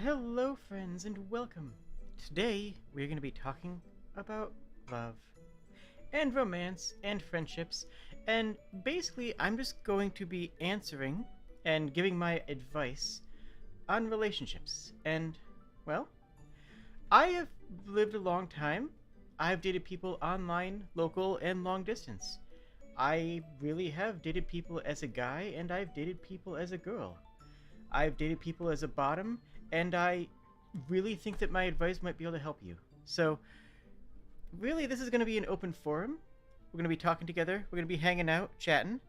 Hello, friends, and welcome. Today, we're going to be talking about love, and romance, and friendships, and basically, I'm just going to be answering and giving my advice on relationships. And, well, I have lived a long time. I've dated people online, local, and long distance. I really have dated people as a guy, and I've dated people as a girl. I've dated people as a bottom, and I really think that my advice might be able to help you. So, really, this is going to be an open forum. We're going to be talking together. We're going to be hanging out, chatting.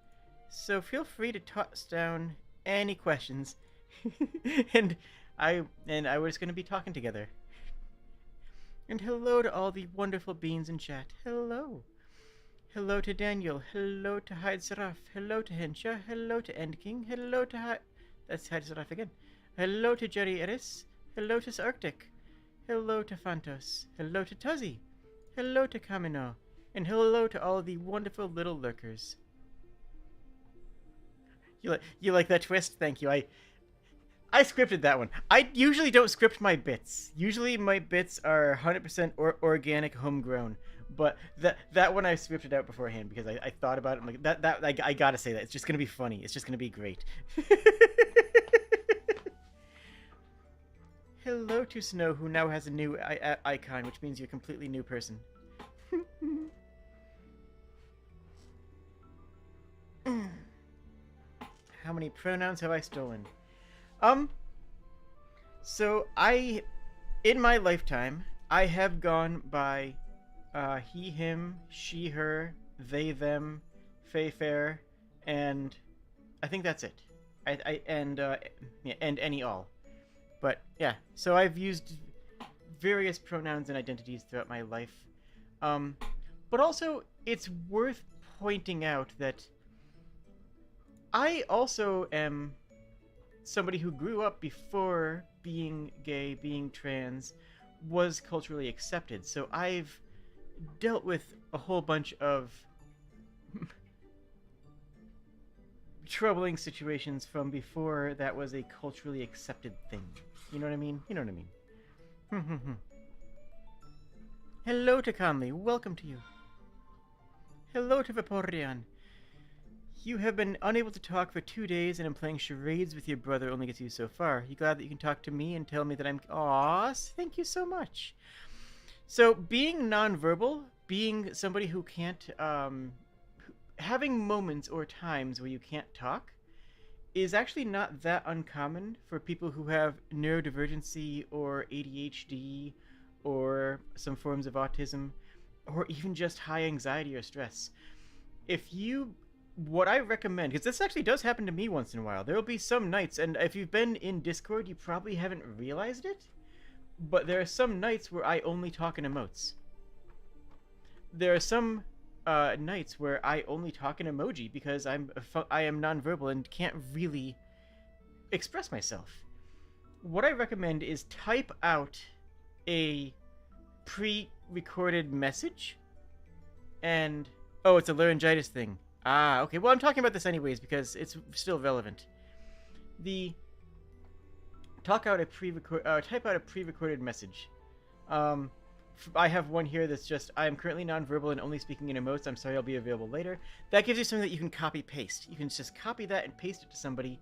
So feel free to toss down any questions, and we're just going to be talking together. And hello to all the wonderful beings in chat. Hello. Hello to Daniel. Hello to Hyde Seraph. Hello to Hensha. Hello to End King. Hello to Hyde. That's Hyde Seraph again. Hello to Jerry Eris. Hello to Arctic. Hello to Phantos. Hello to Tuzzy. Hello to Kamino. And hello to all the wonderful little lurkers. You like that twist? Thank you. I scripted that one. I usually don't script my bits. Usually my bits are 100% organic, homegrown. But that one I scripted out beforehand because I thought about it. I'm like, I gotta say that. It's just gonna be funny. It's just gonna be great. Hello to Snow, who now has a new icon, which means you're a completely new person. How many pronouns have I stolen? So in my lifetime, I have gone by he, him, she, her, they, them, fey, fair, and I think that's it. And any all. But yeah, so I've used various pronouns and identities throughout my life. But also, it's worth pointing out that I also am somebody who grew up before being gay, being trans, was culturally accepted. So I've dealt with a whole bunch of troubling situations from before that was a culturally accepted thing. You know what I mean? You know what I mean. Hello to Conley. Welcome to you. Hello to Vaporeon. You have been unable to talk for 2 days, and I'm playing charades with your brother only gets you so far. You glad that you can talk to me and tell me that I'm... Aw, thank you so much. So, being nonverbal, being somebody who can't... having moments or times where you can't talk is actually not that uncommon for people who have neurodivergency or ADHD or some forms of autism or even just high anxiety or stress. What I recommend, because this actually does happen to me once in a while, there will be some nights, and if you've been in Discord, you probably haven't realized it, but there are some nights where I only talk in emotes. There are some nights where I only talk in emoji because I am nonverbal and can't really express myself. What I recommend is type out a pre-recorded message, and oh, it's a laryngitis thing. Ah, okay. Well, I'm talking about this anyways because it's still relevant. Type out a pre-recorded message. I have one here that's just, I am currently nonverbal and only speaking in emotes. I'm sorry, I'll be available later. That gives you something that you can copy-paste. You can just copy that and paste it to somebody,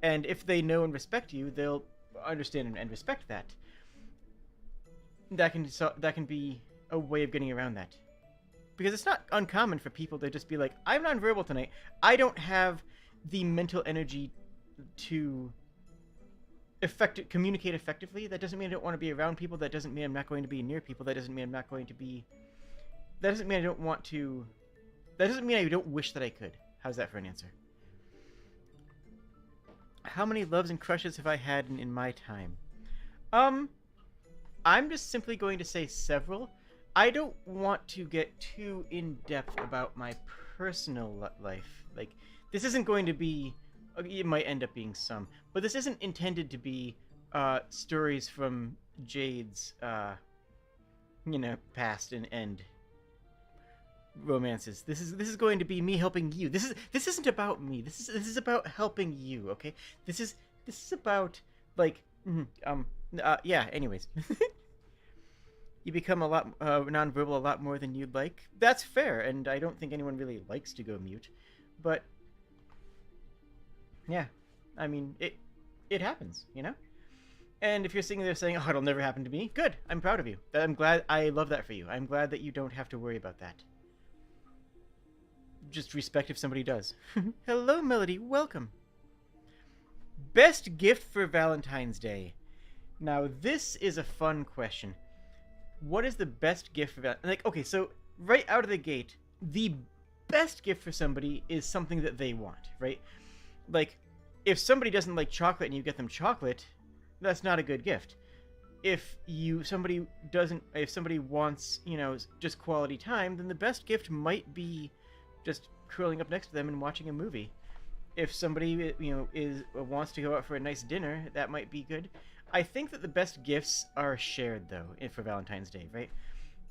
and if they know and respect you, they'll understand and respect that. That can be a way of getting around that. Because it's not uncommon for people to just be like, I'm nonverbal tonight. I don't have the mental energy to communicate effectively. That doesn't mean I don't want to be around people. That doesn't mean I'm not going to be near people. That doesn't mean I'm not going to be... That doesn't mean I don't want to... That doesn't mean I don't wish that I could. How's that for an answer? How many loves and crushes have I had in my time? I'm just simply going to say several. I don't want to get too in-depth about my personal life. Like, this isn't going to be... It might end up being some. But this isn't intended to be stories from Jade's, past and romances. This is going to be me helping you. This isn't about me. This is about helping you, okay? This is about, like, Yeah. Anyways, you become a lot nonverbal a lot more than you'd like. That's fair, and I don't think anyone really likes to go mute, but yeah, I mean it happens, you know. And if you're sitting there saying, "Oh, it'll never happen to me," good. I'm proud of you. I'm glad. I love that for you. I'm glad that you don't have to worry about that. Just respect if somebody does. Hello, Melody. Welcome. Best gift for Valentine's Day. Now, this is a fun question. What is the best gift for Valentine's? Like, okay, so right out of the gate, the best gift for somebody is something that they want, right? Like, if somebody doesn't like chocolate and you get them chocolate, that's not a good gift. If somebody wants, just quality time, then the best gift might be just curling up next to them and watching a movie. If somebody, wants to go out for a nice dinner, that might be good. I think that the best gifts are shared though for Valentine's Day, right?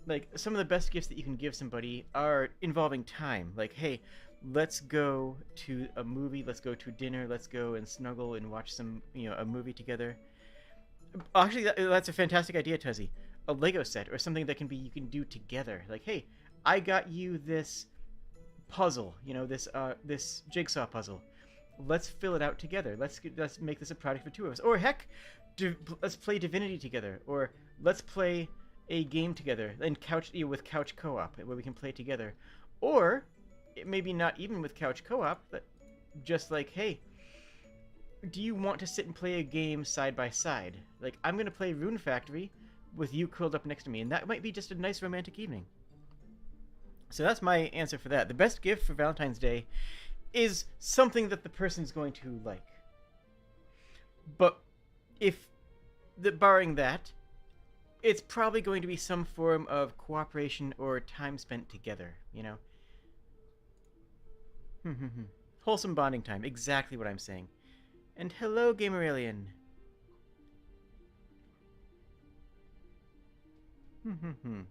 Like some of the best gifts that you can give somebody are involving time. Like, hey, let's go to a movie, let's go to dinner, let's go and snuggle and watch a movie together. Actually, that's a fantastic idea, Tuzzy. A Lego set or something that you can do together. Like, hey, I got you this puzzle, this jigsaw puzzle. Let's fill it out together. Let's make this a project for two of us. Or heck, let's play Divinity together. Or let's play a game together and with couch co-op where we can play together. Or maybe not even with couch co-op, but just like, hey, do you want to sit and play a game side by side? Like, I'm gonna play Rune Factory with you curled up next to me, and that might be just a nice romantic evening. So that's my answer for that. The best gift for Valentine's Day is something that the person's going to like. But barring that, it's probably going to be some form of cooperation or time spent together, Wholesome bonding time, exactly what I'm saying. And hello, Gamer Alien. You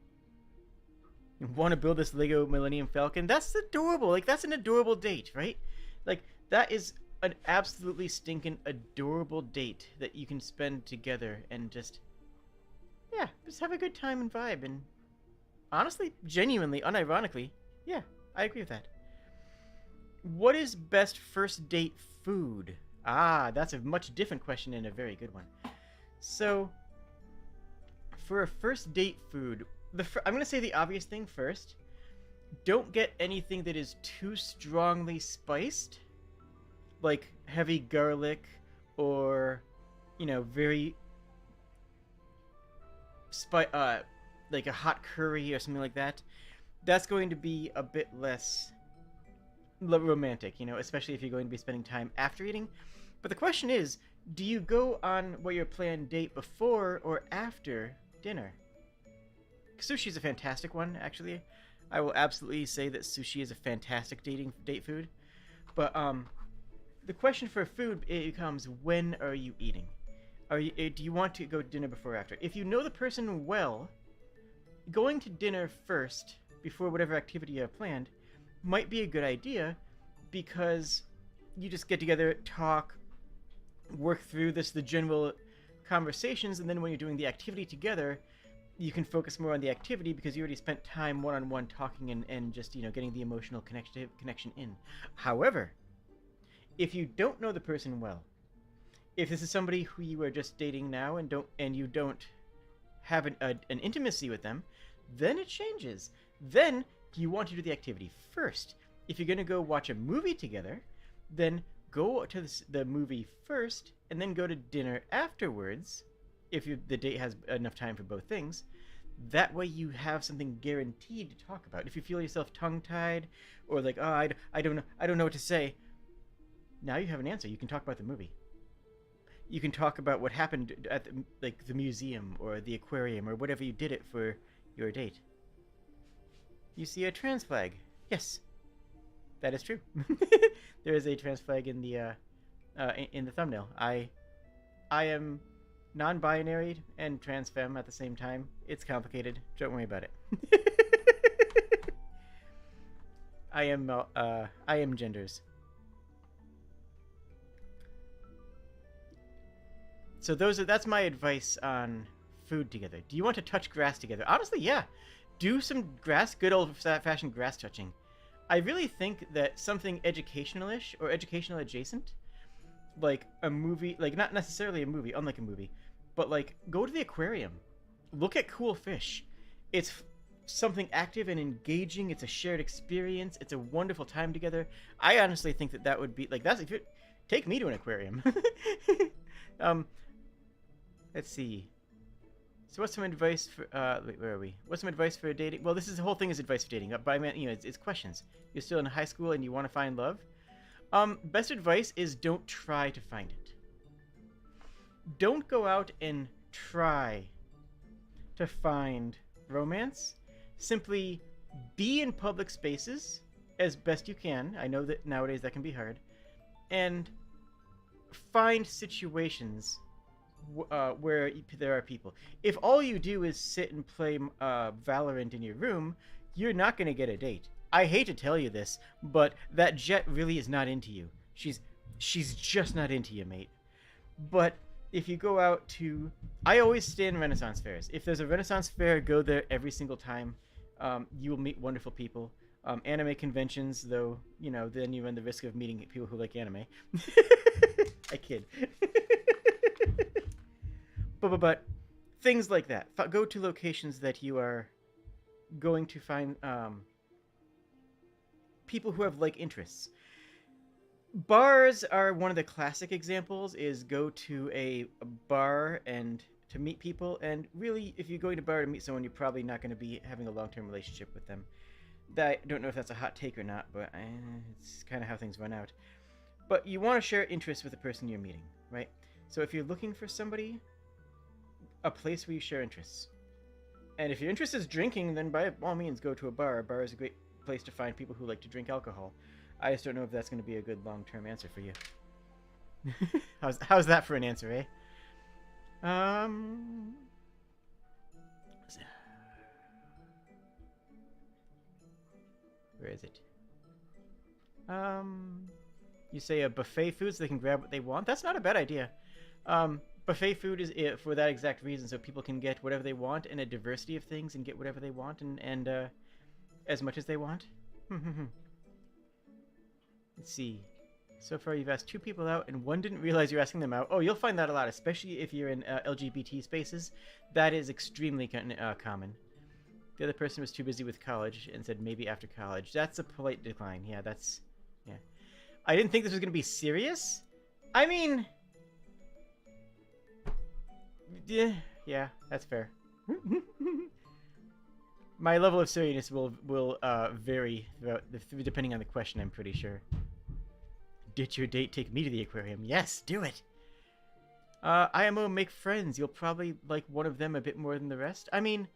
want to build this Lego Millennium Falcon? That's adorable. Like, that's an adorable date, right? Like, that is an absolutely stinking adorable date that you can spend together and just have a good time and vibe. And honestly, genuinely, unironically, yeah, I agree with that. What is best first date food? Ah, that's a much different question and a very good one. So, for a first date food, I'm going to say the obvious thing first. Don't get anything that is too strongly spiced, like heavy garlic or, very like a hot curry or something like that. That's going to be a bit less romantic, especially if you're going to be spending time after eating. But the question is, do you go on your planned date before or after dinner? Sushi is a fantastic one, actually. I will absolutely say that sushi is a fantastic date food. But the question for food becomes, when are you eating? Do you want to go to dinner before or after? If you know the person well, going to dinner first before whatever activity you have planned might be a good idea, because you just get together, talk, work through the general conversations, and then when you're doing the activity together, you can focus more on the activity because you already spent time one-on-one talking and just, getting the emotional connection in. However, if you don't know the person well, if this is somebody who you are just dating now and you don't have an intimacy with them, then it changes. Then you want to do the activity first. If you're going to go watch a movie together, then go to the movie first and then go to dinner afterwards, if the date has enough time for both things. That way you have something guaranteed to talk about. If you feel yourself tongue-tied or like, oh, I don't know what to say, now you have an answer. You can talk about the movie. You can talk about what happened at the museum or the aquarium or whatever you did it for your date. You see a trans flag. Yes, that is true. There is a trans flag in the thumbnail. I am non-binary and trans femme at the same time. It's complicated. Don't worry about it. I am genders. So that's my advice on food together. Do you want to touch grass together? Honestly, yeah. Do some good old-fashioned grass touching. I really think that something educational-ish or educational adjacent, like a movie, like not necessarily a movie, unlike a movie, but like go to the aquarium, look at cool fish. It's something active and engaging. It's a shared experience. It's a wonderful time together. I honestly think that would be like that's if you take me to an aquarium. Let's see. So what's some advice for wait, where are we? What's some advice for dating? Well, the whole thing is advice for dating, but I mean, it's questions. You're still in high school and you want to find love. Best advice is don't try to find it. Don't go out and try to find romance. Simply be in public spaces as best you can. I know that nowadays that can be hard. And find situations where there are people. If all you do is sit and play Valorant in your room, you're not going to get a date. I hate to tell you this, but that Jet really is not into you. She's just not into you, mate. But if you go out to... I always stay in Renaissance fairs. If there's a Renaissance fair, go there every single time. You will meet wonderful people. Anime conventions, though, you know, then you run the risk of meeting people who like anime. I kid. But things like that. Go to locations that you are going to find people who have like interests. Bars are one of the classic examples. Is go to a bar and to meet people, and really, if you're going to a bar to meet someone, you're probably not going to be having a long-term relationship with them. I don't know if that's a hot take or not, but it's kind of how things run out. But you want to share interests with the person you're meeting, right? So if you're looking for somebody, a place where you share interests. And if your interest is drinking, then by all means go to a bar. A bar is a great place to find people who like to drink alcohol. I just don't know if that's going to be a good long-term answer for you. How's that for an answer, eh? Where is it? You say a buffet food so they can grab what they want? That's not a bad idea. Buffet food is for that exact reason, so people can get whatever they want and a diversity of things and get whatever they want and as much as they want. Let's see. So far you've asked 2 people out and one didn't realize you're asking them out. Oh, you'll find that a lot, especially if you're in LGBT spaces. That is extremely common. The other person was too busy with college and said maybe after college. That's a polite decline. Yeah, that's... Yeah. I didn't think this was going to be serious. I mean... Yeah, that's fair. My level of seriousness will vary depending on the question, I'm pretty sure. Did your date take me to the aquarium? Yes, do it! IMO, make friends. You'll probably like one of them a bit more than the rest. I mean,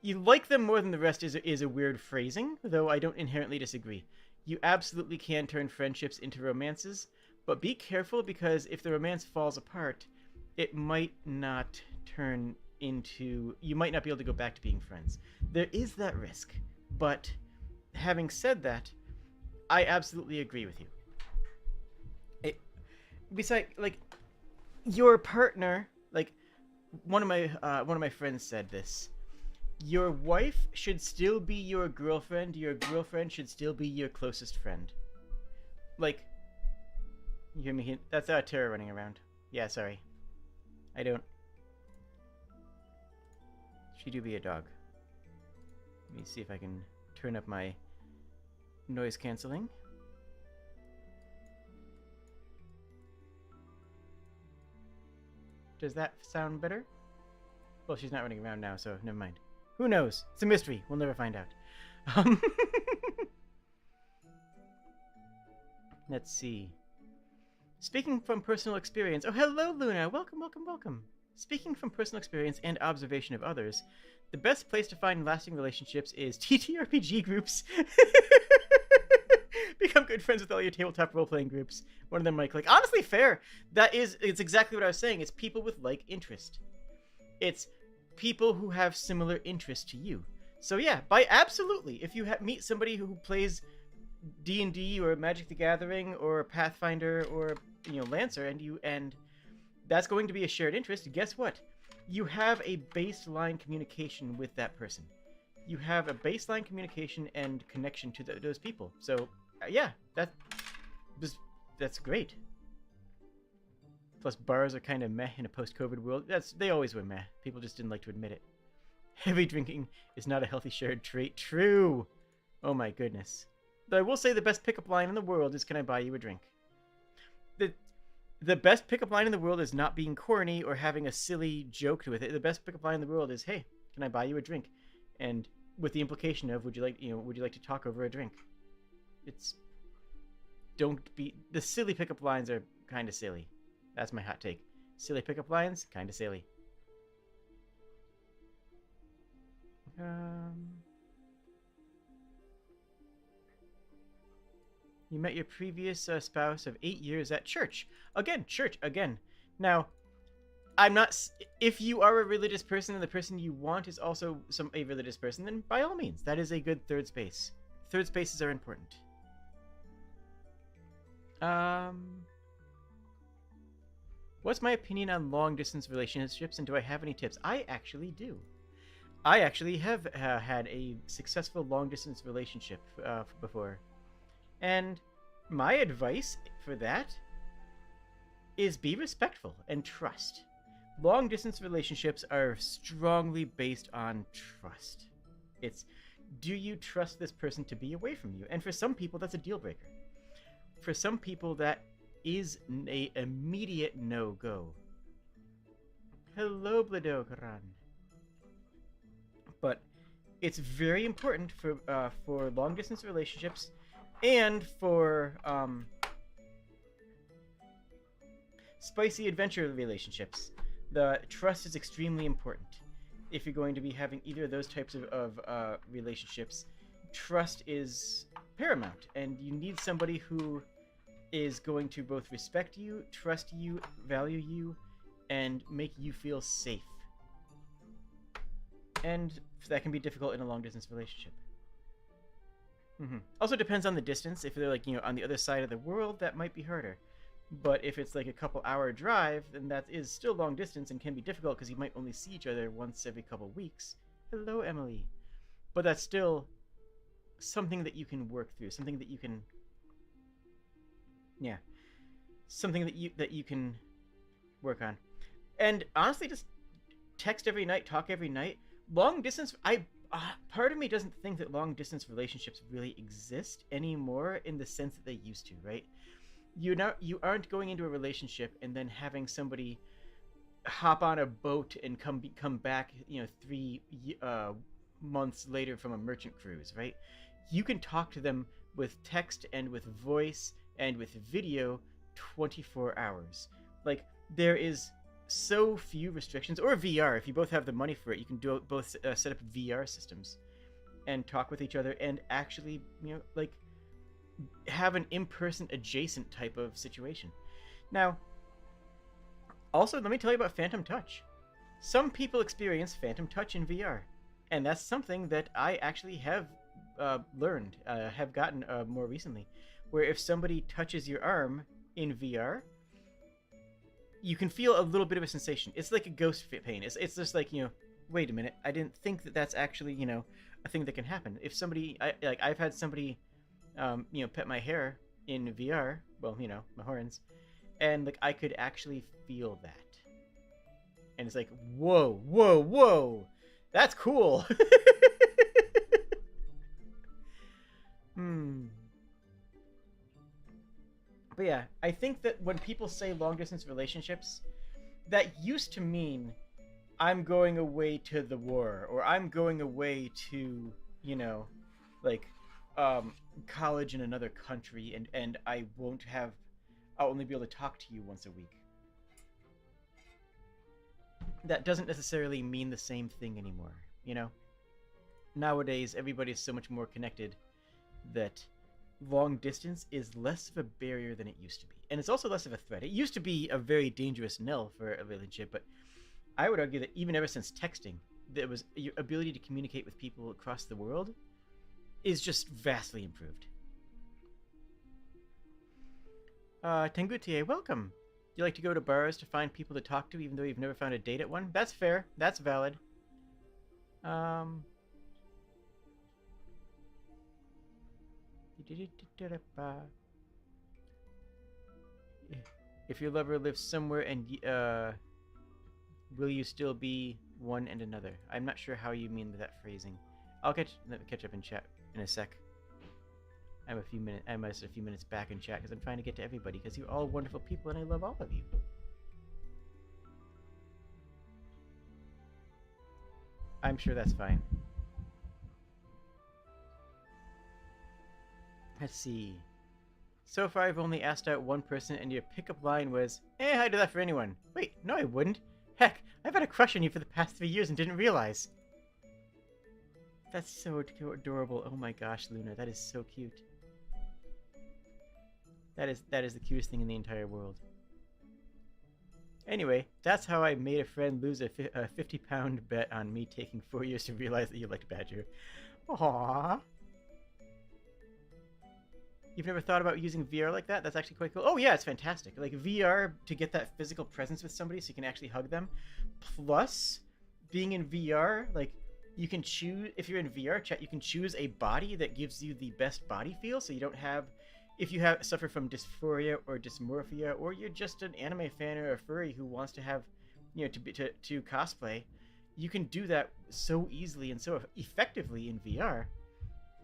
you like them more than the rest is a weird phrasing, though I don't inherently disagree. You absolutely can turn friendships into romances, but be careful because if the romance falls apart, it might not turn into... You might not be able to go back to being friends. There is that risk, but having said that, I absolutely agree with you. Besides, like, your partner, like, one of my friends said this. Your wife should still be your girlfriend should still be your closest friend. Like, you hear me? That's Tara running around. Yeah, sorry. I don't... She do be a dog. Let me see if I can turn up my noise canceling. Does that sound better? Well, she's not running around now, so never mind. Who knows? It's a mystery. We'll never find out. Let's see. Speaking from personal experience... Oh, hello, Luna! Welcome, welcome, welcome! Speaking from personal experience and observation of others, the best place to find lasting relationships is TTRPG groups. Become good friends with all your tabletop role-playing groups. One of them might click. Honestly, fair. It's exactly what I was saying. It's people with like interest. It's people who have similar interest to you. So yeah, absolutely. If you meet somebody who plays D&D or Magic the Gathering or Pathfinder or Lancer, and that's going to be a shared interest. Guess what? You have a baseline communication with that person. You have a baseline communication and connection to those people. So, yeah, that's great. Plus, bars are kind of meh in a post-COVID world. They always were meh. People just didn't like to admit it. Heavy drinking is not a healthy shared trait. True. Oh my goodness. Though I will say the best pickup line in the world is, "Can I buy you a drink?" The best pickup line in the world is not being corny or having a silly joke with it. The best pickup line in the world is, "Hey, can I buy you a drink?" And with the implication of, would you like to talk over a drink? The silly pickup lines are kind of silly. That's my hot take. Silly pickup lines, kind of silly. You met your previous spouse of 8 years at church. Church again. Now, I'm not. If you are a religious person and the person you want is also a religious person, then by all means, that is a good third space. Third spaces are important. What's my opinion on long-distance relationships, and do I have any tips? I actually do. I actually have had a successful long-distance relationship before. And my advice for that is be respectful and trust. Long-distance relationships are strongly based on trust. It's, do you trust this person to be away from you? And for some people, that's a deal breaker. For some people, that is an immediate no-go. Hello, Bladokaran. But it's very important for long-distance relationships and for spicy adventure relationships. The trust is extremely important. If you're going to be having either of those types of relationships, trust is paramount, and you need somebody who is going to both respect you, trust you, value you, and make you feel safe. And that can be difficult in a long-distance relationship. Also depends on the distance. If they're on the other side of the world, that might be harder. But if it's like a couple-hour drive, then that is still long distance and can be difficult because you might only see each other once every couple weeks. Hello, Emily. But that's still something that you can work through. Something that you can... Yeah. Something that you can work on. And honestly, just text every night, talk every night. Long distance... part of me doesn't think that long-distance relationships really exist anymore in the sense that they used to, right? You aren't going into a relationship and then having somebody hop on a boat and come back, 3 months later from a merchant cruise, right? You can talk to them with text and with voice and with video 24 hours. Like, there is so few restrictions. Or VR, if you both have the money for it, you can both set up VR systems and talk with each other and actually, have an in-person adjacent type of situation. Now, also, let me tell you about Phantom Touch. Some people experience Phantom Touch in VR, and that's something that I actually have learned, have gotten more recently, where if somebody touches your arm in VR, you can feel a little bit of a sensation. It's like a ghost pain. It's just like, wait a minute, I didn't think that that's actually, a thing that can happen. If somebody, I've had somebody, pet my hair in VR, well, my horns, and I could actually feel that. And it's like, whoa, whoa, whoa, that's cool. But yeah, I think that when people say long-distance relationships, that used to mean I'm going away to the war, or I'm going away to, college in another country, and I'll only be able to talk to you once a week. That doesn't necessarily mean the same thing anymore, Nowadays, everybody's so much more connected that long distance is less of a barrier than it used to be. And it's also less of a threat. It used to be a very dangerous knell for a relationship, but I would argue that even ever since texting, your ability to communicate with people across the world is just vastly improved. Tengutie, welcome. You like to go to bars to find people to talk to even though you've never found a date at one? That's fair. That's valid. Um... If your lover lives somewhere and will you still be one and another? I'm not sure how you mean that phrasing. I'll catch up in chat in a sec. I'm a few minutes back in chat because I'm trying to get to everybody because you're all wonderful people and I love all of you. I'm sure that's fine. Let's see. So far, I've only asked out one person, and your pickup line was, I'd do that for anyone. Wait, no, I wouldn't. Heck, I've had a crush on you for the past 3 years and didn't realize. That's so adorable. Oh my gosh, Luna, that is so cute. That is the cutest thing in the entire world. Anyway, that's how I made a friend lose a 50-pound bet on me taking 4 years to realize that you liked Badger. Aww. You've never thought about using VR like that? That's actually quite cool. Oh yeah, it's fantastic. Like VR to get that physical presence with somebody so you can actually hug them. Plus, being in VR, like you can choose, if you're in VR chat, you can choose a body that gives you the best body feel so you don't have, if you suffer from dysphoria or dysmorphia, or you're just an anime fan or a furry who wants to have, you know, to cosplay, you can do that so easily and so effectively in VR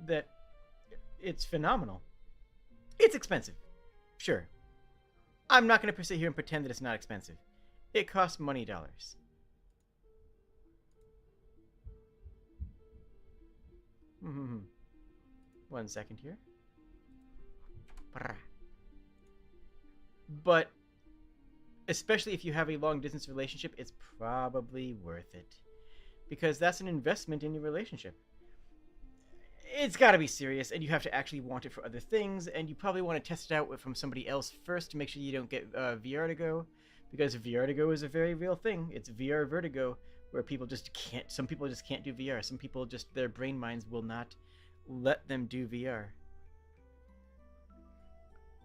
that it's phenomenal. It's expensive. Sure. I'm not going to sit here and pretend that it's not expensive. It costs money dollars. Mm-hmm. 1 second here. But especially if you have a long distance relationship, it's probably worth it. Because that's an investment in your relationship. It's got to be serious, and you have to actually want it for other things, and you probably want to test it out from somebody else first to make sure you don't get VR-tigo, because VR-tigo is a very real thing. It's VR vertigo, where people just can't, some people just can't do VR. Some people just, their brain minds will not let them do VR.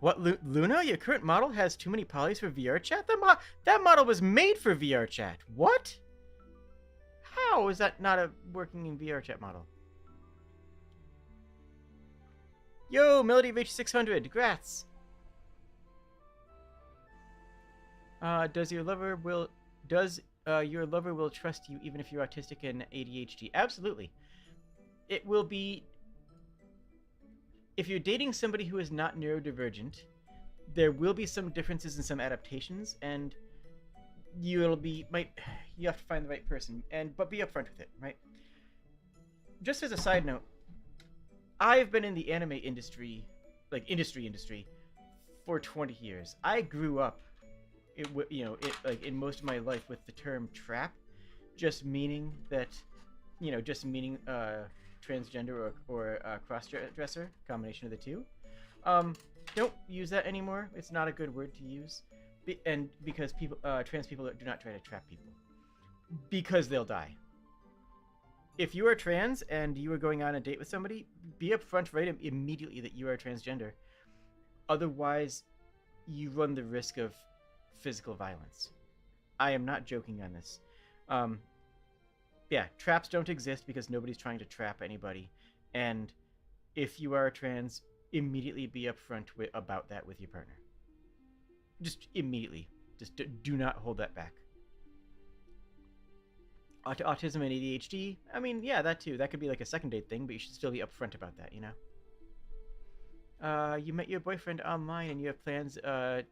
What, Luna? Your current model has too many polys for VR chat? That model was made for VR chat. What? How is that not a working in VR chat model? Yo, Melody reached 600. Congrats. Does your lover will trust you even if you're autistic and ADHD? Absolutely. It will be, if you're dating somebody who is not neurodivergent, there will be some differences in some adaptations, and you have to find the right person, but be upfront with it, right? Just as a side note, I've been in the anime industry, like industry, for 20 years. I grew up, in most of my life with the term trap, just meaning that, transgender or cross-dresser, combination of the two. Don't use that anymore. It's not a good word to use, and because trans people do not try to trap people, because they'll die. If you are trans and you are going on a date with somebody, be upfront right immediately that you are transgender. Otherwise, you run the risk of physical violence. I am not joking on this. Yeah, traps don't exist because nobody's trying to trap anybody. And if you are trans, immediately be upfront about that with your partner. Just immediately. Just do not hold that back. Autism and ADHD, I mean, yeah, that too. That could be like a second date thing, but you should still be upfront about that, you know? You met your boyfriend online and you have plans to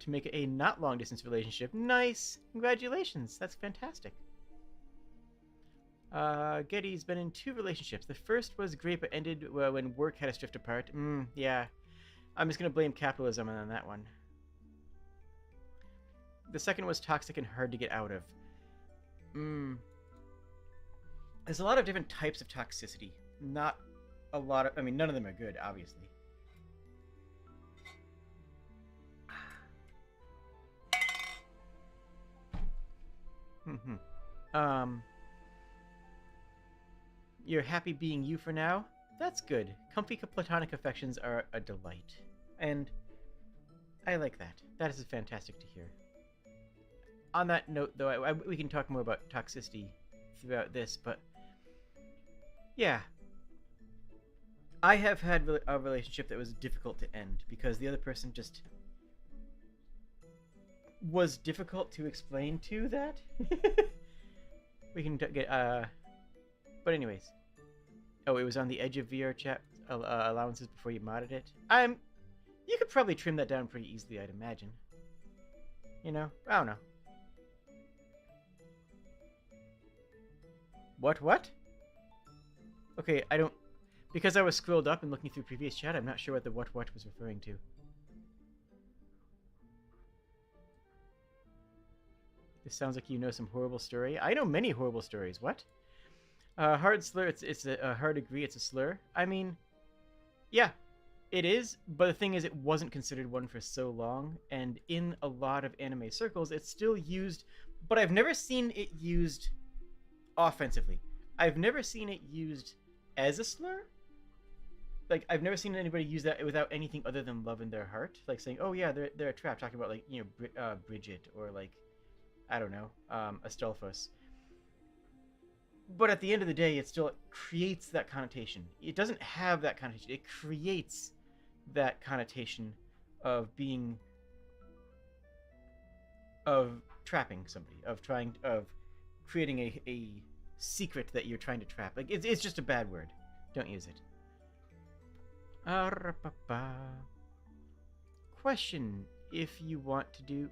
make a not long distance relationship. Nice! Congratulations! That's fantastic. Getty's been in 2 relationships. The first was great but ended when work had us drift apart. Yeah. I'm just gonna blame capitalism on that one. The second was toxic and hard to get out of. There's a lot of different types of toxicity. Not a lot of... I mean, none of them are good, obviously. You're happy being you for now? That's good. Comfy platonic affections are a delight. And I like that. That is fantastic to hear. On that note, though, we can talk more about toxicity throughout this, but yeah, I have had a relationship that was difficult to end because the other person just was difficult to explain to that. We can get but anyways. Oh, it was on the edge of VR chat allowances before you modded it. You could probably trim that down pretty easily, I'd imagine. You know, I don't know. What? Okay, I don't... Because I was scrolled up and looking through previous chat, I'm not sure what the what was referring to. This sounds like you know some horrible story. I know many horrible stories. What? Hard slur, it's a hard agree, it's a slur. I mean, yeah, it is, but the thing is it wasn't considered one for so long, and in a lot of anime circles, it's still used, but I've never seen it used offensively. I've never seen it used as a slur. Like, I've never seen anybody use that without anything other than love in their heart. Like saying, oh yeah, they're a trap, talking about, like, you know, Bridget, or like, I don't know, Astolphos. But at the end of the day, it still creates that connotation. It doesn't have that connotation. It creates that connotation of being... of trapping somebody, of creating a secret that you're trying to trap. Like, it's just a bad word. Don't use it. Question: if you want to do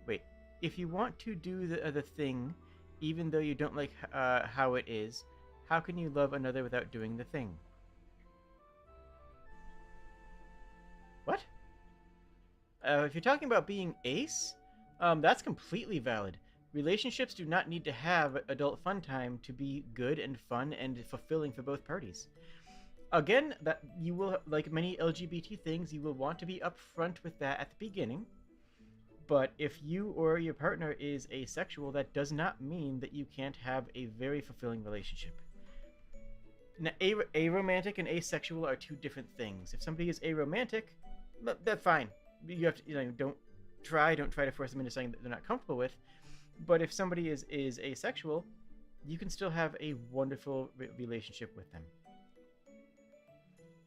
the thing, even though you don't like how it is, how can you love another without doing the thing? What? If you're talking about being ace, that's completely valid. Relationships do not need to have adult fun time to be good and fun and fulfilling for both parties. Again, that you will, like many LGBT things, you will want to be upfront with that at the beginning. But if you or your partner is asexual, that does not mean that you can't have a very fulfilling relationship. Now, aromantic and asexual are two different things. If somebody is aromantic, that's fine. You have to, you know, don't try to force them into something that they're not comfortable with. But if somebody is asexual, you can still have a wonderful relationship with them.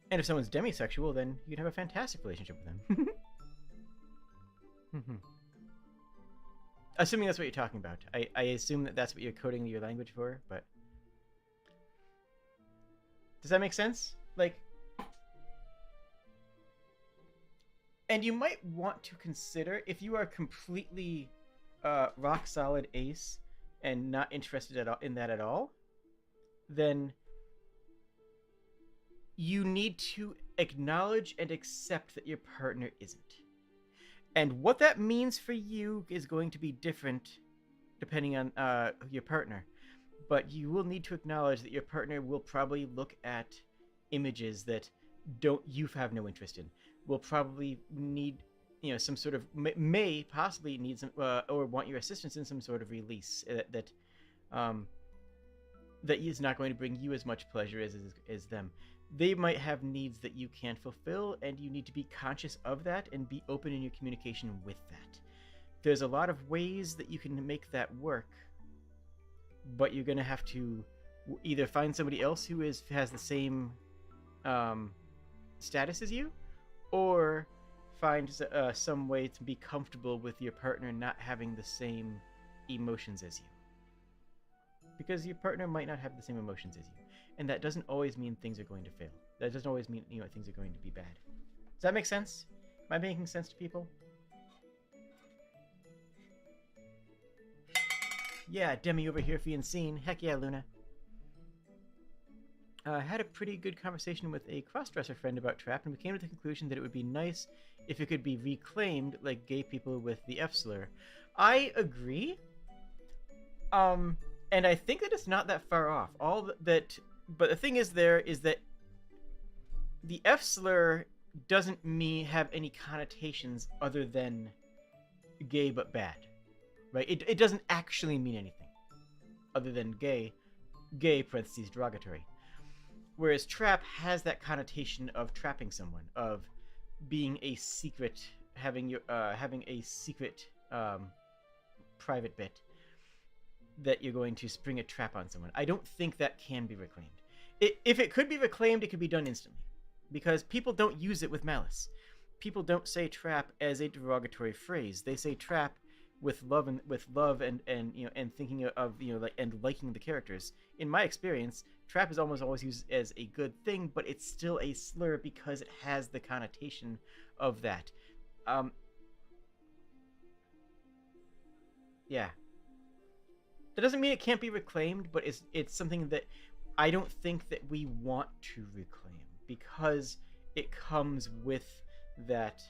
And if someone's demisexual, then you can have a fantastic relationship with them. Assuming that's what you're talking about. I assume that that's what you're coding your language for, but... Does that make sense? Like... And you might want to consider, if you are completely rock solid ace and not interested in that at all, then you need to acknowledge and accept that your partner isn't. And what that means for you is going to be different depending on your partner. But you will need to acknowledge that your partner will probably look at images that you have no interest in. Will probably need, you know, some sort of, may possibly need some, or want your assistance in some sort of release that is not going to bring you as much pleasure as them. They might have needs that you can't fulfill, and you need to be conscious of that and be open in your communication with that. There's a lot of ways that you can make that work, but you're going to have to either find somebody else who has the same status as you, or find some way to be comfortable with your partner not having the same emotions as you. Because your partner might not have the same emotions as you. And that doesn't always mean things are going to fail. That doesn't always mean, you know, things are going to be bad. Does that make sense? Am I making sense to people? Yeah, Demi over here being seen. Heck yeah, Luna. I had a pretty good conversation with a crossdresser friend about trap, and we came to the conclusion that it would be nice if it could be reclaimed like gay people with the F slur. I agree. And I think that it's not that far off. But the thing is that the F slur doesn't have any connotations other than gay but bad, right? It doesn't actually mean anything other than gay parentheses derogatory. Whereas trap has that connotation of trapping someone, of being a secret, having a secret private bit that you're going to spring a trap on someone. I don't think that can be reclaimed. If it could be reclaimed, it could be done instantly, because people don't use it with malice. People don't say trap as a derogatory phrase. They say trap with love and thinking of and liking the characters. In my experience, trap is almost always used as a good thing, but it's still a slur because it has the connotation of that. Yeah. That doesn't mean it can't be reclaimed, but it's something that I don't think that we want to reclaim, because it comes with that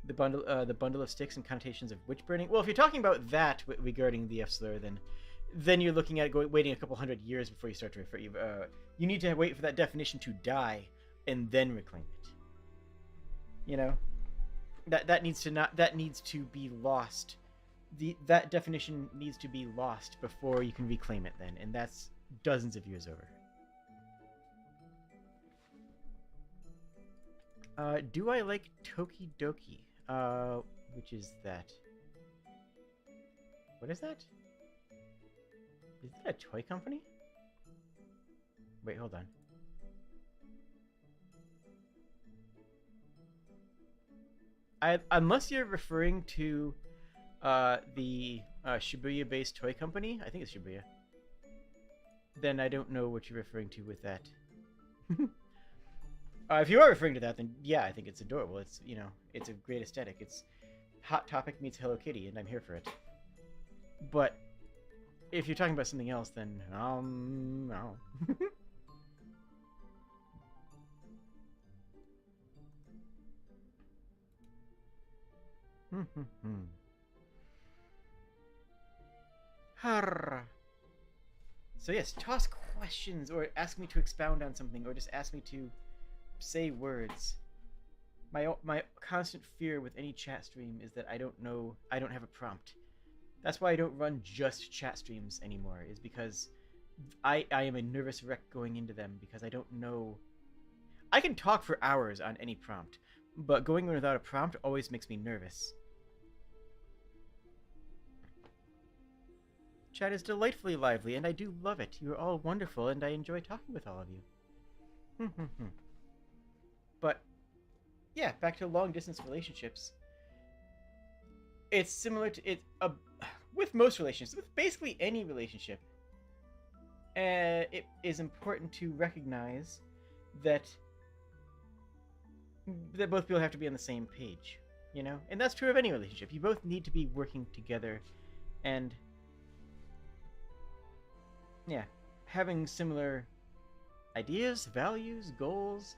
the bundle of sticks and connotations of witch burning. Well, if you're talking about that regarding the F slur, then you're looking at waiting a couple hundred years before you start to refer. You need to wait for that definition to die and then reclaim it. You know, that needs to be lost. That definition needs to be lost before you can reclaim it then, and that's dozens of years over. Do I like Tokidoki? Which is that? What is that? Is that a toy company? Wait, hold on. Unless you're referring to the Shibuya-based toy company, I think it's Shibuya, then I don't know what you're referring to with that. If you are referring to that, then yeah, I think it's adorable. It's, it's a great aesthetic. It's Hot Topic meets Hello Kitty, and I'm here for it. But if you're talking about something else, then no. So yes, toss questions or ask me to expound on something, or just ask me to say words. My constant fear with any chat stream is that I don't have a prompt. That's why I don't run just chat streams anymore, is because I am a nervous wreck going into them, because I don't know. I can talk for hours on any prompt, but going in without a prompt always makes me nervous. Chat is delightfully lively, and I do love it. You are all wonderful, and I enjoy talking with all of you. But, yeah, back to long-distance relationships. It's similar to with most relationships, with basically any relationship. It is important to recognize that both people have to be on the same page, and that's true of any relationship. You both need to be working together, and having similar ideas, values, goals,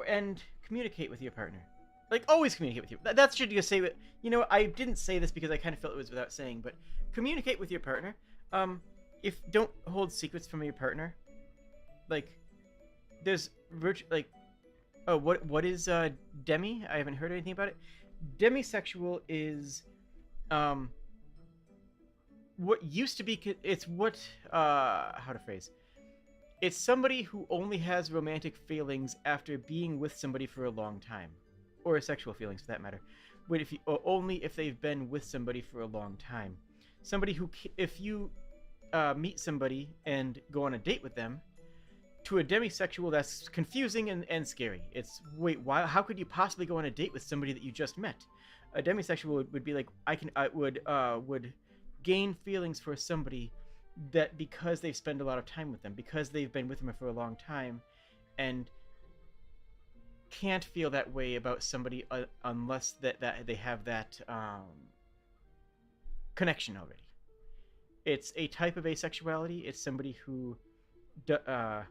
and communicate with your partner. Like, always communicate with you. That's should you say. I didn't say this because I kind of felt it was without saying, but communicate with your partner. Don't hold secrets from your partner. Like, there's what is demi? I haven't heard anything about it. Demisexual is what used to be. It's what how to phrase. It's somebody who only has romantic feelings after being with somebody for a long time, or sexual feelings for that matter. But only if they've been with somebody for a long time. Somebody who, if you meet somebody and go on a date with them, to a demisexual, that's confusing and scary. It's, wait, why? How could you possibly go on a date with somebody that you just met? A demisexual would be like, I would gain feelings for somebody that because they've spent a lot of time with them, because they've been with them for a long time, and can't feel that way about somebody unless that they have that connection already. It's a type of asexuality. It's somebody who, but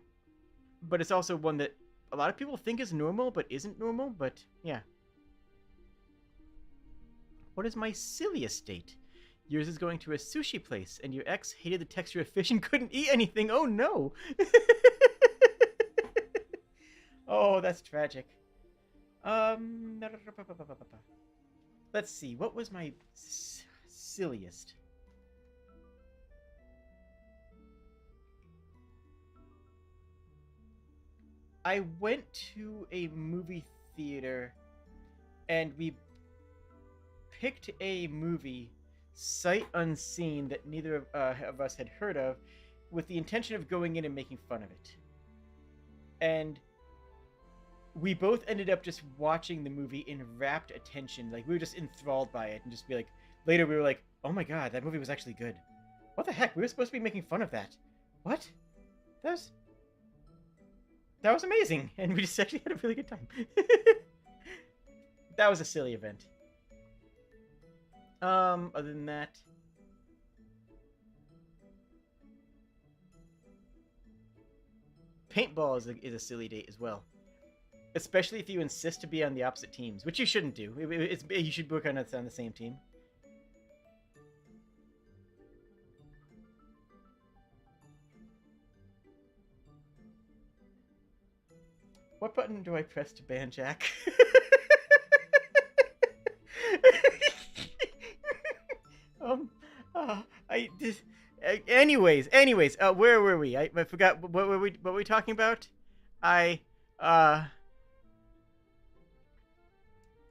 it's also one that a lot of people think is normal, but isn't normal. But yeah. What is my silliest date? Yours is going to a sushi place, and your ex hated the texture of fish and couldn't eat anything. Oh no! Oh, that's tragic. Let's see. What was my silliest? I went to a movie theater and we picked a movie sight unseen that neither of us had heard of with the intention of going in and making fun of it. And we both ended up just watching the movie in rapt attention. Like, we were just enthralled by it and just be like, later we were like, oh my god, that movie was actually good. What the heck? We were supposed to be making fun of that. What? That was that was amazing, and we just actually had a really good time. That was a silly event. Other than that, paintball is a silly date as well. Especially if you insist to be on the opposite teams, which you shouldn't do. You should work on the same team. What button do I press to ban Jack? um, I just. Anyways, where were we? I forgot what were we talking about? I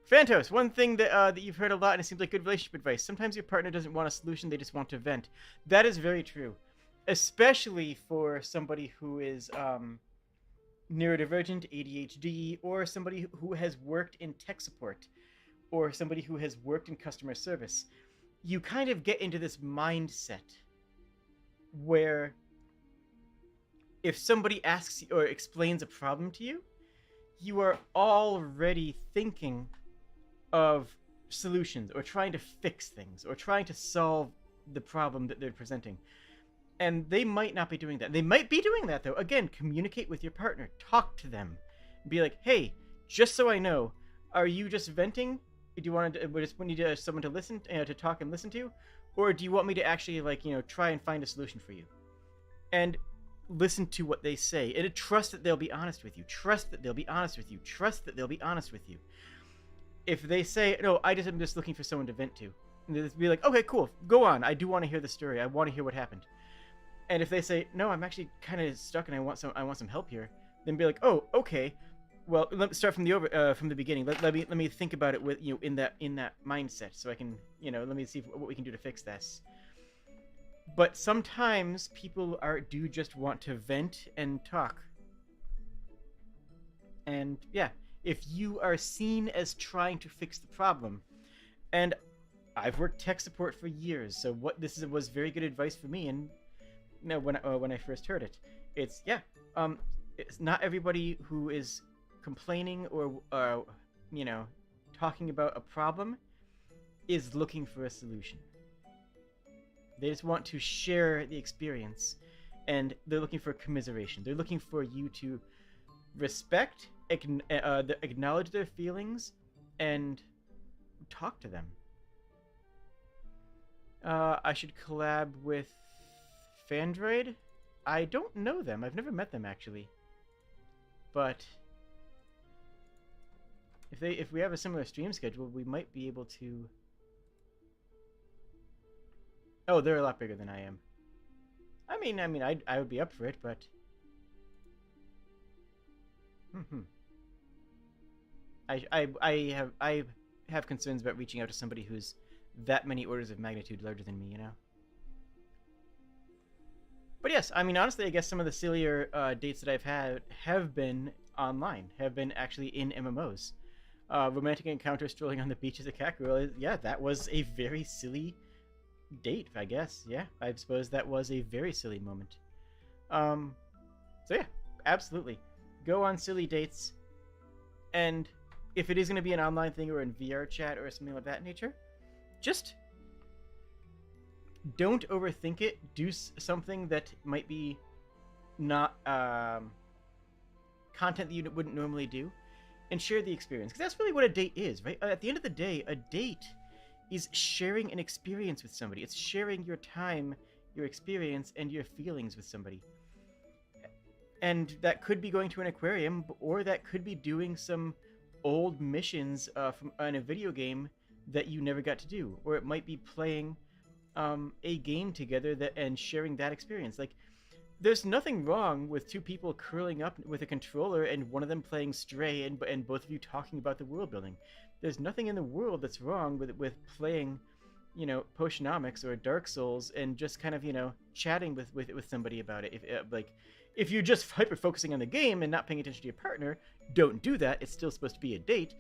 Phantos, one thing that you've heard a lot and it seems like good relationship advice. Sometimes your partner doesn't want a solution, they just want to vent. That is very true. Especially for somebody who is neurodivergent, ADHD, or somebody who has worked in tech support, or somebody who has worked in customer service. You kind of get into this mindset where if somebody asks or explains a problem to you, you are already thinking of solutions or trying to fix things or trying to solve the problem that they're presenting. And they might not be doing that. They might be doing that, though. Again, communicate with your partner. Talk to them. Be like, hey, just so I know, are you just venting? Do you want to just need someone to listen, to talk and listen to? Or do you want me to actually, try and find a solution for you? And listen to what they say. And trust that they'll be honest with you. Trust that they'll be honest with you. Trust that they'll be honest with you. If they say, no, I'm just looking for someone to vent to. And they'll be like, okay, cool. Go on. I do want to hear the story. I want to hear what happened. And if they say, no, I'm actually kind of stuck and I want some help here, then be like, oh, okay. Well, let me start from the beginning. Let me think about it with in that mindset, so I can let me see what we can do to fix this. But sometimes people do just want to vent and talk. And yeah, if you are seen as trying to fix the problem, and I've worked tech support for years, so was very good advice for me. And when I first heard it, it's not everybody who is complaining or talking about a problem is looking for a solution. They just want to share the experience, and they're looking for commiseration. They're looking for you to respect, acknowledge their feelings, and talk to them. I should collab with Fandroid? I don't know them. I've never met them, actually. But if we have a similar stream schedule, we might be able to. Oh, they're a lot bigger than I am. I mean, I would be up for it, but. I have concerns about reaching out to somebody who's that many orders of magnitude larger than me, But yes, I mean, honestly, I guess some of the sillier dates that I've had have been online, have been actually in MMOs. Romantic encounter strolling on the beach as a cat girl. Yeah, that was a very silly date, I guess. Yeah, I suppose that was a very silly moment. So yeah, absolutely. Go on silly dates. And if it is going to be an online thing or in VR chat or something of that nature, just don't overthink it. Do something that might be not content that you wouldn't normally do, and share the experience. Because that's really what a date is, right? At the end of the day, a date is sharing an experience with somebody. It's sharing your time, your experience, and your feelings with somebody. And that could be going to an aquarium, or that could be doing some old missions in a video game that you never got to do. Or it might be playing a game together and sharing that experience. Like, there's nothing wrong with two people curling up with a controller and one of them playing Stray and both of you talking about the world building. There's nothing in the world that's wrong with playing, Potionomics or Dark Souls and just kind of, chatting with somebody about it. If you're just hyper focusing on the game and not paying attention to your partner, don't do that. It's still supposed to be a date,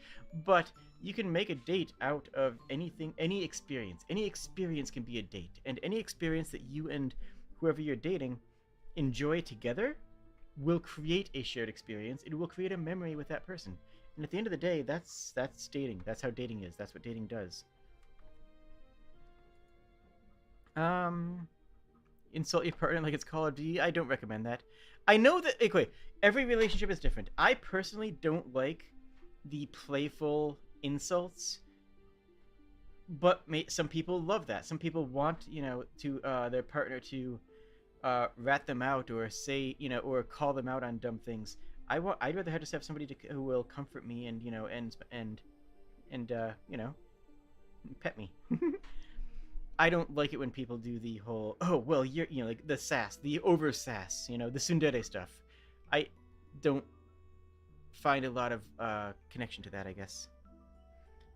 but you can make a date out of anything, any experience. Any experience can be a date, and any experience that you and whoever you're dating enjoy together will create a shared experience. It will create a memory with that person. And at the end of the day, that's dating. That's how dating is. That's what dating does. Insult your partner like it's Call of Duty. I don't recommend that. I know that every relationship is different. I personally don't like the playful insults, but some people love that. Some people want to their partner to rat them out or say or call them out on dumb things. I'd rather just have somebody who will comfort me and pet me. I don't like it when people do the whole, oh, well, you're, like the sass, the over sass, the tsundere stuff. I don't find a lot of connection to that, I guess.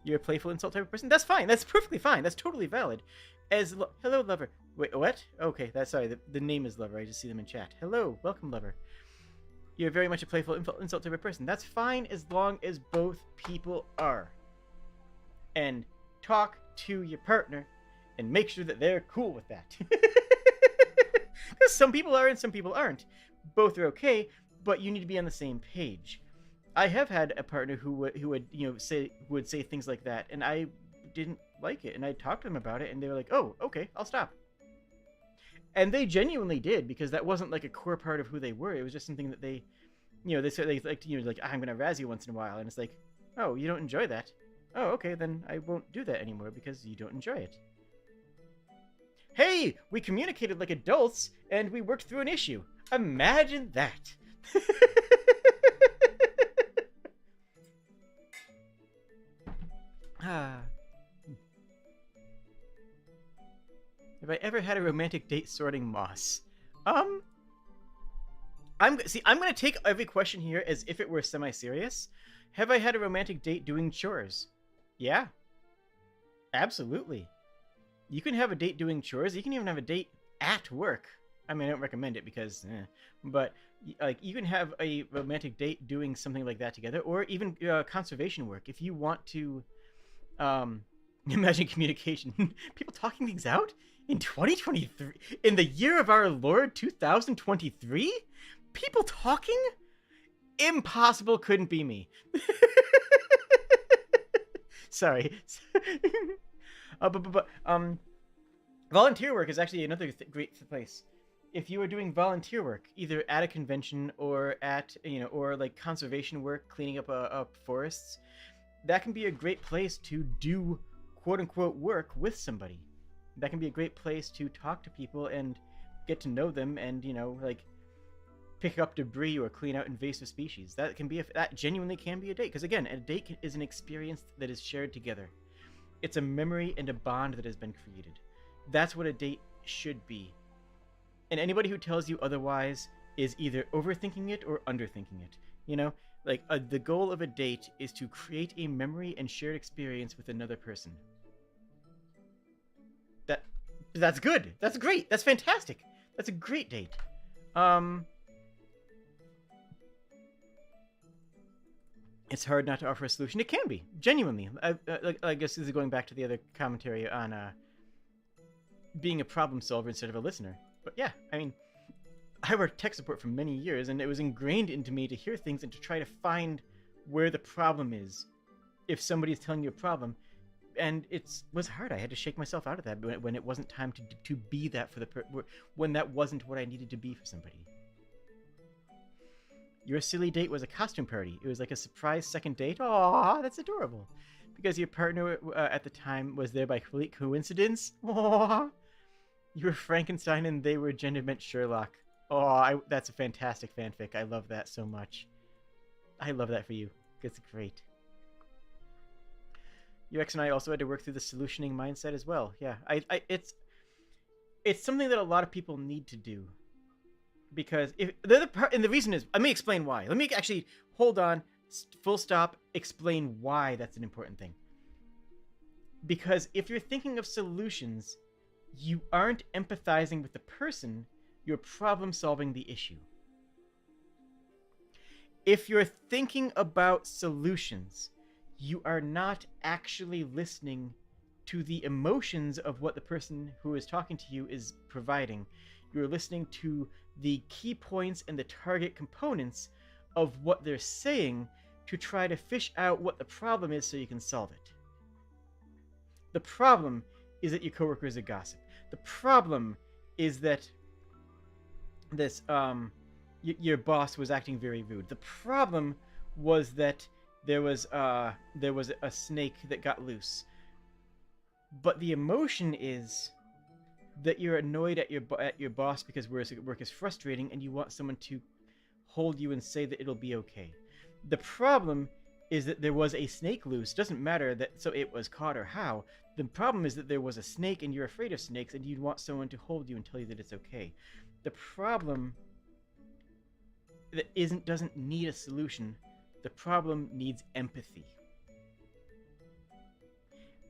You're a playful insult type of person? That's fine. That's perfectly fine. That's totally valid. Hello, lover. Wait, what? Okay, sorry. The name is lover. I just see them in chat. Hello, welcome, lover. You're very much a playful insult type of person. That's fine as long as both people are. And talk to your partner and make sure that they're cool with that. Because some people are and some people aren't. Both are okay, but you need to be on the same page. I have had a partner who would say things like that, and I didn't like it, and I talked to them about it, and they were like, "Oh, okay, I'll stop." And they genuinely did, because that wasn't like a core part of who they were. It was just something that they said they like I'm gonna razz you once in a while, and it's like, oh, you don't enjoy that? Oh, okay, then I won't do that anymore because you don't enjoy it. Hey, we communicated like adults, and we worked through an issue. Imagine that. Have I ever had a romantic date sorting moss? I'm gonna take every question here as if it were semi-serious. Have I had a romantic date doing chores? Yeah. Absolutely. You can have a date doing chores. You can even have a date at work. I mean, I don't recommend it because, but like you can have a romantic date doing something like that together, or even conservation work. If you want to, imagine communication, people talking things out in 2023, in the year of our Lord 2023, people talking. Impossible. Couldn't be me. Sorry. Volunteer work is actually another great place. If you are doing volunteer work, either at a convention or at or like conservation work, cleaning up forests, that can be a great place to do quote unquote work with somebody. That can be a great place to talk to people and get to know them, and like pick up debris or clean out invasive species. That genuinely can be a date, because again, a date is an experience that is shared together. It's a memory and a bond that has been created. That's what a date should be. And anybody who tells you otherwise is either overthinking it or underthinking it. The goal of a date is to create a memory and shared experience with another person. That's good. That's great. That's fantastic. That's a great date. It's hard not to offer a solution. It can be, genuinely. I guess this is going back to the other commentary on being a problem solver instead of a listener. But yeah, I mean, I worked tech support for many years, and it was ingrained into me to hear things and to try to find where the problem is if somebody's telling you a problem. And it was hard. I had to shake myself out of that when it wasn't time to be that for when that wasn't what I needed to be for somebody. Your silly date was a costume party. It was like a surprise second date. Aww, that's adorable. Because your partner at the time was there by complete coincidence. Aww. You were Frankenstein and they were gender-bent Sherlock. Oh, that's a fantastic fanfic. I love that so much. I love that for you. It's great. Your ex and I also had to work through the solutioning mindset as well. Yeah, it's something that a lot of people need to do. Because if the other part, and the reason is, let me explain why. Let me actually hold on, full stop, explain why that's an important thing. Because if you're thinking of solutions, you aren't empathizing with the person, you're problem solving the issue. If you're thinking about solutions, you are not actually listening to the emotions of what the person who is talking to you is providing. You're listening to the key points and the target components of what they're saying to try to fish out what the problem is so you can solve it. The problem is that your coworker is a gossip. The problem is that this your boss was acting very rude. The problem was that there was a snake that got loose. But the emotion is that you're annoyed at your boss because work is frustrating, and you want someone to hold you and say that it'll be okay. The problem is that there was a snake loose. Doesn't matter that so it was caught or how. The problem is that there was a snake and you're afraid of snakes, and you'd want someone to hold you and tell you that it's okay. The problem that doesn't need a solution. The problem needs empathy.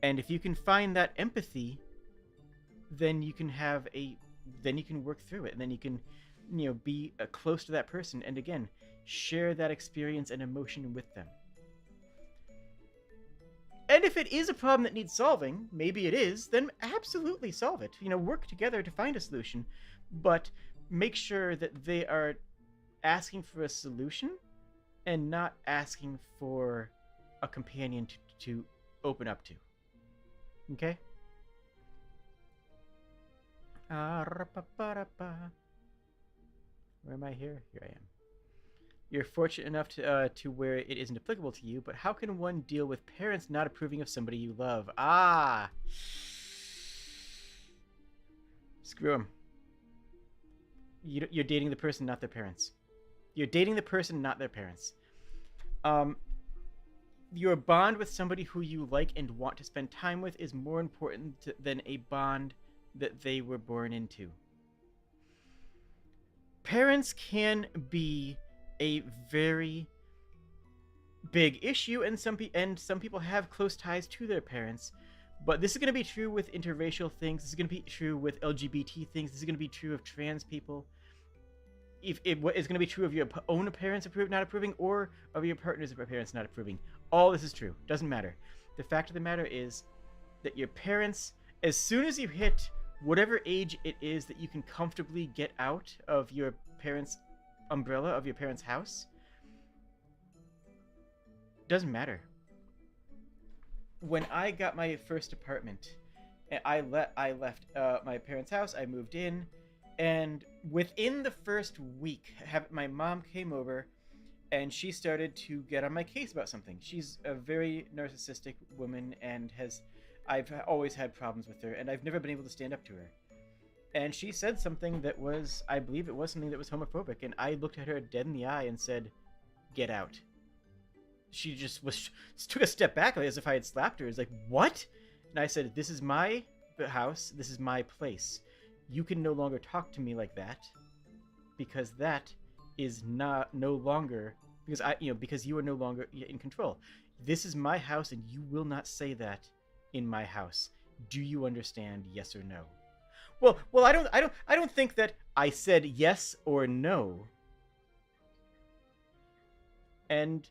And if you can find that empathy, then you can work through it, and then you can, be close to that person, and again, share that experience and emotion with them. And if it is a problem that needs solving, maybe it is, then absolutely solve it. Work together to find a solution, but make sure that they are asking for a solution and not asking for a companion to open up to. Okay? Where am I here? Here I am. You're fortunate enough to where it isn't applicable to you, but how can one deal with parents not approving of somebody you love? Screw them. You're dating the person, not their parents. You're dating the person, not their parents. Your bond with somebody who you like and want to spend time with is more important than a bond that they were born into. Parents can be a very big issue, and some people have close ties to their parents. But this is going to be true with interracial things. This is going to be true with LGBT things. This is going to be true of trans people. If it is going to be true of your own parents not approving, or of your partner's parents not approving. All this is true. Doesn't matter. The fact of the matter is that your parents, as soon as you hit whatever age it is that you can comfortably get out of your parents' umbrella, of your parents' house, doesn't matter. When I got my first apartment, I left my parents' house. I moved in. And within the first week, my mom came over, and she started to get on my case about something. She's a very narcissistic woman, and I've always had problems with her, and I've never been able to stand up to her. And she said something that was, I believe it was something that was homophobic, and I looked at her dead in the eye and said, "Get out." She just took a step back, as if I had slapped her. It's like, "What?" And I said, "This is my house. This is my place. You can no longer talk to me like that, because that is no longer because you are no longer in control. This is my house, and you will not say that in my house. Do you understand? Yes or no?" Well, I don't think that I said yes or no. And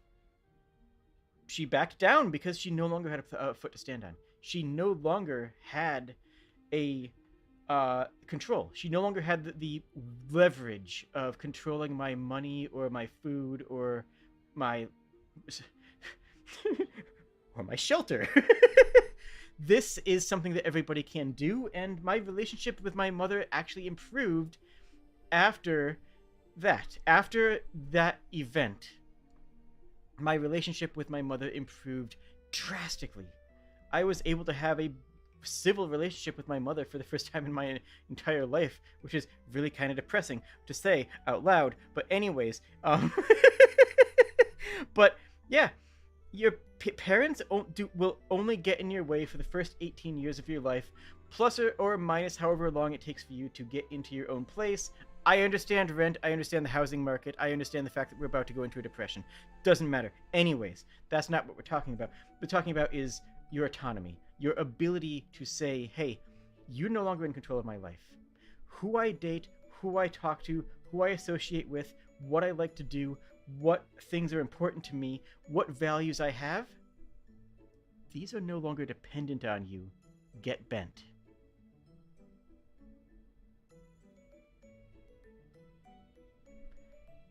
she backed down because she no longer had a foot to stand on. She no longer had a control. She no longer had the leverage of controlling my money or my food or my or my shelter. This is something that everybody can do, and my relationship with my mother actually improved after that. After that event, my relationship with my mother improved drastically. I was able to have a civil relationship with my mother for the first time in my entire life, which is really kind of depressing to say out loud. But anyways, but yeah, your parents will only get in your way for the first 18 years of your life, plus or minus however long it takes for you to get into your own place. I understand rent. I understand the housing market. I understand the fact that we're about to go into a depression. Doesn't matter. Anyways, that's not what we're talking about. What we're talking about is your autonomy, your ability to say, hey, you're no longer in control of my life. Who I date, who I talk to, who I associate with, what I like to do, what things are important to me, what values I have, these are no longer dependent on you. Get bent.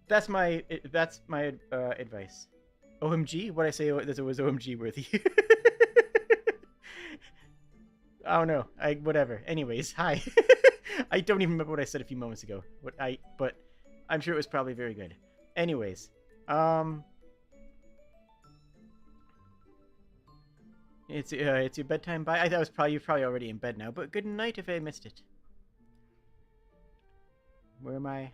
That's my advice. OMG? What I say that it was OMG worthy. I don't know. Whatever. Anyways, hi. I don't even remember what I said a few moments ago. But I'm sure it was probably very good. Anyways, it's your bedtime. Bye. I thought you're probably already in bed now. But good night if I missed it. Where am I?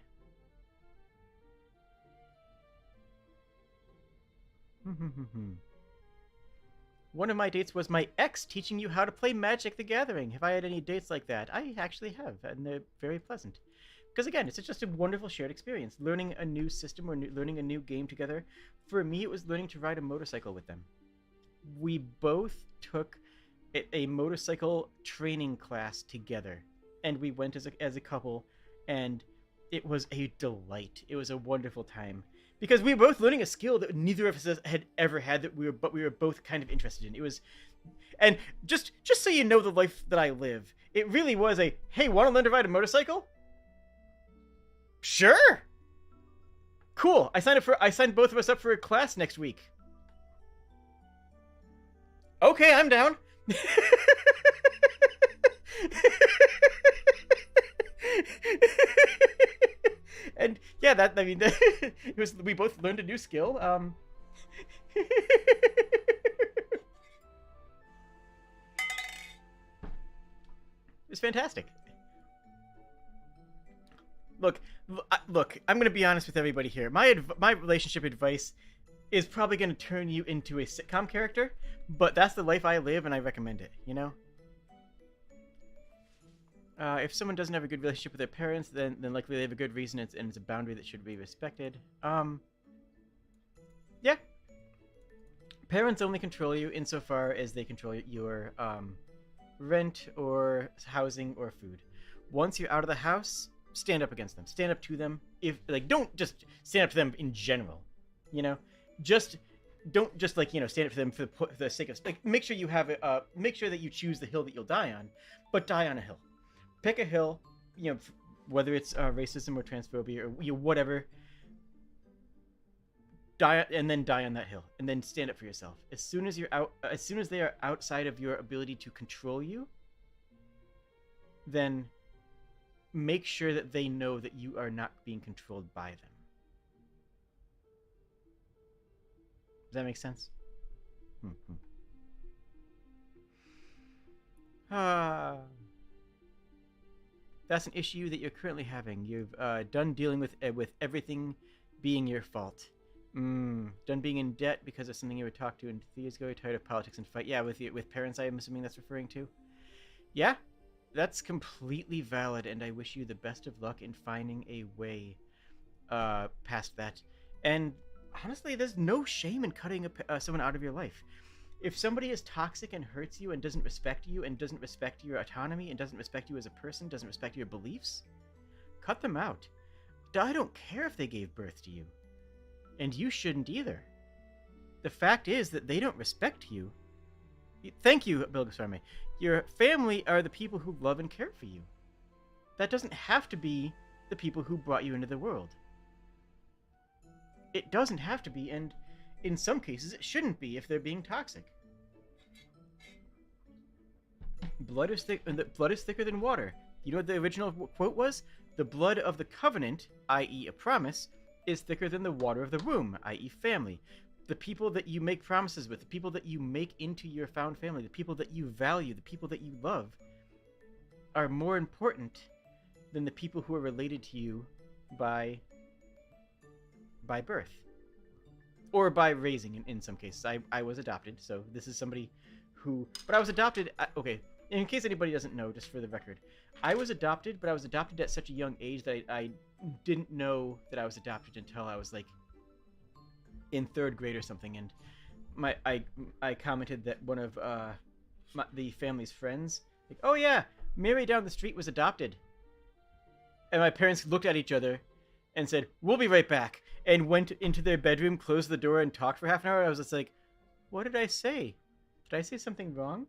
One of my dates was my ex teaching you how to play Magic the Gathering. Have I had any dates like that? I actually have, and they're very pleasant. Because again, it's just a wonderful shared experience. Learning a new system or learning a new game together. For me, it was learning to ride a motorcycle with them. We both took a motorcycle training class together, and we went as a couple, and it was a delight. It was a wonderful time. Because we were both learning a skill that neither of us had ever had, we were both kind of interested in. It was, and just so you know the life that I live, it really was a, hey, want to learn to ride a motorcycle? Sure. Cool. I signed both of us up for a class next week. Okay, I'm down. And yeah, it was, we both learned a new skill. It was fantastic. Look, I'm going to be honest with everybody here. My relationship advice is probably going to turn you into a sitcom character, but that's the life I live, and I recommend it, you know? If someone doesn't have a good relationship with their parents, then likely they have a good reason, and it's a boundary that should be respected. Yeah. Parents only control you insofar as they control your rent or housing or food. Once you're out of the house, stand up against them. Stand up to them. Don't just stand up to them in general. You know, don't just stand up to them for the sake of make sure you have make sure that you choose the hill that you'll die on, but die on a hill. Pick a hill, whether it's racism or transphobia or whatever. Die and then die on that hill, and then stand up for yourself. As soon as they are outside of your ability to control you, then make sure that they know that you are not being controlled by them. Does that make sense? That's an issue that you're currently having. You've done dealing with everything being your fault. Done being in debt because of something you were talked to in years ago. You're tired of politics and fight. Yeah, with parents, I'm assuming that's referring to. Yeah, that's completely valid, and I wish you the best of luck in finding a way past that. And honestly, there's no shame in cutting someone out of your life. If somebody is toxic and hurts you and doesn't respect you and doesn't respect your autonomy and doesn't respect you as a person, doesn't respect your beliefs, cut them out. I don't care if they gave birth to you. And you shouldn't either. The fact is that they don't respect you. Thank you, Bilgasarme. Your family are the people who love and care for you. That doesn't have to be the people who brought you into the world. It doesn't have to be, and in some cases it shouldn't be if they're being toxic. Blood is thicker than water. You know what the original quote was? The blood of the covenant, i.e. a promise, is thicker than the water of the womb, i.e. family. The people that you make promises with, the people that you make into your found family, the people that you value, the people that you love, are more important than the people who are related to you by birth. Or by raising, in some cases. I was adopted, so this is somebody who... But I was adopted... Okay, in case anybody doesn't know, just for the record. I was adopted, but I was adopted at such a young age that I didn't know that I was adopted until I was like in third grade or something, and I commented that one of the family's friends, like, oh yeah, Mary down the street was adopted, and my parents looked at each other and said, we'll be right back, and went into their bedroom, closed the door, and talked for half an hour. I was just like, what did I say? Did I say something wrong?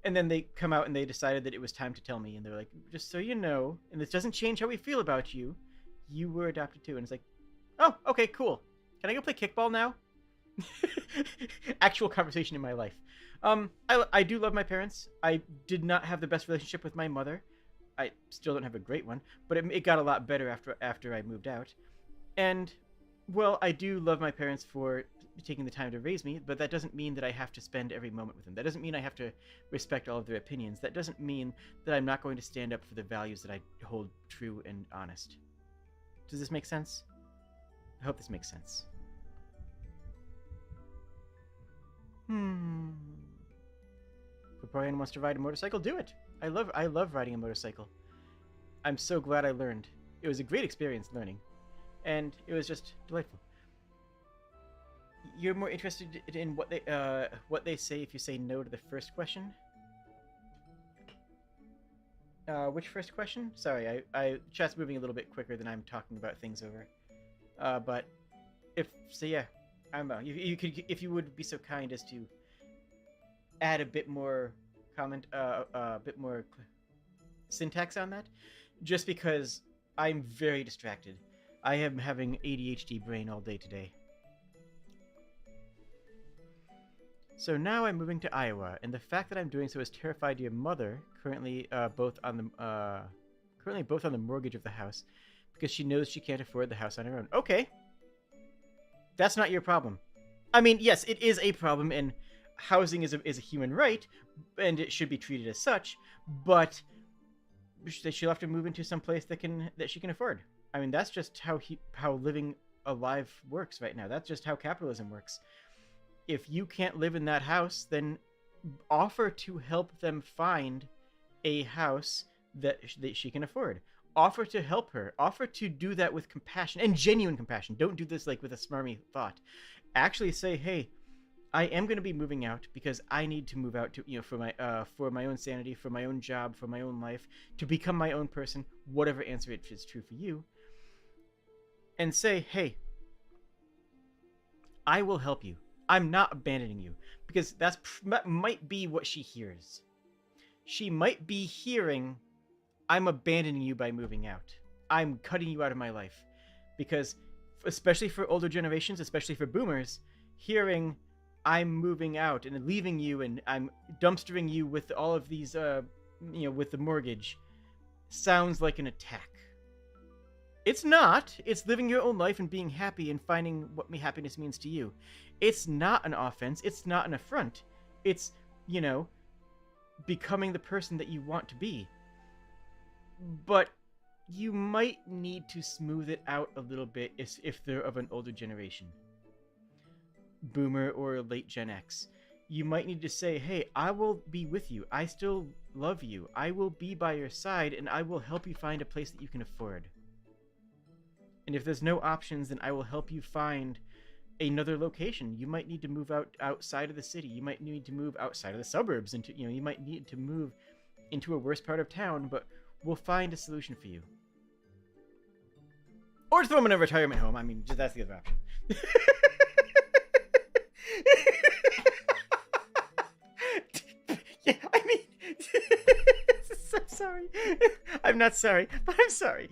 And then they come out and they decided that it was time to tell me, and they're like, just so you know, and this doesn't change how we feel about you, you were adopted too. And it's like, oh, okay, cool. Can I go play kickball now? Actual conversation in my life. I do love my parents. I did not have the best relationship with my mother. I still don't have a great one, but it got a lot better after I moved out. And, well, I do love my parents for taking the time to raise me, but that doesn't mean that I have to spend every moment with them. That doesn't mean I have to respect all of their opinions. That doesn't mean that I'm not going to stand up for the values that I hold true and honest. Does this make sense? I hope this makes sense. If Brian wants to ride a motorcycle, do it. I love riding a motorcycle. I'm so glad I learned. It was a great experience learning, and it was just delightful. You're more interested in what they say if you say no to the first question? Which first question? Sorry, chat's moving a little bit quicker than I'm talking about things over. But yeah, if you would be so kind as to add a bit more syntax on that, just because I'm very distracted. I am having ADHD brain all day today. So now I'm moving to Iowa, and the fact that I'm doing so has terrified your mother, currently both on the mortgage of the house, because she knows she can't afford the house on her own. Okay. That's not your problem. I mean, yes, it is a problem, and housing is a human right, and it should be treated as such, but she'll have to move into some place that she can afford. I mean, that's just how living a life works right now. That's just how capitalism works. If you can't live in that house, then offer to help them find a house that she can afford. Offer to help her. Offer to do that with compassion and genuine compassion. Don't do this like with a smarmy thought. Actually say, hey, I am going to be moving out because I need to move out to, for my own sanity, for my own job, for my own life, to become my own person, whatever answer it is true for you. And say, hey, I will help you. I'm not abandoning you, because that might be what she hears. She might be hearing, I'm abandoning you by moving out. I'm cutting you out of my life. Because, especially for older generations, especially for boomers, hearing, I'm moving out and leaving you and I'm dumpstering you with all of these, with the mortgage, sounds like an attack. It's not. It's living your own life and being happy and finding what happiness means to you. It's not an offense. It's not an affront. It's, becoming the person that you want to be. But you might need to smooth it out a little bit if they're of an older generation. Boomer or late Gen X. You might need to say, hey, I will be with you. I still love you. I will be by your side and I will help you find a place that you can afford. And if there's no options, then I will help you find another location. You might need to move outside of the city. You might need to move outside of the suburbs. You might need to move into a worse part of town, but we'll find a solution for you. Or throw them in a retirement home. I mean, that's the other option. Yeah, I mean, I'm sorry. I'm not sorry, but I'm sorry.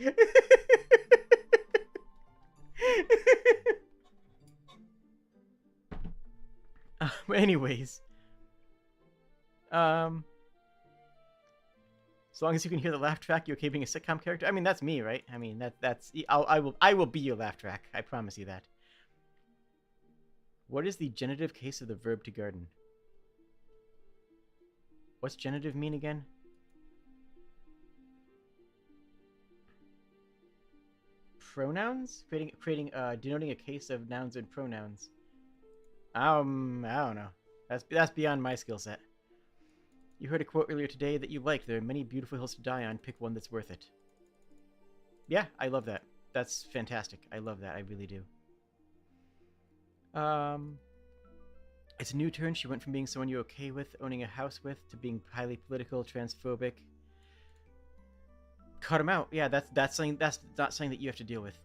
Anyways, as long as you can hear the laugh track, you okay being a sitcom character? I mean, that's me, right? I mean, I will be your laugh track. I promise you that. What is the genitive case of the verb to garden? What's genitive mean again? Pronouns? Denoting a case of nouns and pronouns. I don't know. That's beyond my skill set. You heard a quote earlier today that you liked. There are many beautiful hills to die on. Pick one that's worth it. Yeah, I love that. that's fantastic. I love that. I really do. Um, it's a new turn. She went from being someone you're okay with, owning a house with, to being highly political, transphobic. Cut him out. Yeah, that's something. That's not something that you have to deal with.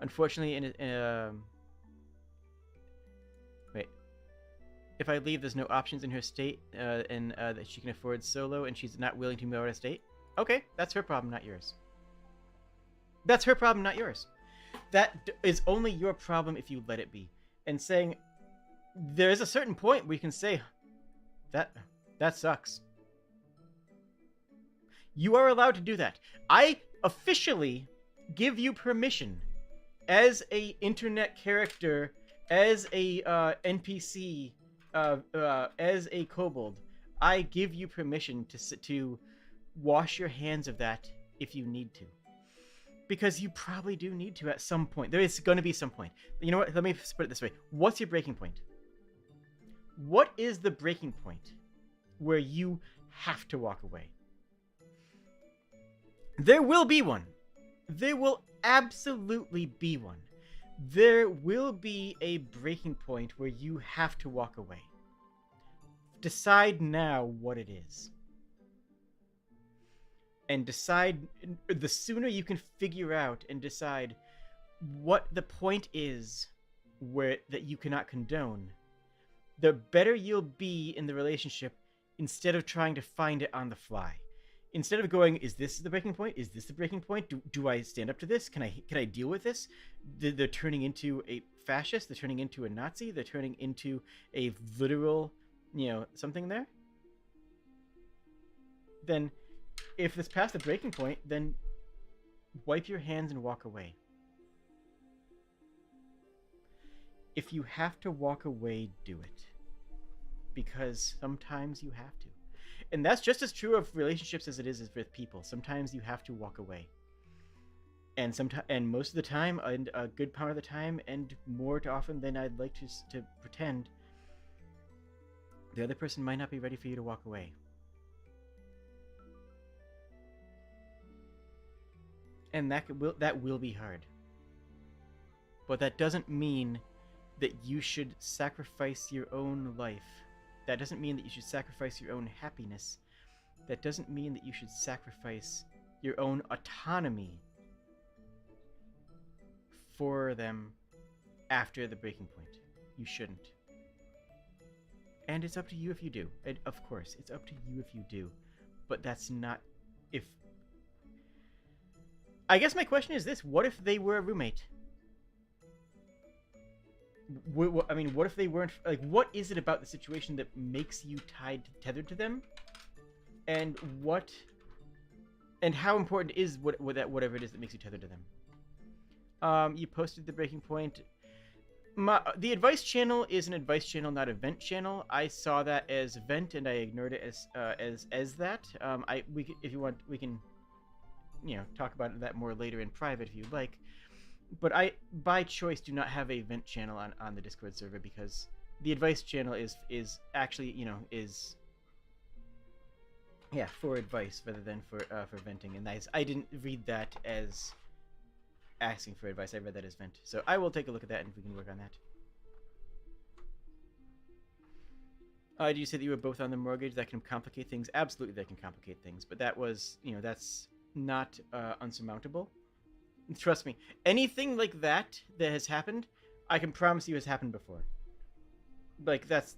Unfortunately, wait. If I leave, there's no options in her state, and that she can afford solo, and she's not willing to move out of state. Okay, that's her problem, not yours. That's her problem, not yours. That is only your problem if you let it be. And saying there is a certain point where you can say that sucks. You are allowed to do that. I officially give you permission as a internet character, as a NPC, as a kobold. I give you permission to wash your hands of that if you need to. Because you probably do need to at some point. There is going to be some point. You know what? Let me put it this way. What's your breaking point? What is the breaking point where you have to walk away? There will be one. There will absolutely be one. There will be a breaking point where you have to walk away. Decide now what it is. And decide, the sooner you can figure out and decide what the point is where that you cannot condone, the better you'll be in the relationship instead of trying to find it on the fly. Instead of going, is this the breaking point? Is this the breaking point? Do I stand up to this? Can I deal with this? They're turning into a fascist. They're turning into a Nazi. They're turning into a literal, something there. Then, if it's past the breaking point, then wipe your hands and walk away. If you have to walk away, do it. Because sometimes you have to. And that's just as true of relationships as it is with people. Sometimes you have to walk away. And most of the time, and a good part of the time, and more often than I'd like to pretend, the other person might not be ready for you to walk away. And that will be hard. But that doesn't mean that you should sacrifice your own life. That doesn't mean that you should sacrifice your own happiness. That doesn't mean that you should sacrifice your own autonomy for them after the breaking point. You shouldn't. And it's up to you if you do. And of course, it's up to you if you do. But that's not... I guess my question is this. What if they were a roommate? I mean, what if they weren't... Like, what is it about the situation that makes you tethered to them? And what... And how important is whatever it is that makes you tethered to them? You posted the breaking point. The advice channel is an advice channel, not a vent channel. I saw that as vent, and I ignored it as that. If you want, we can... talk about that more later in private if you'd like. But I, by choice, do not have a vent channel on the Discord server because the advice channel is actually, for advice rather than for venting. And I didn't read that as asking for advice. I read that as vent. So I will take a look at that and we can work on that. Did you say that you were both on the mortgage? That can complicate things. Absolutely, that can complicate things. But that was, that's not unsurmountable. Trust me, anything like that has happened, I can promise you has happened before. Like, that's...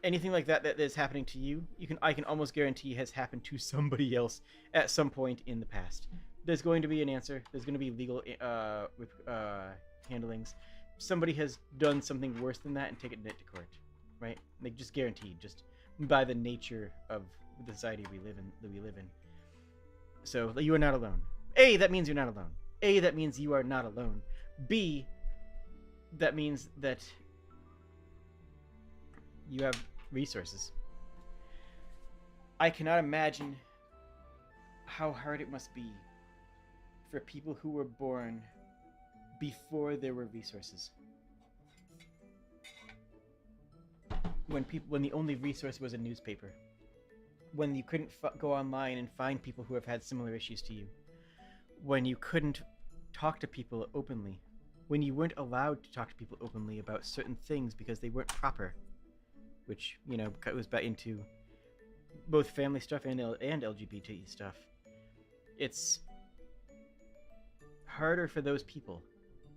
Anything like that is happening to you, I can almost guarantee has happened to somebody else at some point in the past. There's going to be an answer. There's going to be legal handlings. Somebody has done something worse than that and taken it to court, right? Like, just guaranteed, just by the nature of the society we live in. So, you are not alone. A, that means you're not alone. A, that means you are not alone. B, that means that you have resources. I cannot imagine how hard it must be for people who were born before there were resources. When the only resource was a newspaper. When you couldn't go online and find people who have had similar issues to you. When you couldn't talk to people openly, when you weren't allowed to talk to people openly about certain things because they weren't proper, which, goes back into both family stuff and LGBT stuff. It's harder for those people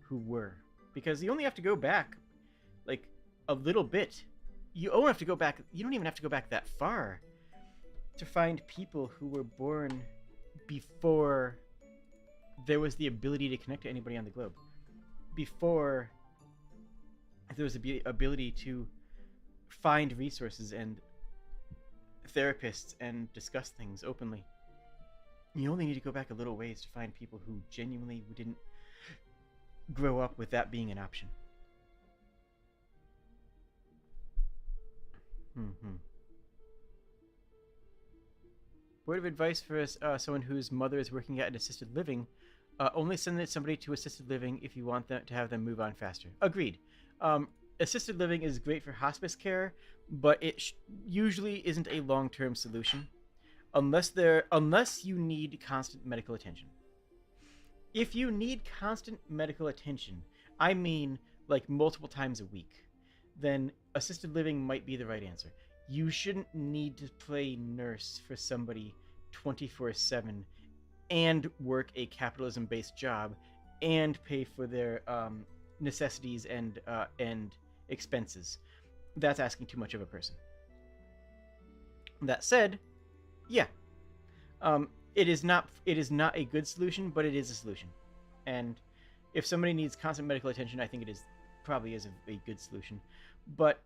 who were, because you only have to go back like a little bit. You don't have to go back. You don't even have to go back that far to find people who were born before there was the ability to connect to anybody on the globe, before there was the ability to find resources and therapists and discuss things openly. You only need to go back a little ways to find people who genuinely didn't grow up with that being an option. Word of advice for someone whose mother is working at an assisted living: only send somebody to assisted living if you want them to have them move on faster. Agreed. Assisted living is great for hospice care, but it usually isn't a long-term solution unless you need constant medical attention. If you need constant medical attention, I mean like multiple times a week, then assisted living might be the right answer. You shouldn't need to play nurse for somebody 24/7 and work a capitalism-based job and pay for their necessities and expenses. That's asking too much of a person. That said, yeah, it is not a good solution, but it is a solution. And if somebody needs constant medical attention, I think it probably is a good solution. But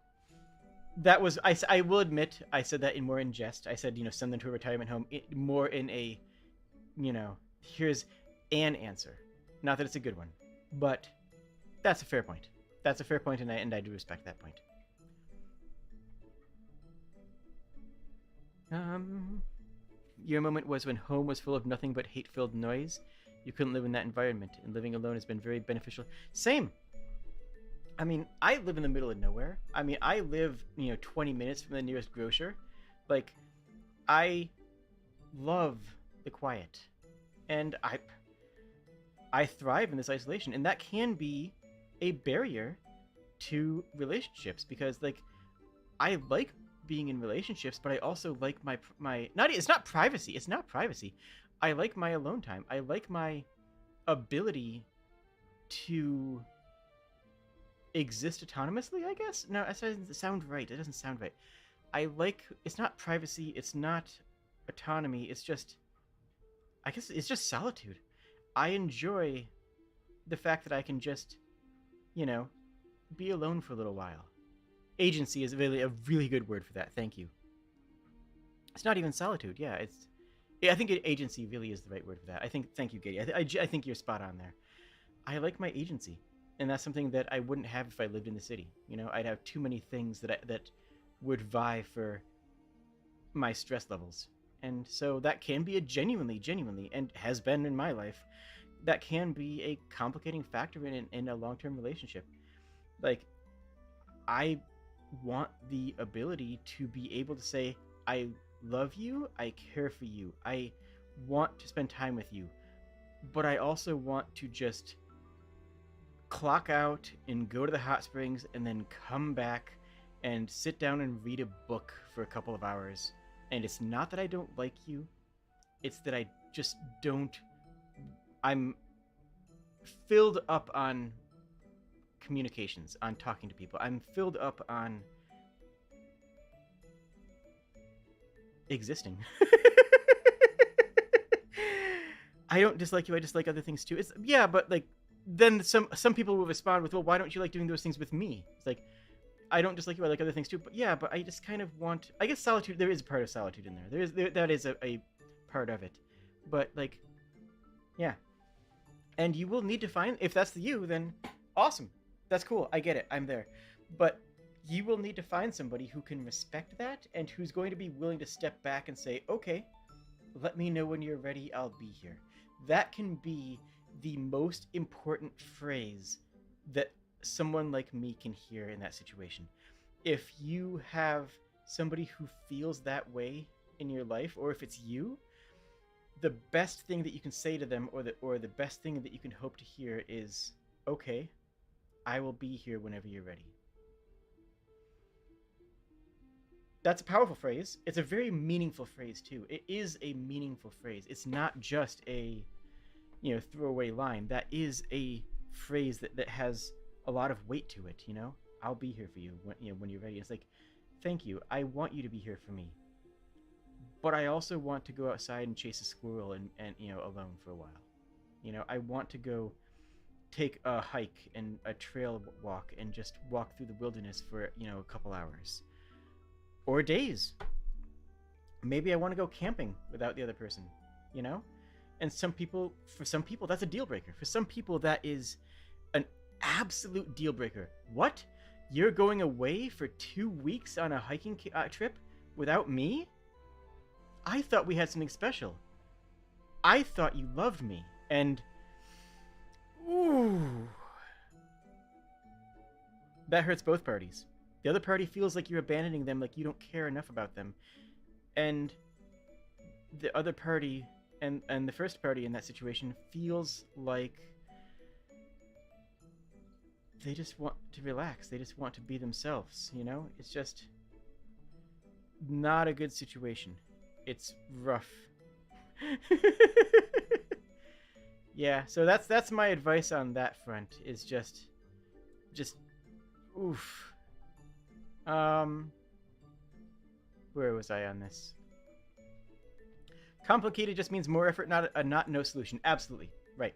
that was, I will admit, I said that more in jest. I said, send them to a retirement home, more in a, here's an answer. Not that it's a good one, but that's a fair point. That's a fair point, and I do respect that point. Your moment was when home was full of nothing but hate-filled noise. You couldn't live in that environment, and living alone has been very beneficial. Same. I mean, I live in the middle of nowhere. I mean, I live, 20 minutes from the nearest grocer. Like, I love the quiet. And I thrive in this isolation, and that can be a barrier to relationships, because, like, I like being in relationships, but I also like it's not privacy. I like my alone time. I like my ability to exist autonomously, I guess. No, that doesn't sound right. It doesn't sound right. It's not privacy, it's not autonomy, it's just, I guess it's just solitude. I enjoy the fact that I can just, be alone for a little while. Agency is really a really good word for that. Thank you. It's not even solitude. Yeah, I think agency really is the right word for that. Thank you, Katie. I think you're spot on there. I like my agency, and that's something that I wouldn't have if I lived in the city. I'd have too many things that would vie for my stress levels. And so that can be a genuinely, and has been in my life, that can be a complicating factor in a long-term relationship. Like, I want the ability to be able to say, I love you, I care for you, I want to spend time with you, but I also want to just clock out and go to the hot springs and then come back and sit down and read a book for a couple of hours. And it's not that I don't like you, it's that I just don't. I'm filled up on communications, on talking to people. I'm filled up on existing. I don't dislike you, I dislike other things too. But like, then some people will respond with, well, why don't you like doing those things with me? It's like, I don't dislike you, I like other things too, but I just kind of want, I guess solitude, there is a part of solitude in there. That is a part of it. But like, yeah. And you will need to find, if that's you, then awesome. That's cool. I get it. I'm there. But you will need to find somebody who can respect that and who's going to be willing to step back and say, okay, let me know when you're ready. I'll be here. That can be the most important phrase that someone like me can hear in that situation. If you have somebody who feels that way in your life, or if it's you, the best thing that you can say to them, or the best thing that you can hope to hear is, okay, I will be here whenever you're ready. That's a powerful phrase. It's a very meaningful phrase too. It is a meaningful phrase. It's not just a, throwaway line. That is a phrase that has a lot of weight to it. I'll be here for you when you're ready. It's like, thank you. I want you to be here for me. But I also want to go outside and chase a squirrel and alone for a while. I want to go take a hike and a trail walk and just walk through the wilderness for, a couple hours. Or days. Maybe I want to go camping without the other person, And for some people, that's a deal breaker. For some people, that is an absolute deal breaker. What? You're going away for 2 weeks on a hiking trip without me? I thought we had something special. I thought you loved me. And... ooh. That hurts both parties. The other party feels like you're abandoning them, like you don't care enough about them. And the other party, and the first party in that situation, feels like they just want to relax. They just want to be themselves, It's just not a good situation. It's rough. Yeah, so that's my advice on that front, is just oof. Where was I on this? Complicated just means more effort, not no solution. Absolutely. Right.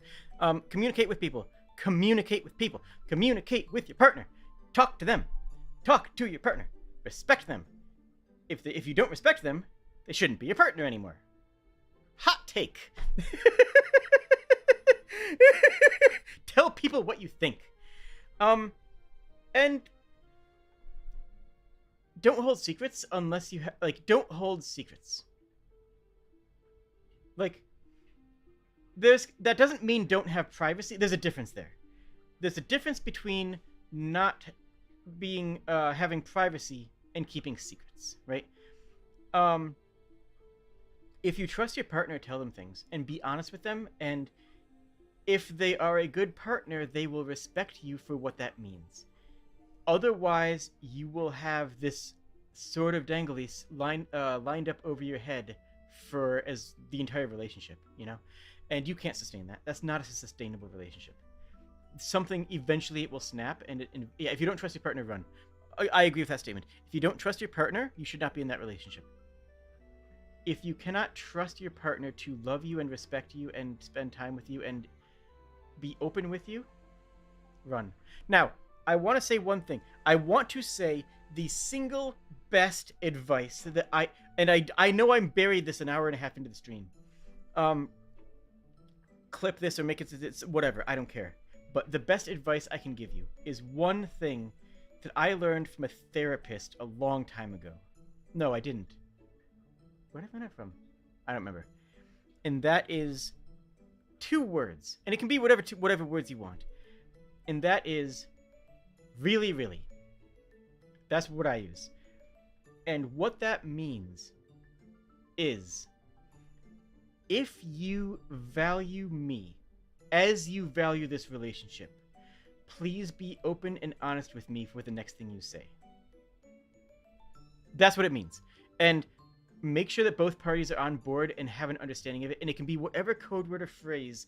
Communicate with people. Communicate with people. Communicate with your partner. Talk to them. Talk to your partner. Respect them. If you don't respect them, they shouldn't be your partner anymore. Hot take. Tell people what you think. And don't hold secrets unless you don't hold secrets. That doesn't mean don't have privacy. There's a difference there. There's a difference between not being having privacy and keeping secrets, right? If you trust your partner, tell them things and be honest with them, and if they are a good partner, they will respect you for what that means. Otherwise, you will have this sort of dangly lined up over your head as the entire relationship, and you can't sustain that. That's not a sustainable relationship. Something eventually it will snap, and if you don't trust your partner, run. I agree with that statement. If you don't trust your partner, you should not be in that relationship. If you cannot trust your partner to love you and respect you and spend time with you and be open with you, run. Now, I want to say one thing. I want to say the single best advice that I know I'm buried this an hour and a half into the stream. Clip this or make it's whatever. I don't care. But the best advice I can give you is one thing that I learned from a therapist a long time ago. No, I didn't. Where did I learn it from? I don't remember. And that is 2 words. And it can be whatever words you want. And that is really, really. That's what I use. And what that means is, if you value me as you value this relationship, please be open and honest with me for the next thing you say. That's what it means. And make sure that both parties are on board and have an understanding of it. And it can be whatever code word or phrase.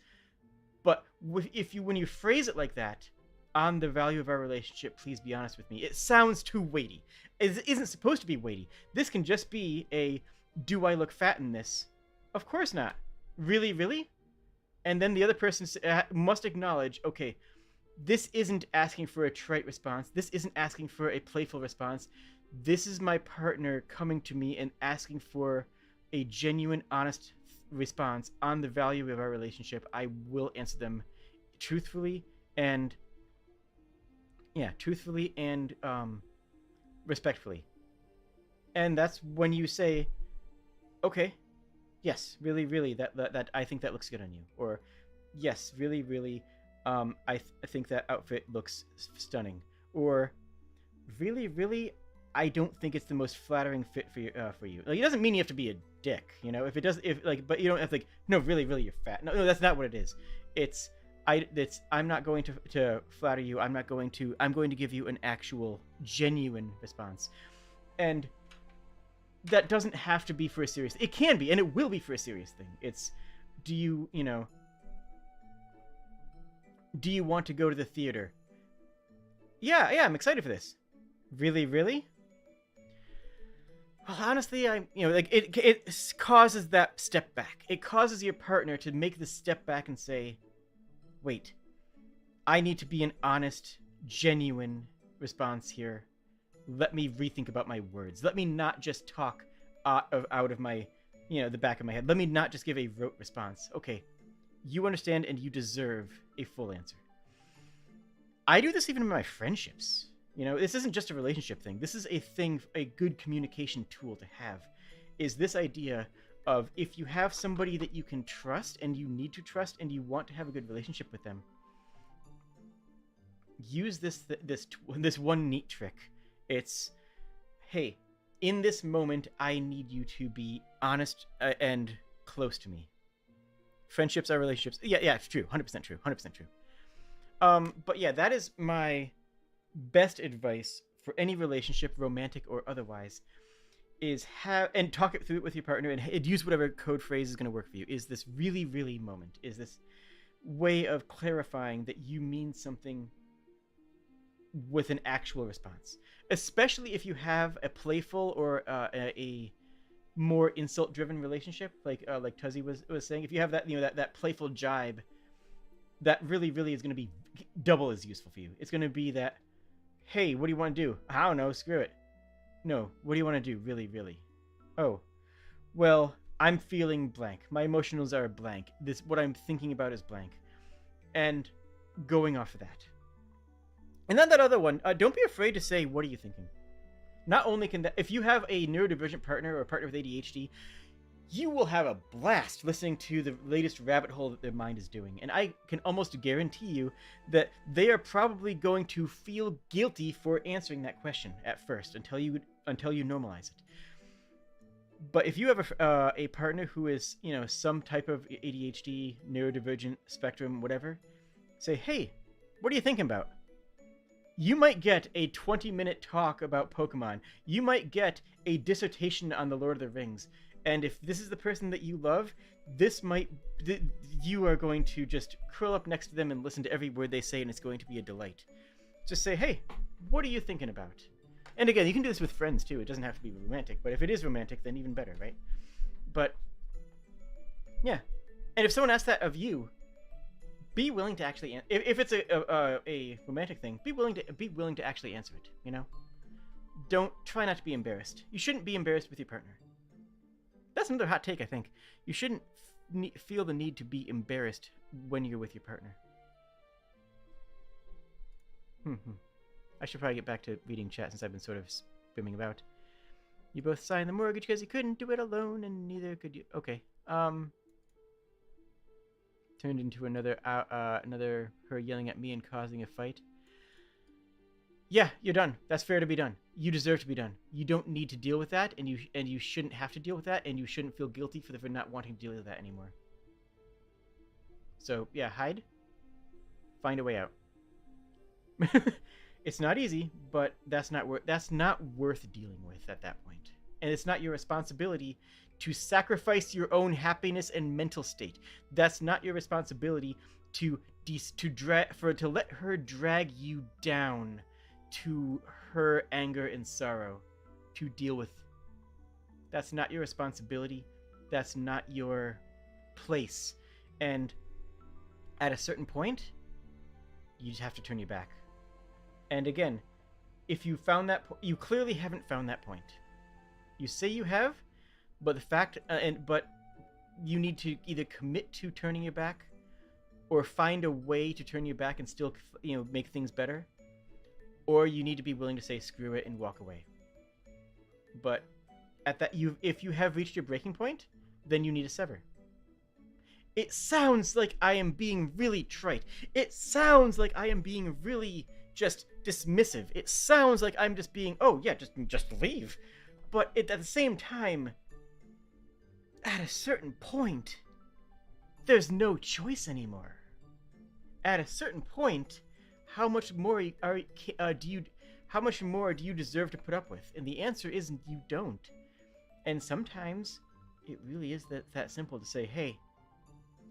But when you phrase it like that, on the value of our relationship, please be honest with me. It sounds too weighty. It isn't supposed to be weighty. This can just be a, do I look fat in this? Of course not. Really, really? And then the other person must acknowledge, okay, this isn't asking for a trite response. This isn't asking for a playful response. This is my partner coming to me and asking for a genuine, honest response on the value of our relationship. I will answer them truthfully and respectfully. And that's when you say, okay, yes, really, really, that I think that looks good on you. Or, yes, really, really, I think that outfit looks stunning. Or, really, really, I don't think it's the most flattering fit for you. Like, it doesn't mean you have to be a dick, you know. If it does, if like, but you don't have to, like, no, really, you're fat. No, that's not what it is. It's I'm not going to flatter you. I'm going to give you an actual genuine response, and that doesn't have to be for a serious. It can be, and it will be for a serious thing. It's, do you want to go to the theater? Yeah, I'm excited for this. Really? Well, honestly, like, it causes that step back. It causes your partner to make the step back and say, wait, I need to be an honest, genuine response here. Let me rethink about my words. Let me not just talk out of my, the back of my head. Let me not just give a rote response. Okay, you understand and you deserve a full answer. I do this even in my friendships. This isn't just a relationship thing. This is a good communication tool to have, is this idea of, if you have somebody that you can trust and you need to trust and you want to have a good relationship with them, use this one neat trick. It's, hey, in this moment, I need you to be honest and close to me. Friendships are relationships. Yeah, it's true. 100% true. 100% true. But yeah, that is my best advice for any relationship, romantic or otherwise, is talk it through it with your partner and use whatever code phrase is going to work for you. Is this really moment? Is this way of clarifying that you mean something with an actual response? Especially if you have a playful or a more insult-driven relationship, like Tuzzy was saying. If you have that, that playful jibe, that really is going to be double as useful for you. It's going to be that, hey, what do you want to do? I don't know, screw it. No, what do you want to do? Really? Oh, well, I'm feeling blank. My emotionals are blank. What I'm thinking about is blank. And going off of that. And then that other one, don't be afraid to say, what are you thinking? Not only can that, if you have a neurodivergent partner or a partner with ADHD, you will have a blast listening to the latest rabbit hole that their mind is doing. And I can almost guarantee you that they are probably going to feel guilty for answering that question at first until you normalize it. But if you have a partner who is, some type of ADHD, neurodivergent spectrum, whatever, say, hey, what are you thinking about? You might get a 20-minute talk about Pokemon. You might get a dissertation on the Lord of the Rings. And if this is the person that you love, you are going to just curl up next to them and listen to every word they say, and it's going to be a delight. Just say, hey, what are you thinking about? And again, you can do this with friends too. It doesn't have to be romantic, but if it is romantic, then even better, right? But yeah, and if someone asks that of you, be willing to actually if it's a romantic thing, be willing to actually answer it. Don't try not to be embarrassed. You shouldn't be embarrassed with your partner. That's another hot take, I think. You shouldn't feel the need to be embarrassed when you're with your partner. I should probably get back to reading chat since I've been sort of swimming about. You both signed the mortgage because you couldn't do it alone, and neither could you. Okay. Turned into another her yelling at me and causing a fight. Yeah, you're done. That's fair to be done. You deserve to be done. You don't need to deal with that, and you shouldn't have to deal with that, and you shouldn't feel guilty for not wanting to deal with that anymore. So yeah, hide. Find a way out. It's not easy, but that's not worth dealing with at that point. And it's not your responsibility to sacrifice your own happiness and mental state. That's not your responsibility to let her drag you down to her anger and sorrow to deal with. That's not your responsibility. That's not your place. And at a certain point, you just have to turn your back. And again, if you found that you clearly haven't found that point. You say you have, but the fact but you need to either commit to turning your back or find a way to turn your back and still make things better, or you need to be willing to say screw it and walk away. But at that if you have reached your breaking point, then you need to sever. It sounds like I am being really trite. It sounds like I am being really just dismissive. It sounds like I'm just being, oh yeah, just leave. But at the same time, at a certain point, there's no choice anymore. At a certain point, how much more how much more do you deserve to put up with? And the answer is you don't. And sometimes it really is that simple to say, hey,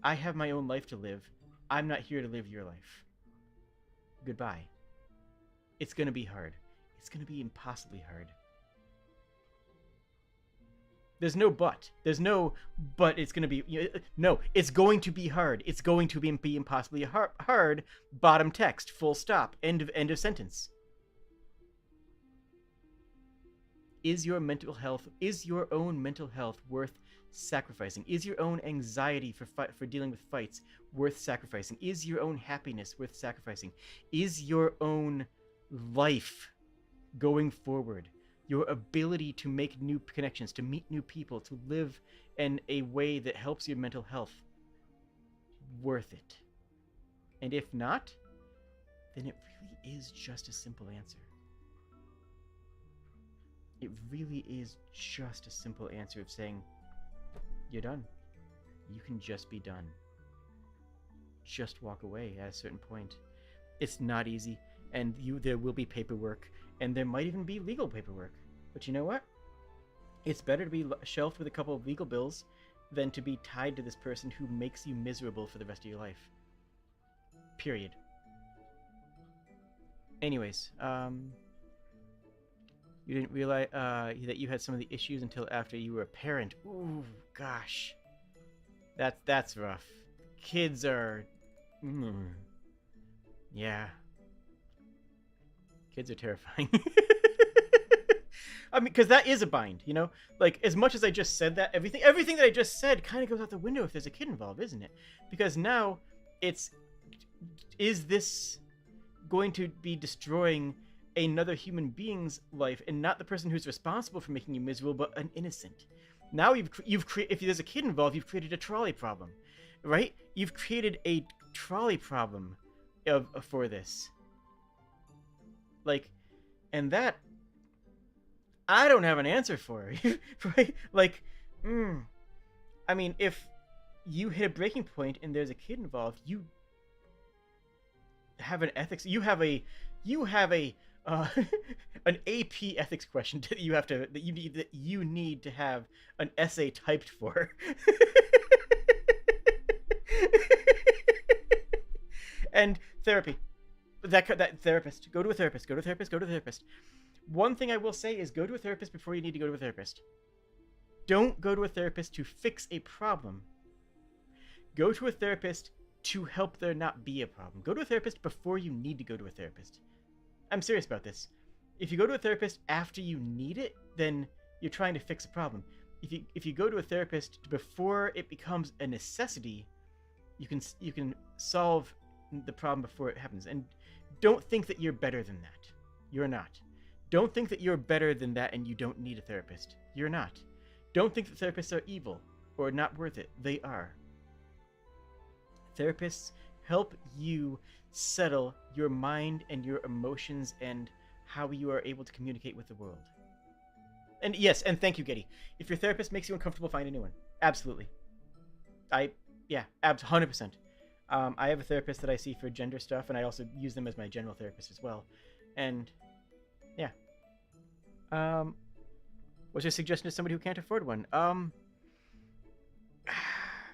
I have my own life to live. I'm not here to live your life. Goodbye. It's going to be hard. It's going to be impossibly hard. There's no but. There's no but it's going to be... no, it's going to be hard. It's going to be impossibly hard. Bottom text. Full stop. End of sentence. Is your own mental health worth sacrificing? Is your own anxiety for dealing with fights worth sacrificing? Is your own happiness worth sacrificing? Is your own life going forward, your ability to make new connections, to meet new people, to live in a way that helps your mental health, worth it? And if not, then it really is just a simple answer. It really is just a simple answer of saying, you're done. You can just be done. Just walk away at a certain point. It's not easy, and there will be paperwork, and there might even be legal paperwork. But you know what? It's better to be shelved with a couple of legal bills than to be tied to this person who makes you miserable for the rest of your life. Period. Anyways, you didn't realize that you had some of the issues until after you were a parent. Ooh, gosh. That's rough. Kids are... yeah. Kids are terrifying. I mean, because that is a bind, you know? Like, as much as I just said that, everything that I just said kind of goes out the window if there's a kid involved, isn't it? Because now, is this going to be destroying another human being's life, and not the person who's responsible for making you miserable, but an innocent? Now if there's a kid involved, you've created a trolley problem, right? You've created a trolley problem for this. Like, and that I don't have an answer for, right? Like, I mean, if you hit a breaking point and there's a kid involved, you have an ethics. You have a an AP ethics question that you need to have an essay typed for. And therapy. That therapist. Go to a therapist. Go to a therapist. Go to a therapist. One thing I will say is go to a therapist before you need to go to a therapist. Don't go to a therapist to fix a problem. Go to a therapist to help there not be a problem. Go to a therapist before you need to go to a therapist. I'm serious about this. If you go to a therapist after you need it, then you're trying to fix a problem. If you go to a therapist before it becomes a necessity, you can solve the problem before it happens. And don't think that you're better than that. You're not. Don't think that you're better than that and you don't need a therapist. You're not. Don't think that therapists are evil or not worth it. They are. Therapists help you settle your mind and your emotions and how you are able to communicate with the world. And yes, and thank you, Getty. If your therapist makes you uncomfortable, find a new one. Absolutely. 100%. I have a therapist that I see for gender stuff, and I also use them as my general therapist as well. And yeah. What's your suggestion to somebody who can't afford one?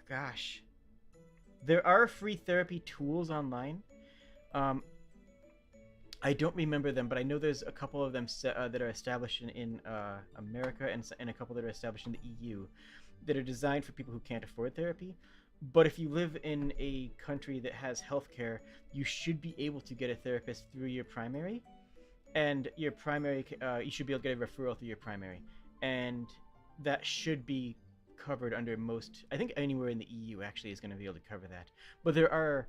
Gosh. There are free therapy tools online. I don't remember them, but I know there's a couple of them that are established in America and a couple that are established in the EU that are designed for people who can't afford therapy. But if you live in a country that has healthcare, you should be able to get a therapist through your primary. And your primary, you should be able to get a referral through your primary. And that should be covered under most, I think anywhere in the EU actually is going to be able to cover that. But there are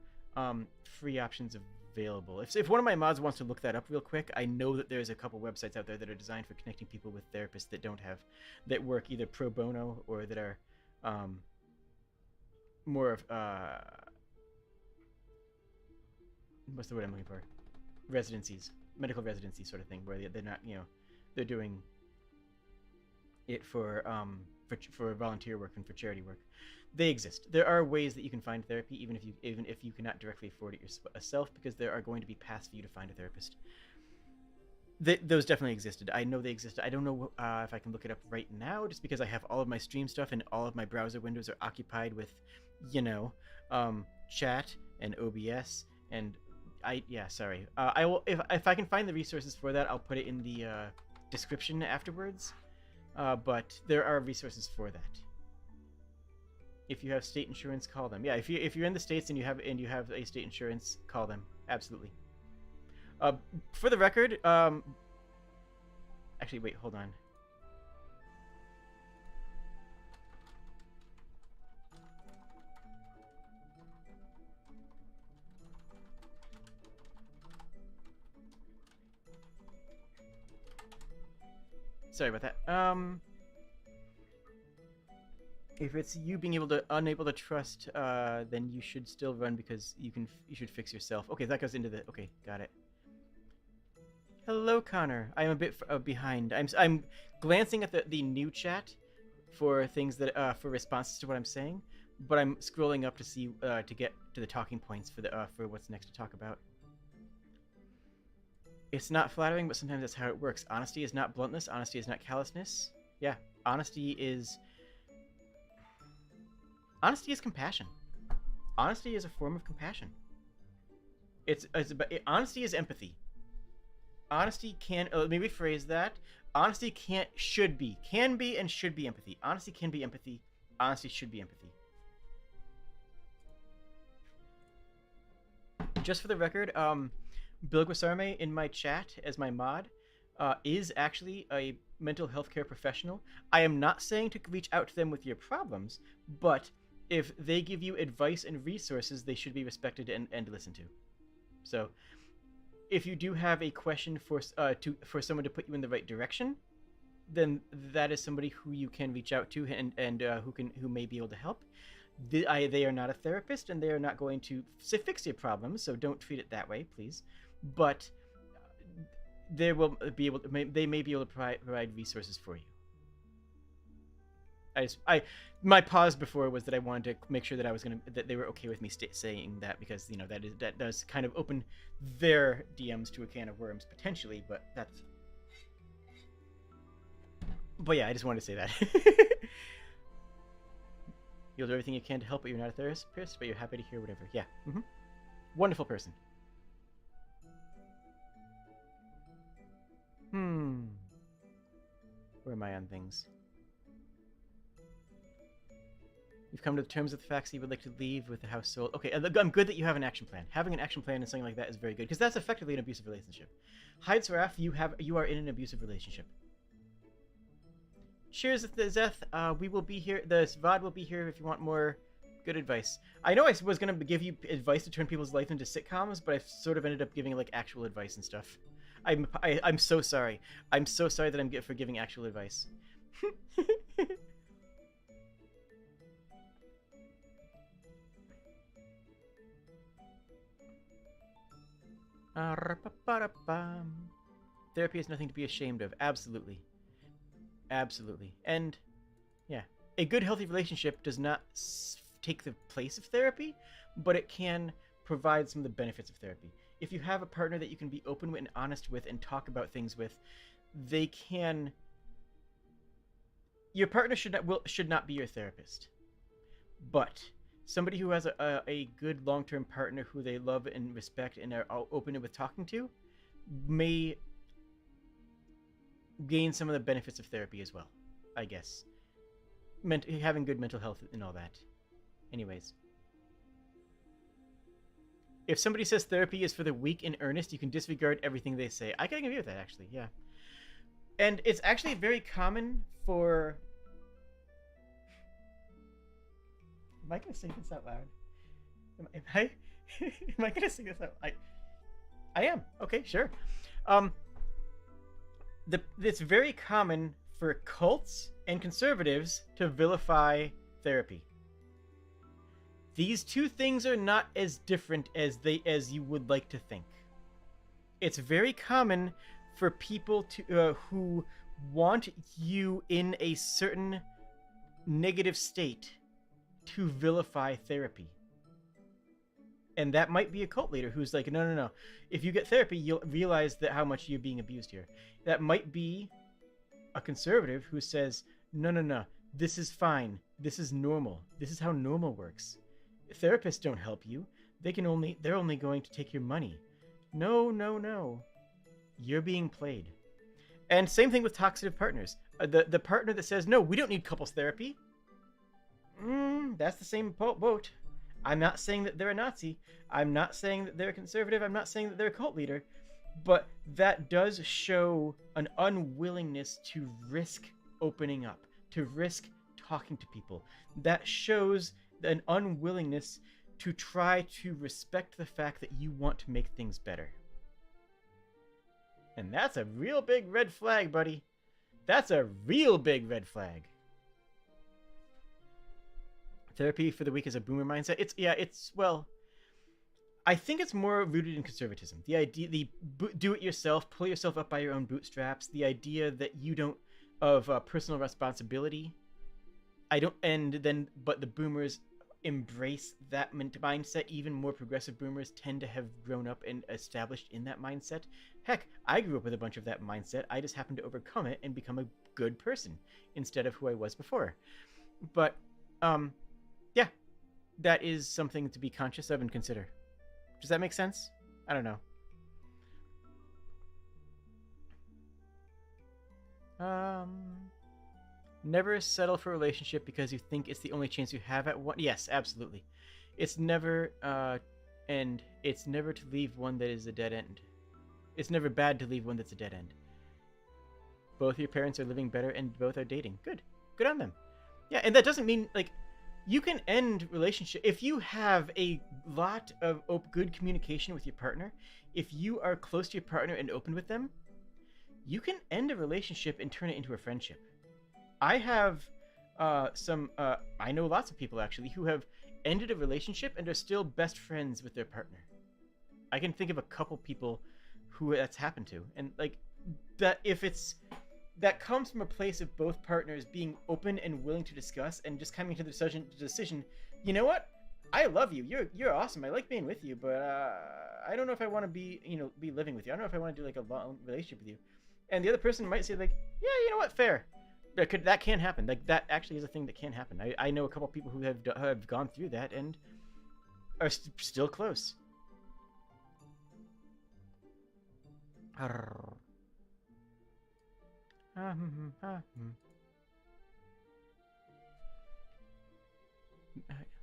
free options available. If one of my mods wants to look that up real quick, I know that there's a couple websites out there that are designed for connecting people with therapists that work either pro bono or that are more of, what's the word I'm looking for? residencies, medical residency sort of thing, where they're not, they're doing it for volunteer work and for charity work. They exist. There are ways that you can find therapy, even if you cannot directly afford it yourself, because there are going to be paths for you to find a therapist. Those definitely existed. I know they existed. I don't know if I can look it up right now, just because I have all of my stream stuff and all of my browser windows are occupied with, chat and OBS and sorry. I will if I can find the resources for that, I'll put it in the description afterwards. But there are resources for that. If you have state insurance, call them. Yeah, if you're in the States and you have a state insurance, call them. Absolutely. For the record, actually, wait, hold on. Sorry about that. If it's you being unable to trust, then you should still run because you should fix yourself. Okay, that goes into the. Okay, got it. Hello, Connor. I'm a bit behind. I'm glancing at the new chat for things that for responses to what I'm saying, but I'm scrolling up to see to get to the talking points for what's next to talk about. It's not flattering, but sometimes that's how it works. Honesty is not bluntness. Honesty is not callousness. Yeah, honesty is compassion. Honesty is a form of compassion. Honesty is empathy. Honesty can let me rephrase that. Honesty can be and should be empathy. Honesty can be empathy. Honesty should be empathy. Just for the record, Bilguisarme in my chat as my mod is actually a mental health care professional. I am not saying to reach out to them with your problems, but if they give you advice and resources, they should be respected and listened to. So, if you do have a question for someone to put you in the right direction, then that is somebody who you can reach out to and who may be able to help. They are not a therapist and they are not going to fix your problems, so don't treat it that way, please. But they may be able to provide resources for you. My pause before was that I wanted to make sure that that they were okay with me saying that, because that does kind of open their DMs to a can of worms potentially, but yeah, I just wanted to say that. You'll do everything you can to help, but you're not a therapist, but you're happy to hear whatever. Yeah. Mm-hmm. Wonderful person. Where am I on things? You've come to the terms with the facts that you would like to leave with the household. Okay, I'm good that you have an action plan. Having an action plan and something like that is very good, because that's effectively an abusive relationship. Hides Wrath, you are in an abusive relationship. Cheers, Zeth. We will be here. The VOD will be here if you want more good advice. I know I was going to give you advice to turn people's life into sitcoms, but I sort of ended up giving like actual advice and stuff. I'm so sorry. I'm so sorry that I'm for giving actual advice. Therapy is nothing to be ashamed of. Absolutely. Absolutely. And yeah, a good healthy relationship does not take the place of therapy, but it can provide some of the benefits of therapy. If you have a partner that you can be open with and honest with and talk about things with, your partner should not be your therapist. But somebody who has a good long-term partner who they love and respect and are open with talking to may gain some of the benefits of therapy as well, I guess. Having good mental health and all that. Anyways. If somebody says therapy is for the weak and earnest, you can disregard everything they say. I can agree with that, actually, yeah. And it's actually very common for... Am I going to say this out loud? Am I going to say this out loud? I am. Okay, sure. It's very common for cults and conservatives to vilify therapy. These two things are not as different as you would like to think. It's very common for people to who want you in a certain negative state to vilify therapy. And that might be a cult leader who's like, no, no, no. If you get therapy, you'll realize that how much you're being abused here. That might be a conservative who says, no, no, no. This is fine. This is normal. This is how normal works. Therapists don't help you. They're only going to take your money. No, no, no. You're being played. And same thing with toxic partners. The partner that says, no, we don't need couples therapy. That's the same boat. I'm not saying that they're a Nazi. I'm not saying that they're a conservative. I'm not saying that they're a cult leader. But that does show an unwillingness to risk opening up, to risk talking to people. That shows an unwillingness to try to respect the fact that you want to make things better. And that's a real big red flag, buddy. That's a real big red flag. Therapy for the weak is a boomer mindset. Well, I think it's more rooted in conservatism. The idea, do it yourself, pull yourself up by your own bootstraps. The idea that you don't, of personal responsibility. But the boomers embrace that mindset. Even more progressive boomers tend to have grown up and established in that mindset. Heck, I grew up with a bunch of that mindset. I just happened to overcome it and become a good person instead of who I was before. But, yeah, that is something to be conscious of and consider. Does that make sense? I don't know. Never settle for a relationship because you think it's the only chance you have at one. Yes, absolutely. It's never, and it's never to leave one that is a dead end. It's never bad to leave one that's a dead end. Both your parents are living better and both are dating. Good. Good on them. Yeah, and that doesn't mean, like, you can end relationship if you have a lot of good communication with your partner. If you are close to your partner and open with them, you can end a relationship and turn it into a friendship. I have I know lots of people actually who have ended a relationship and are still best friends with their partner. I can think of a couple people who that's happened to, and like that that comes from a place of both partners being open and willing to discuss and just coming to the decision, you know what? I love you. You're awesome. I like being with you, but I don't know if I want to be living with you. I don't know if I want to do like a long relationship with you. And the other person might say like, yeah, you know what? Fair. That can happen. Like that actually is a thing that can happen. I know a couple people who have gone through that and are still close.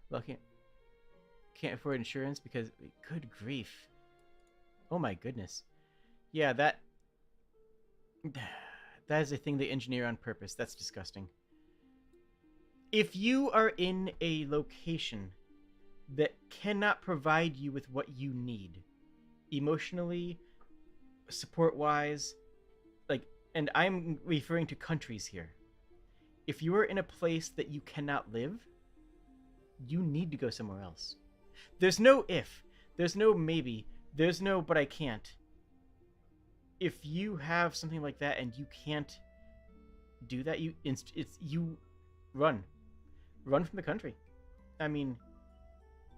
Well, can't afford insurance because good grief. Oh my goodness. Yeah, that is a thing they engineer on purpose. That's disgusting. If you are in a location that cannot provide you with what you need, emotionally, support-wise, like, and I'm referring to countries here. If you are in a place that you cannot live, you need to go somewhere else. There's no if. There's no maybe. There's no but I can't. If you have something like that and you can't do that, you run from the country. I mean,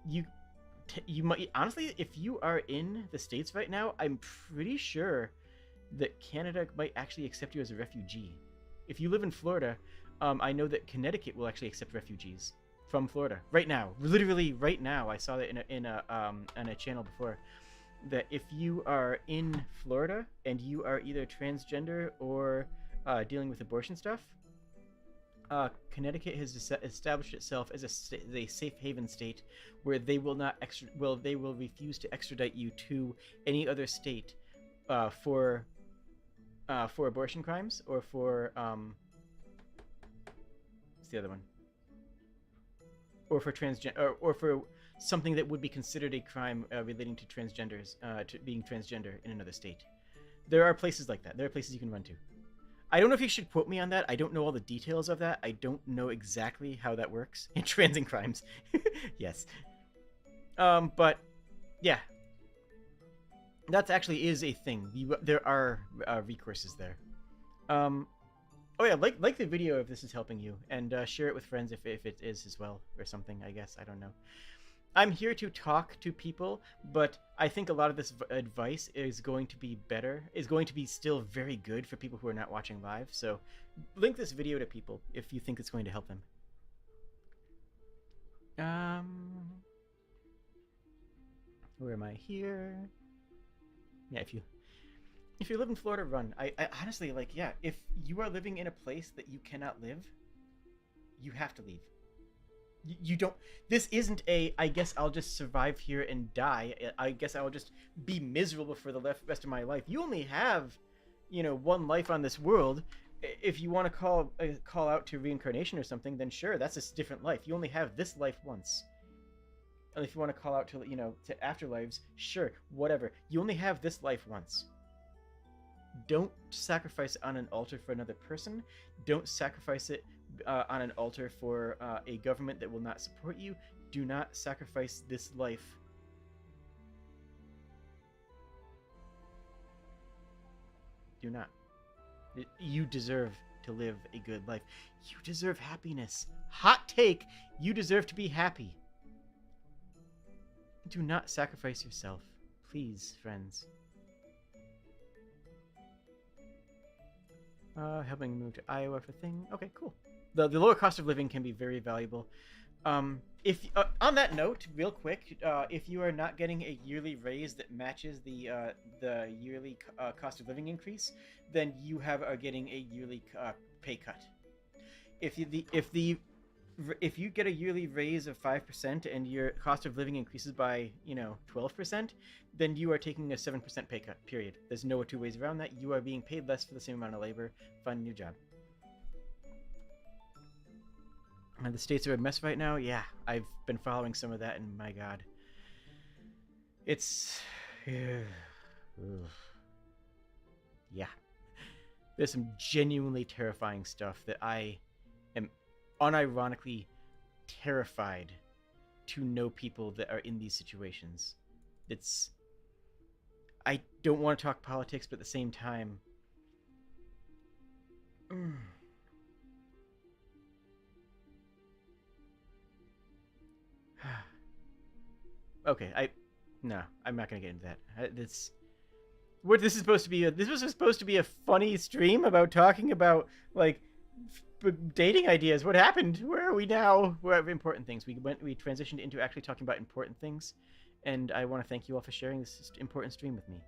you might honestly, if you are in the States right now, I'm pretty sure that Canada might actually accept you as a refugee. If you live in Florida, I know that Connecticut will actually accept refugees from Florida right now. Literally right now, I saw that in a channel before. That if you are in Florida and you are either transgender or dealing with abortion stuff, Connecticut has established itself as a safe haven state where they will not they will refuse to extradite you to any other state for abortion crimes or for what's the other one? Or for or for something that would be considered a crime relating to transgenders, to being transgender in another state. There are places like that. There are places you can run to. I don't know if you should quote me on that. I don't know all the details of that. I don't know exactly how that works in trans and crimes. Yes. But yeah. That actually is a thing. There are recourses there. Um, oh yeah, like the video if this is helping you, and share it with friends if it is as well, or something. I guess I don't know. I'm here to talk to people, but I think a lot of this advice is going to be better, is going to be still very good for people who are not watching live. So, link this video to people if you think it's going to help them. Where am I here? Yeah, if you live in Florida, run. I honestly like, yeah, if you are living in a place that you cannot live, you have to leave. You don't. This isn't a. I guess I'll just survive here and die. I guess I'll just be miserable for the rest of my life. You only have, one life on this world. If you want to call out to reincarnation or something, then sure, that's a different life. You only have this life once. And if you want to call out to to afterlives, sure, whatever. You only have this life once. Don't sacrifice it on an altar for another person. Don't sacrifice it on an altar for a government that will not support you. Do not sacrifice this life. Do not. You deserve to live a good life. You deserve happiness. Hot take. You deserve to be happy. Do not sacrifice yourself. Please, friends. Helping move to Iowa for thing. Okay, cool. The lower cost of living can be very valuable. If on that note, real quick, if you are not getting a yearly raise that matches the yearly cost of living increase, then you are getting a yearly pay cut. If you get a yearly raise of 5% and your cost of living increases by 12%, then you are taking a 7% pay cut. Period. There's no two ways around that. You are being paid less for the same amount of labor. Find a new job. The states are a mess right now. Yeah, I've been following some of that, and my God, it's yeah. There's some genuinely terrifying stuff that I am unironically terrified to know people that are in these situations. I don't want to talk politics, but at the same time, okay, I'm not gonna get into that. This is supposed to be this was supposed to be a funny stream about talking about like dating ideas. What happened? Where are we now? We're at important things. We transitioned into actually talking about important things, and I want to thank you all for sharing this important stream with me.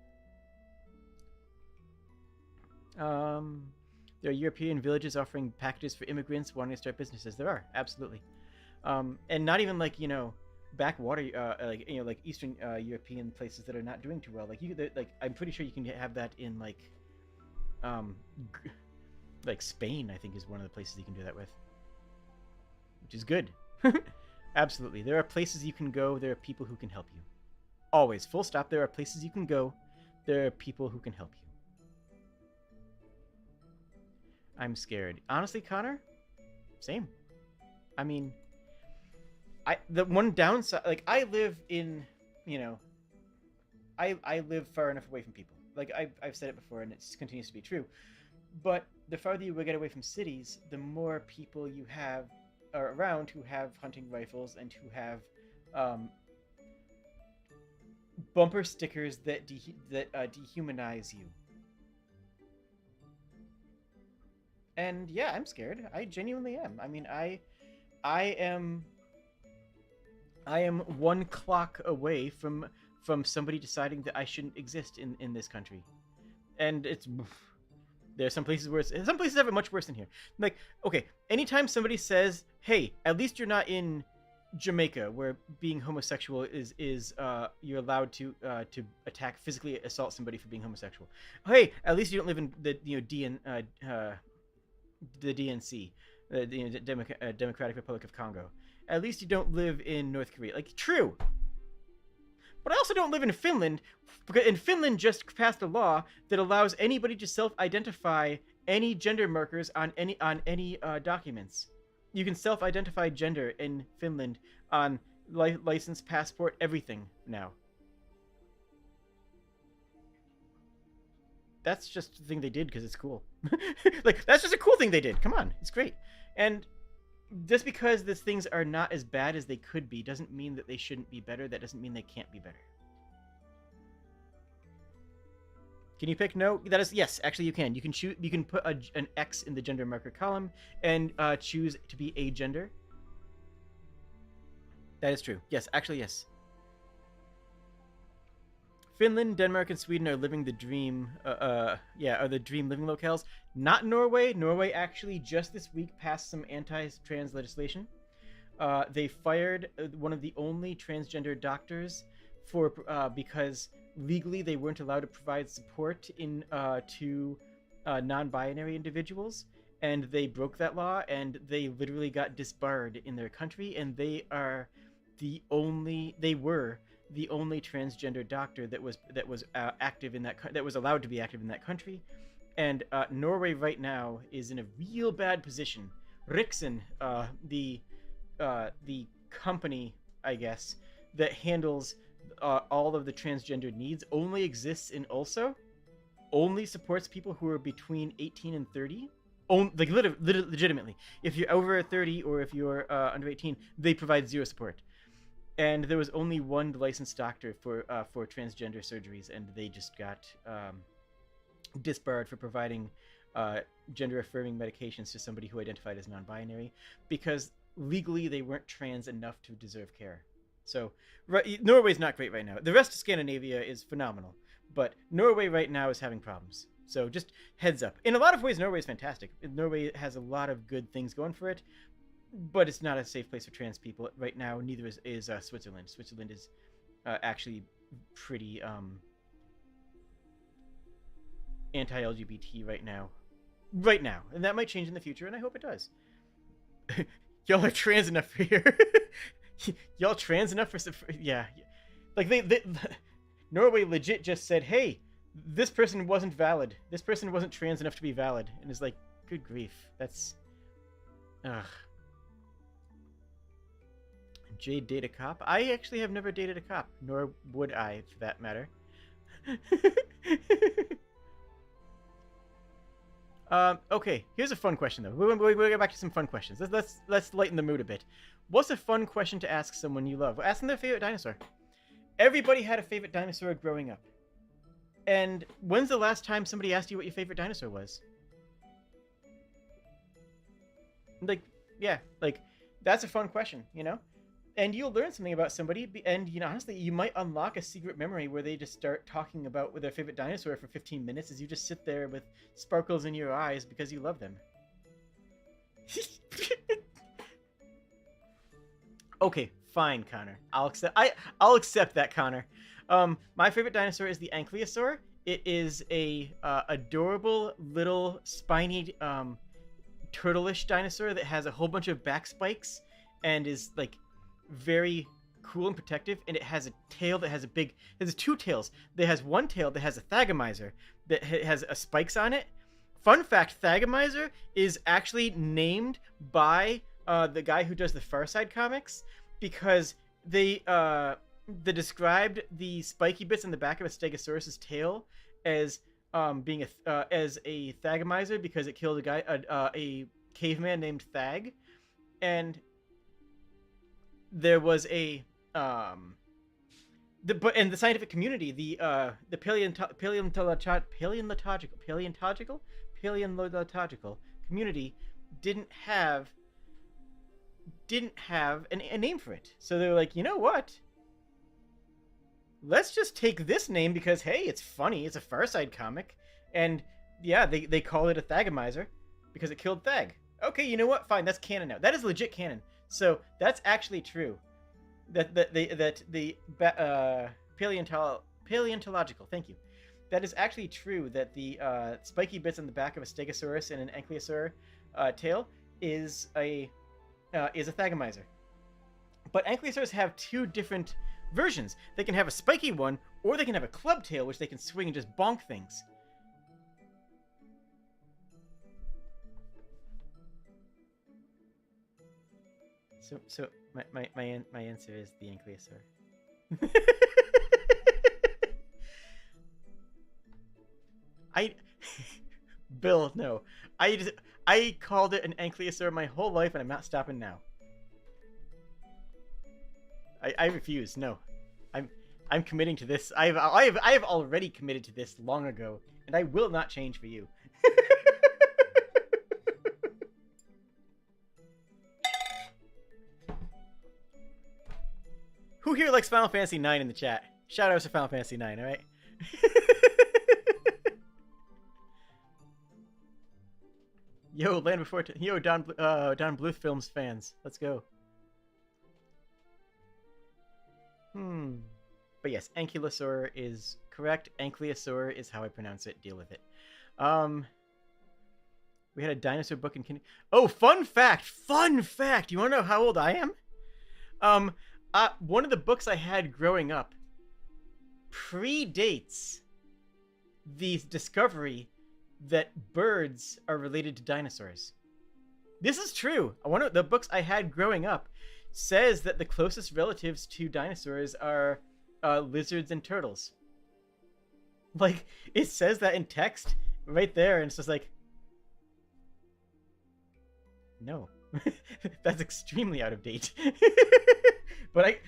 There are European villages offering packages for immigrants wanting to start businesses. There are, absolutely, and not even like backwater, like Eastern European places that are not doing too well. Like I'm pretty sure you can have that in like Spain. I think is one of the places you can do that with, which is good. Absolutely, there are places you can go. There are people who can help you. Always, full stop. There are places you can go. There are people who can help you. I'm scared. Honestly, Connor, same. I mean, the one downside, like I live in, I live far enough away from people. Like I've said it before, and it continues to be true. But the farther you get away from cities, the more people you are around who have hunting rifles and who have bumper stickers that dehumanize you. And yeah, I'm scared. I genuinely am. I mean, I am 1 clock away from somebody deciding that I shouldn't exist in this country. And there are some places where some places have it much worse than here. Like, okay, anytime somebody says, "Hey, at least you're not in Jamaica, where being homosexual is you're allowed to physically assault somebody for being homosexual. Hey, at least you don't live in the the DNC, the Democratic Republic of Congo. At least you don't live in North Korea." Like, true. But I also don't live in Finland, because in Finland just passed a law that allows anybody to self-identify any gender markers on any documents. You can self-identify gender in Finland on license, passport, everything now. that's just the thing they did because it's cool. Like, that's just a cool thing they did. Come on, it's great. And just because these things are not as bad as they could be doesn't mean that they shouldn't be better. That doesn't mean they can't be better. Can you pick no? That is yes. Actually, you can. You can choose. You can put an X in the gender marker column and choose to be a gender. That is true. Yes, actually, yes. Finland, Denmark, and Sweden are living the dream. Yeah, are the dream living locales. Not Norway. Norway actually just this week passed some anti-trans legislation. They fired one of the only transgender doctors for because legally they weren't allowed to provide support in to non-binary individuals, and they broke that law, and they literally got disbarred in their country, and they were the only transgender doctor that was active in that was allowed to be active in that country. And Norway right now is in a real bad position. Riksen, the company, I guess, that handles all of the transgender needs, only exists in Ulso, only supports people who are between 18 and 30. Like legitimately, if you're over 30 or if you're under 18, they provide zero support. And there was only one licensed doctor for transgender surgeries, and they just got disbarred for providing gender-affirming medications to somebody who identified as non-binary, because legally they weren't trans enough to deserve care. So Norway's not great right now. The rest of Scandinavia is phenomenal, but Norway right now is having problems. So just heads up. In a lot of ways, Norway is fantastic. Norway has a lot of good things going for it, but it's not a safe place for trans people right now. Neither is Switzerland. Switzerland is actually pretty anti-LGBT right now. Right now. And that might change in the future, and I hope it does. Y'all are trans enough for here. Y'all trans enough for... Yeah. Like, they Norway legit just said, hey, this person wasn't valid. This person wasn't trans enough to be valid. And it's like, good grief. That's... Ugh. Jade date a cop? I actually have never dated a cop, nor would I, for that matter. Okay, here's a fun question though. We'll get back to some fun questions. Let's lighten the mood a bit. What's a fun question to ask someone you love? Ask them their favorite dinosaur. Everybody had a favorite dinosaur growing up. And when's the last time somebody asked you what your favorite dinosaur was? Like, yeah, like, that's a fun question, you know? And you'll learn something about somebody, and, you know, honestly, you might unlock a secret memory where they just start talking about their favorite dinosaur for 15 minutes as you just sit there with sparkles in your eyes because you love them. Okay, fine, Connor. I'll accept that, Connor. My favorite dinosaur is the Ankylosaur. It is a adorable little spiny turtle-ish dinosaur that has a whole bunch of back spikes and is like very cool and protective, and it has a tail that has it has two tails. It has one tail that has a Thagomizer that has spikes on it. Fun fact, Thagomizer is actually named by the guy who does the Farside comics, because they described the spiky bits in the back of a Stegosaurus's tail as being as a Thagomizer because it killed a caveman named Thag. And there was a the scientific community, the paleontological community didn't have a name for it. So they were like, you know what? Let's just take this name because, hey, it's funny. It's a Farside comic. And yeah, they call it a Thagomizer because it killed Thag. Okay, you know what? Fine, that's canon now. That is legit canon. So that's actually true. That the paleontological. Thank you. That is actually true. That the spiky bits on the back of a Stegosaurus and an Ankylosaur tail is a Thagomizer. But Ankylosaurs have two different versions. They can have a spiky one, or they can have a club tail, which they can swing and just bonk things. So my answer is the Ankylosaur. Bill, no. I called it an ankylosaur my whole life, and I'm not stopping now. I refuse. No, I'm committing to this. I have already committed to this long ago, and I will not change for you. Who here likes Final Fantasy IX in the chat? Shout out to Final Fantasy IX, alright? Yo, Land Before... Yo, Don Bluth Films fans. Let's go. But yes, Ankylosaur is correct. Ankylosaur is how I pronounce it. Deal with it. We had a dinosaur book in kindergarten. Oh, fun fact! Fun fact! You want to know how old I am? One of the books I had growing up predates the discovery that birds are related to dinosaurs. This is true. One of the books I had growing up says that the closest relatives to dinosaurs are lizards and turtles. Like, it says that in text right there, and it's just like, no. That's extremely out of date. But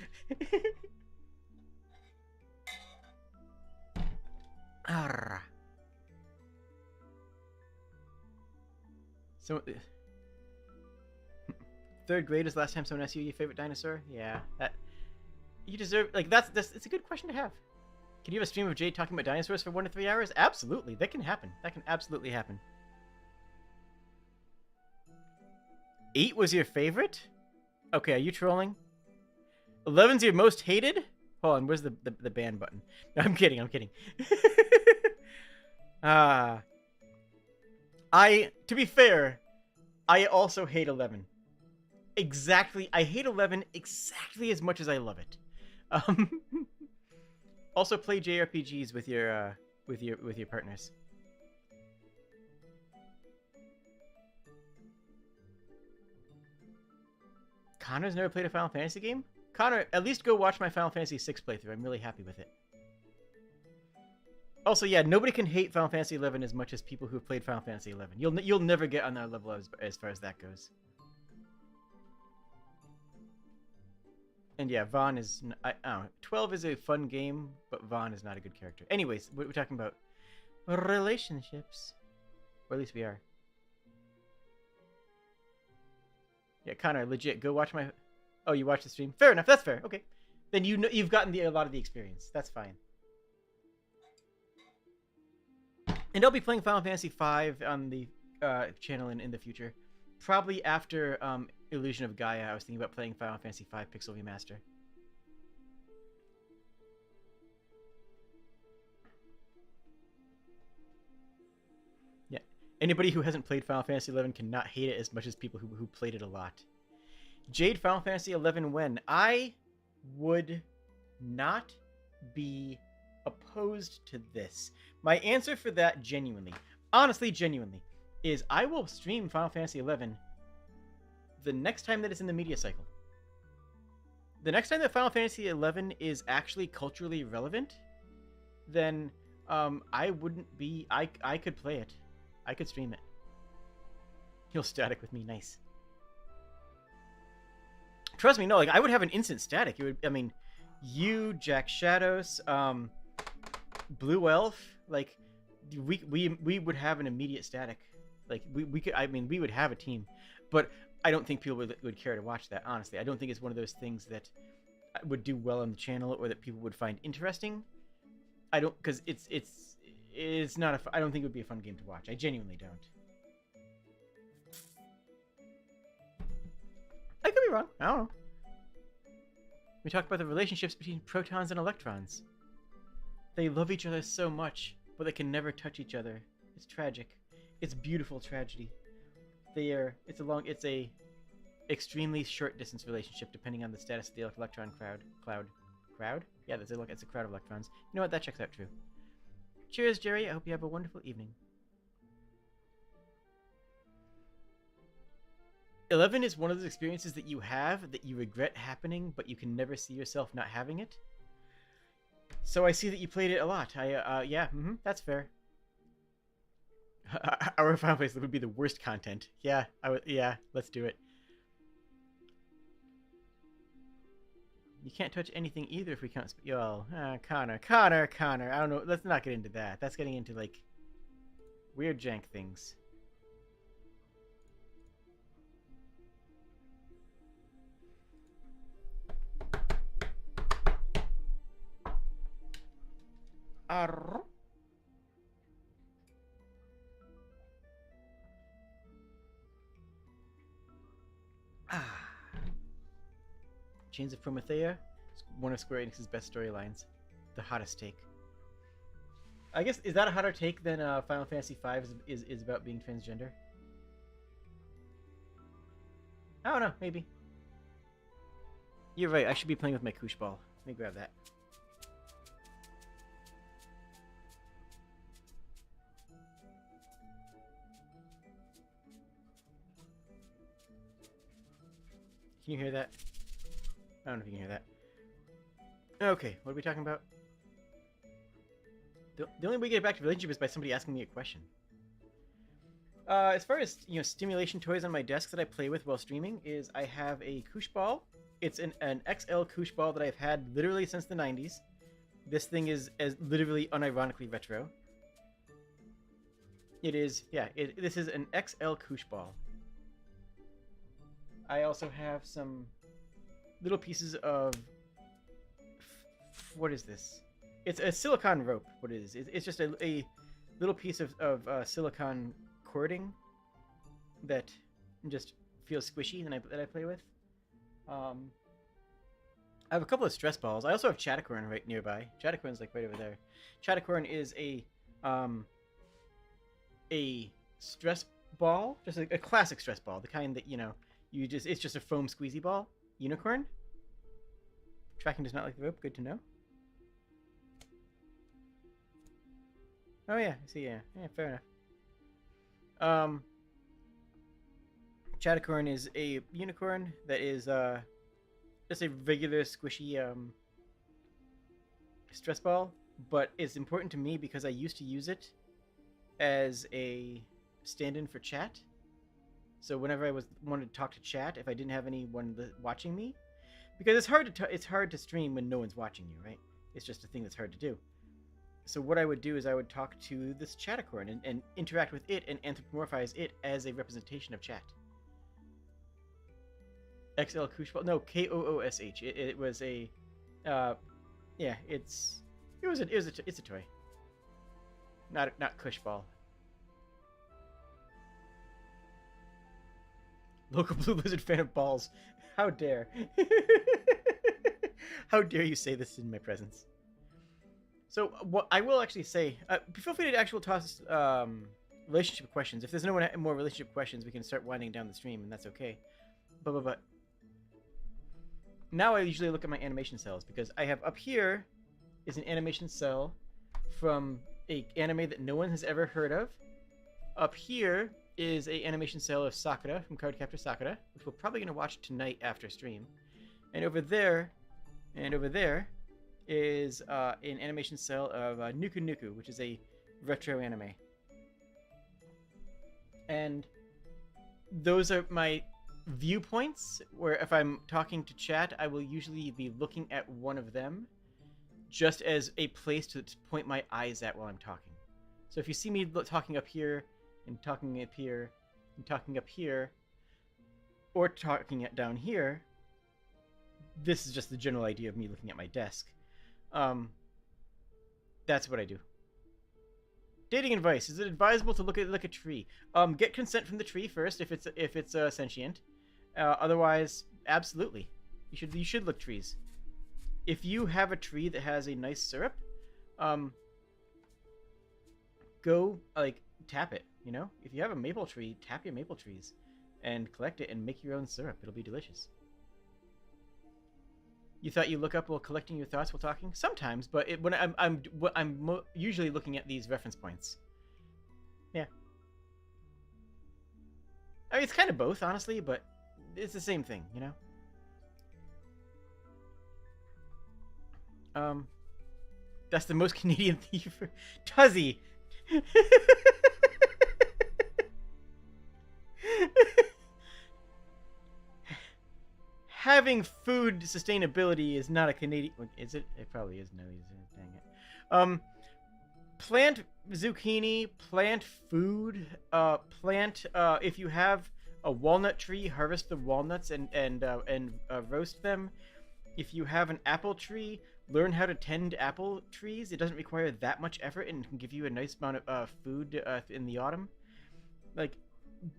so, third grade is the last time someone asked you your favorite dinosaur? Yeah, that you deserve. Like that's it's a good question to have. Can you have a stream of Jade talking about dinosaurs for 1 to 3 hours? Absolutely, that can happen. That can absolutely happen. 8 was your favorite? Okay, are you trolling? 11's your most hated? Hold on, where's the ban button? No, I'm kidding, I'm kidding. To be fair, I also hate 11. Exactly, I hate 11 exactly as much as I love it. Also play JRPGs with your partners. Connor's never played a Final Fantasy game? Connor, at least go watch my Final Fantasy VI playthrough. I'm really happy with it. Also, yeah, nobody can hate Final Fantasy XI as much as people who've played Final Fantasy XI. You'll never get on that level as far as that goes. And yeah, Vaughn is... I don't know. 12 is a fun game, but Vaughn is not a good character. Anyways, we're talking about relationships. Or at least we are. Yeah, Connor, legit, go watch my... Oh, you watched the stream? Fair enough, that's fair. Okay. Then you've gotten a lot of the experience. That's fine. And I'll be playing Final Fantasy V on the channel in the future. Probably after Illusion of Gaia, I was thinking about playing Final Fantasy V Pixel Remaster. Yeah. Anybody who hasn't played Final Fantasy XI cannot hate it as much as people who played it a lot. Jade, Final Fantasy XI when? I would not be opposed to this. My answer for that, genuinely, honestly, genuinely, is I will stream Final Fantasy XI the next time that it's in the media cycle. The next time that Final Fantasy XI is actually culturally relevant, then I wouldn't be... I could play it. I could stream it. You'll static with me, nice. Trust me, no, like, I would have an instant static. It would, I mean, you, Jack Shadows, Blue Elf, like, we would have an immediate static. Like, we could, I mean, we would have a team. But I don't think people would care to watch that, honestly. I don't think it's one of those things that would do well on the channel or that people would find interesting. I don't, because it's not I don't think it would be a fun game to watch. I genuinely don't. I could be wrong. I don't know. We talk about the relationships between protons and electrons. They love each other so much, but they can never touch each other. It's tragic. It's beautiful tragedy. It's a extremely short distance relationship depending on the status of the electron crowd? Yeah, it's a crowd of electrons. You know what? That checks out true. Cheers, Jerry. I hope you have a wonderful evening. 11 is one of those experiences that you have that you regret happening, but you can never see yourself not having it. So I see that you played it a lot. Yeah, that's fair. Our final place would be the worst content. Yeah, I would. Yeah, let's do it. You can't touch anything either if we can't. Yo, Connor. I don't know. Let's not get into that. That's getting into like weird jank things. Arr. Ah. Chains of Promethea, one of Square Enix's best storylines. The hottest take. I guess, is that a hotter take than Final Fantasy V is about being transgender? I don't know, maybe. You're right, I should be playing with my koosh ball. Let me grab that. Can you hear that? I don't know if you can hear that. Okay, what are we talking about? The only way to get back to relationship is by somebody asking me a question. As far as stimulation toys on my desk that I play with while streaming, is I have a koosh ball. It's an XL koosh ball that I've had literally since the 90s. This thing is literally unironically retro. It is, yeah. This is an XL koosh ball. I also have some little pieces of what is this? It's a silicone rope. What it is? It's just a little piece of silicone cording that just feels squishy that I play with. I have a couple of stress balls. I also have Chatacorn right nearby. Chatacorn's like right over there. Chatacorn is a stress ball, just a classic stress ball, the kind that it's just a foam squeezy ball. Unicorn. Tracking does not like the rope. Good to know. Oh yeah, I see. Yeah, fair enough. Chatacorn is a unicorn that is just a regular squishy stress ball, but it's important to me because I used to use it as a stand-in for chat. So whenever I wanted to talk to chat, if I didn't have anyone watching me, because it's hard to stream when no one's watching you, right? It's just a thing that's hard to do. So what I would do is I would talk to this Chatacorn and interact with it and anthropomorphize it as a representation of chat. XL Koosh Ball? No, KOOSH. It was a, yeah, it's a toy. Not Kush Ball. Local Blue Lizard fan of balls. How dare. How dare you say this in my presence. So, what I will actually say, feel free to toss relationship questions. If there's no more relationship questions, we can start winding down the stream, and that's okay. But now I usually look at my animation cells, because I have up here is an animation cell from a anime that no one has ever heard of. Up here is a animation cell of Sakura from Cardcaptor Sakura, which we're probably going to watch tonight after stream. And over there is an animation cell of Nuku Nuku, which is a retro anime. And those are my viewpoints, where if I'm talking to chat, I will usually be looking at one of them just as a place to point my eyes at while I'm talking. So if you see me talking up here, and talking up here, and talking up here, or talking down here, this is just the general idea of me looking at my desk. That's what I do. Dating advice: is it advisable to look at a tree? Get consent from the tree first if it's sentient. Otherwise, absolutely, you should look trees. If you have a tree that has a nice syrup, go tap it. If you have a maple tree, tap your maple trees, and collect it and make your own syrup. It'll be delicious. You thought you look up while collecting your thoughts while talking? Sometimes, but when I'm usually looking at these reference points. Yeah. I mean, it's kind of both, honestly, but it's the same thing, That's the most Canadian thief. Tuzzy. having food sustainability is not a Canadian. Is it? It probably is. No, dang it. Plant zucchini. Plant food. Plant. If you have a walnut tree, harvest the walnuts and roast them. If you have an apple tree, learn how to tend apple trees. It doesn't require that much effort and can give you a nice amount of food in the autumn. Like,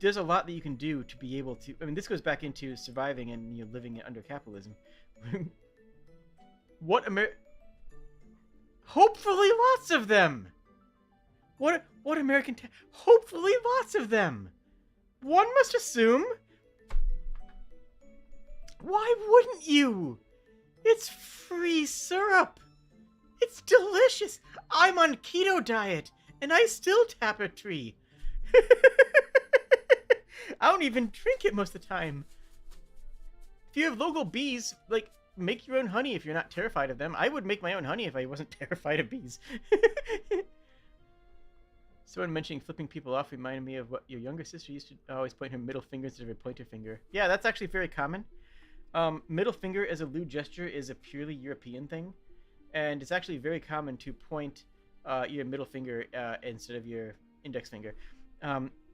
there's a lot that you can do to be able to. I mean, this goes back into surviving and living under capitalism. Hopefully, lots of them. What American? Hopefully, lots of them. One must assume. Why wouldn't you? It's free syrup. It's delicious. I'm on keto diet, and I still tap a tree. I don't even drink it most of the time. If you have local bees, like, make your own honey if you're not terrified of them. I would make my own honey if I wasn't terrified of bees. Someone mentioning flipping people off reminded me of what your younger sister used to always point her middle finger instead of her pointer finger. Yeah, that's actually very common. Middle finger as a lewd gesture is a purely European thing, and it's actually very common to point your middle finger instead of your index finger.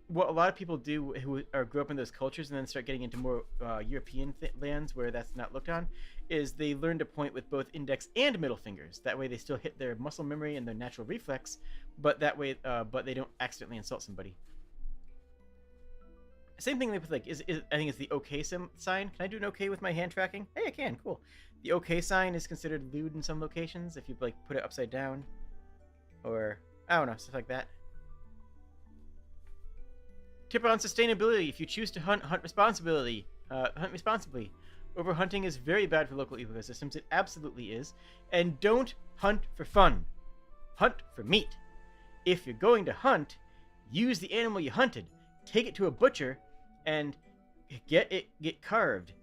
What a lot of people do who grew up in those cultures and then start getting into more European lands where that's not looked on, is they learn to point with both index and middle fingers. That way they still hit their muscle memory and their natural reflex, but that way, but they don't accidentally insult somebody. Same thing with, like, I think it's the OK sign. Can I do an OK with my hand tracking? Hey, I can. Cool. The OK sign is considered lewd in some locations if you, like, put it upside down, or I don't know, stuff like that. Tip on sustainability: if you choose to hunt responsibly. Overhunting is very bad for local ecosystems. It absolutely is. And don't hunt for fun. Hunt for meat. If you're going to hunt, use the animal you hunted. Take it to a butcher and get carved.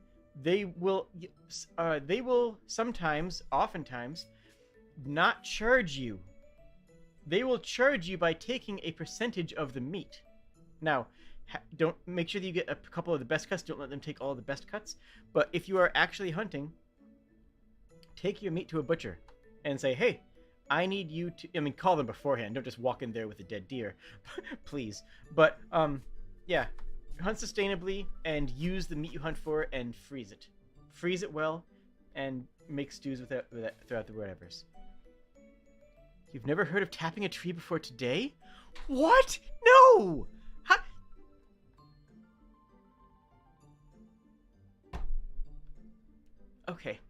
They will oftentimes not charge you. They will charge you by taking a percentage of the meat. Now, don't make sure that you get a couple of the best cuts. Don't let them take all the best cuts. But if you are actually hunting, take your meat to a butcher and say, hey, I need you to, I mean, call them beforehand. Don't just walk in there with a dead deer, please. But, yeah, hunt sustainably and use the meat you hunt for and freeze it. Freeze it well and make stews with it throughout the whatevers. You've never heard of tapping a tree before today? What? No! Okay.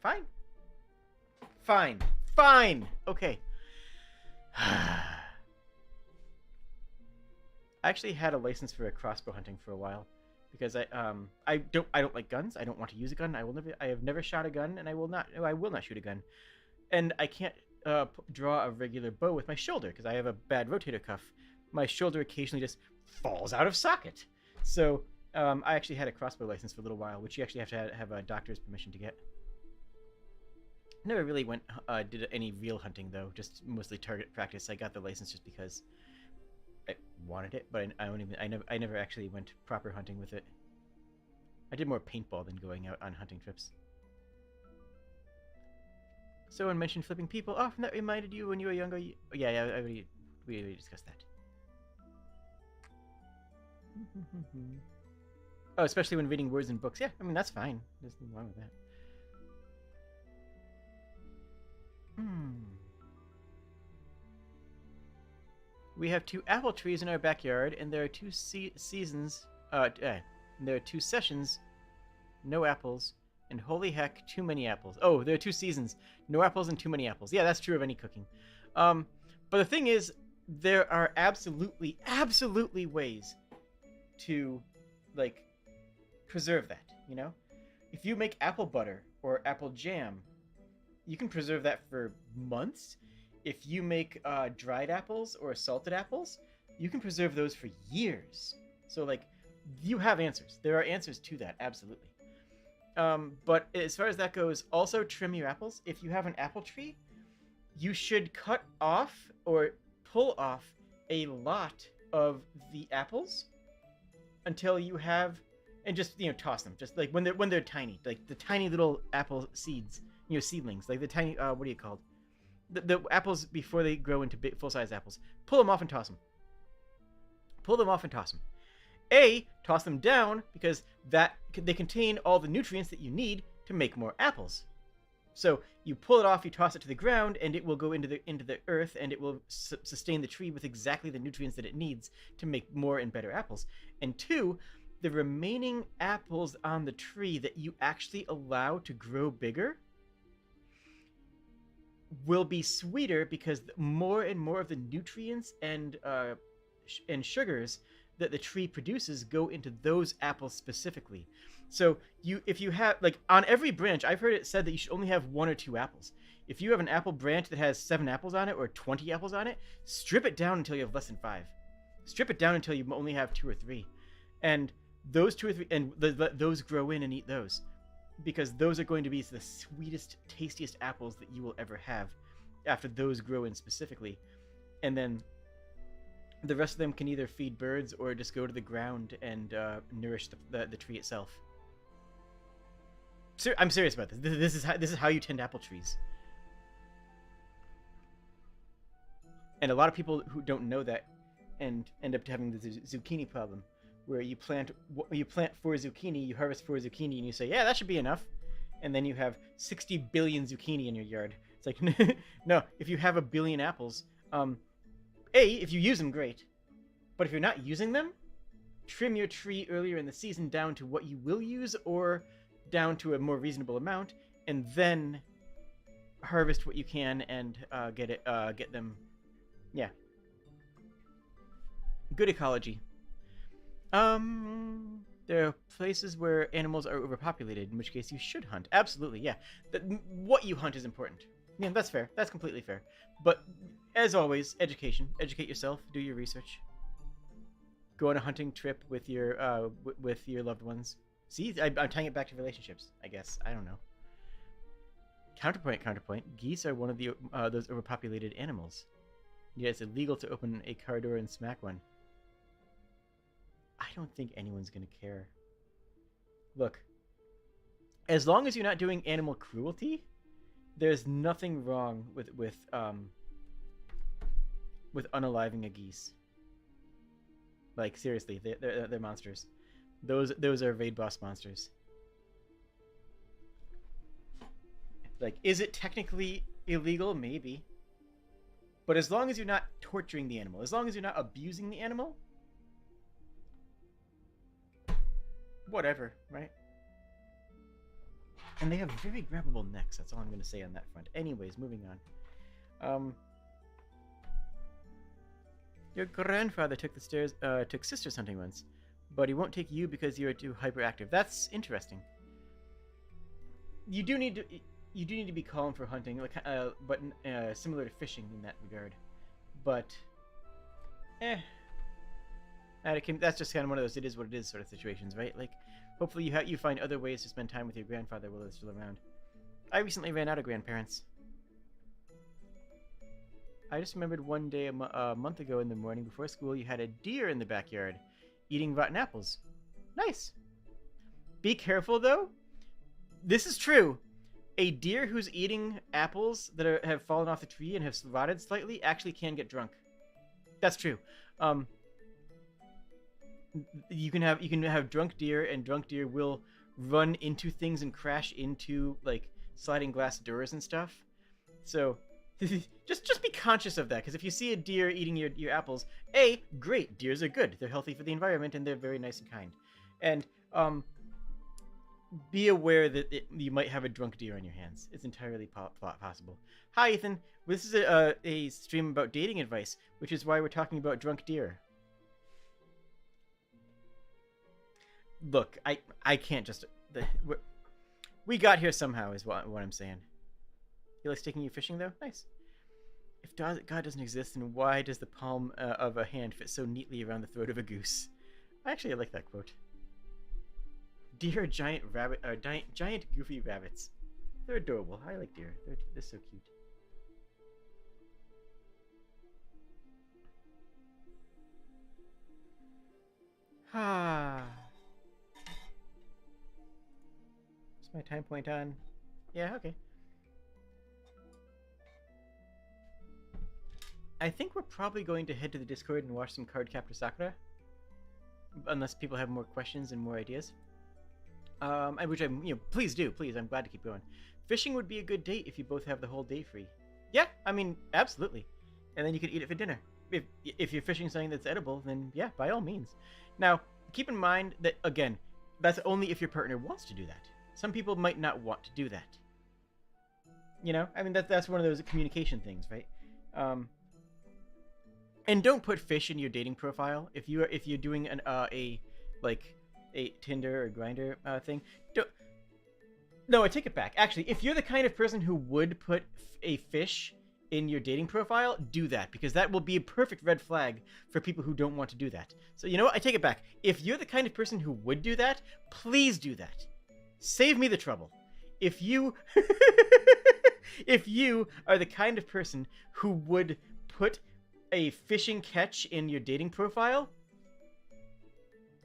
Fine. Okay. I actually had a license for a crossbow hunting for a while because I don't like guns. I don't want to use a gun. I have never shot a gun, and I will not shoot a gun. And I can't draw a regular bow with my shoulder because I have a bad rotator cuff. My shoulder occasionally just falls out of socket. So I actually had a crossbow license for a little while, which you actually have to have a doctor's permission to get. Never really did any real hunting though, just mostly target practice. I got the license just because I wanted it, but I never actually went proper hunting with it. I did more paintball than going out on hunting trips. Someone mentioned flipping people off, and that reminded you when you were younger. Yeah, we already discussed that. Oh, especially when reading words in books. Yeah, I mean, that's fine. There's nothing wrong with that. We have 2 apple trees in our backyard, and there are 2 seasons. There are 2 sessions, no apples, and holy heck, too many apples. Oh, there are 2 seasons, no apples and too many apples. Yeah, that's true of any cooking. But the thing is, there are absolutely ways to, like, preserve that, you know? If you make apple butter or apple jam, you can preserve that for months. If you make dried apples or salted apples, you can preserve those for years. So, like, you have answers. There are answers to that, absolutely. But as far as that goes, also trim your apples. If you have an apple tree, you should cut off or pull off a lot of the apples until you have and just toss them, just like when they're tiny, like the tiny little apple seeds, seedlings, like the tiny what are you called? The apples before they grow into big full size apples. Pull them off and toss them. Pull them off and toss them. Toss them down because they contain all the nutrients that you need to make more apples. So you pull it off, you toss it to the ground, and it will go into the earth, and it will sustain the tree with exactly the nutrients that it needs to make more and better apples. And 2, the remaining apples on the tree that you actually allow to grow bigger will be sweeter because more and more of the nutrients and sugars that the tree produces go into those apples specifically. So if you have, like, on every branch, I've heard it said that you should only have 1 or 2 apples. If you have an apple branch that has 7 apples on it or 20 apples on it, strip it down until you have less than 5. Strip it down until you only have 2 or 3, and those 2 or 3, and let those grow in and eat those, because those are going to be the sweetest, tastiest apples that you will ever have after those grow in specifically. And then the rest of them can either feed birds or just go to the ground and nourish the tree itself. I'm serious about this. This is how you tend apple trees. And a lot of people who don't know that and end up having the zucchini problem, where you plant 4 zucchini, you harvest 4 zucchini, and you say, yeah, that should be enough. And then you have 60 billion zucchini in your yard. It's like, no, if you have a billion apples, if you use them, great. But if you're not using them, trim your tree earlier in the season down to what you will use, or down to a more reasonable amount, and then harvest what you can and get them. Yeah. Good ecology. There are places where animals are overpopulated, in which case you should hunt. Absolutely, yeah. What you hunt is important. Yeah, that's fair. That's completely fair. But as always, education. Educate yourself. Do your research. Go on a hunting trip with your loved ones. See, I'm tying it back to relationships, I guess. I don't know. Counterpoint. Geese are one of the those overpopulated animals. Yeah, it's illegal to open a car door and smack one. I don't think anyone's gonna care. Look, as long as you're not doing animal cruelty, there's nothing wrong with unaliving a geese. Like, seriously, they're monsters. Those are Raid Boss monsters. Like, is it technically illegal? Maybe. But as long as you're not torturing the animal, as long as you're not abusing the animal, whatever, right? And they have very grabbable necks. That's all I'm going to say on that front. Anyways, moving on. Your grandfather took sisters hunting once, but he won't take you because you're too hyperactive. That's interesting. You do need to be calm for hunting, like, but similar to fishing in that regard. But, that's just kind of one of those it is what it is sort of situations, right? Like, hopefully you find other ways to spend time with your grandfather while they're still around. I recently ran out of grandparents. I just remembered one day a month ago in the morning before school, you had a deer in the backyard eating rotten apples. Nice. Be careful, though. This is true. A deer who's eating apples that have fallen off the tree and have rotted slightly actually can get drunk. That's true. You can have drunk deer, and drunk deer will run into things and crash into, like, sliding glass doors and stuff. So just be conscious of that, because if you see a deer eating your apples, great, deers are good. They're healthy for the environment, and they're very nice and kind. And be aware that you might have a drunk deer on your hands. It's entirely possible. Hi, Ethan. This is a stream about dating advice, which is why we're talking about drunk deer. Look, I can't just... we got here somehow, is what I'm saying. He likes taking you fishing, though? Nice. If God doesn't exist, then why does the palm of a hand fit so neatly around the throat of a goose? Actually, I like that quote. Deer are giant goofy rabbits. They're adorable. I like deer. They're so cute. Is my time point on? Yeah, okay. I think we're probably going to head to the Discord and watch some Cardcaptor Sakura. Unless people have more questions and more ideas. Which I'm, please do, please. I'm glad to keep going. Fishing would be a good date if you both have the whole day free. Yeah, I mean, absolutely. And then you could eat it for dinner. If you're fishing something that's edible, then yeah, by all means. Now, keep in mind that, again, that's only if your partner wants to do that. Some people might not want to do that. I mean, that's one of those communication things, right? And don't put fish in your dating profile. If you're doing a Tinder or Grinder thing, don't. No, I take it back. Actually, if you're the kind of person who would put a fish in your dating profile, do that, because that will be a perfect red flag for people who don't want to do that. So you know what? I take it back. If you're the kind of person who would do that, please do that. Save me the trouble. If you if you are the kind of person who would put a fishing catch in your dating profile,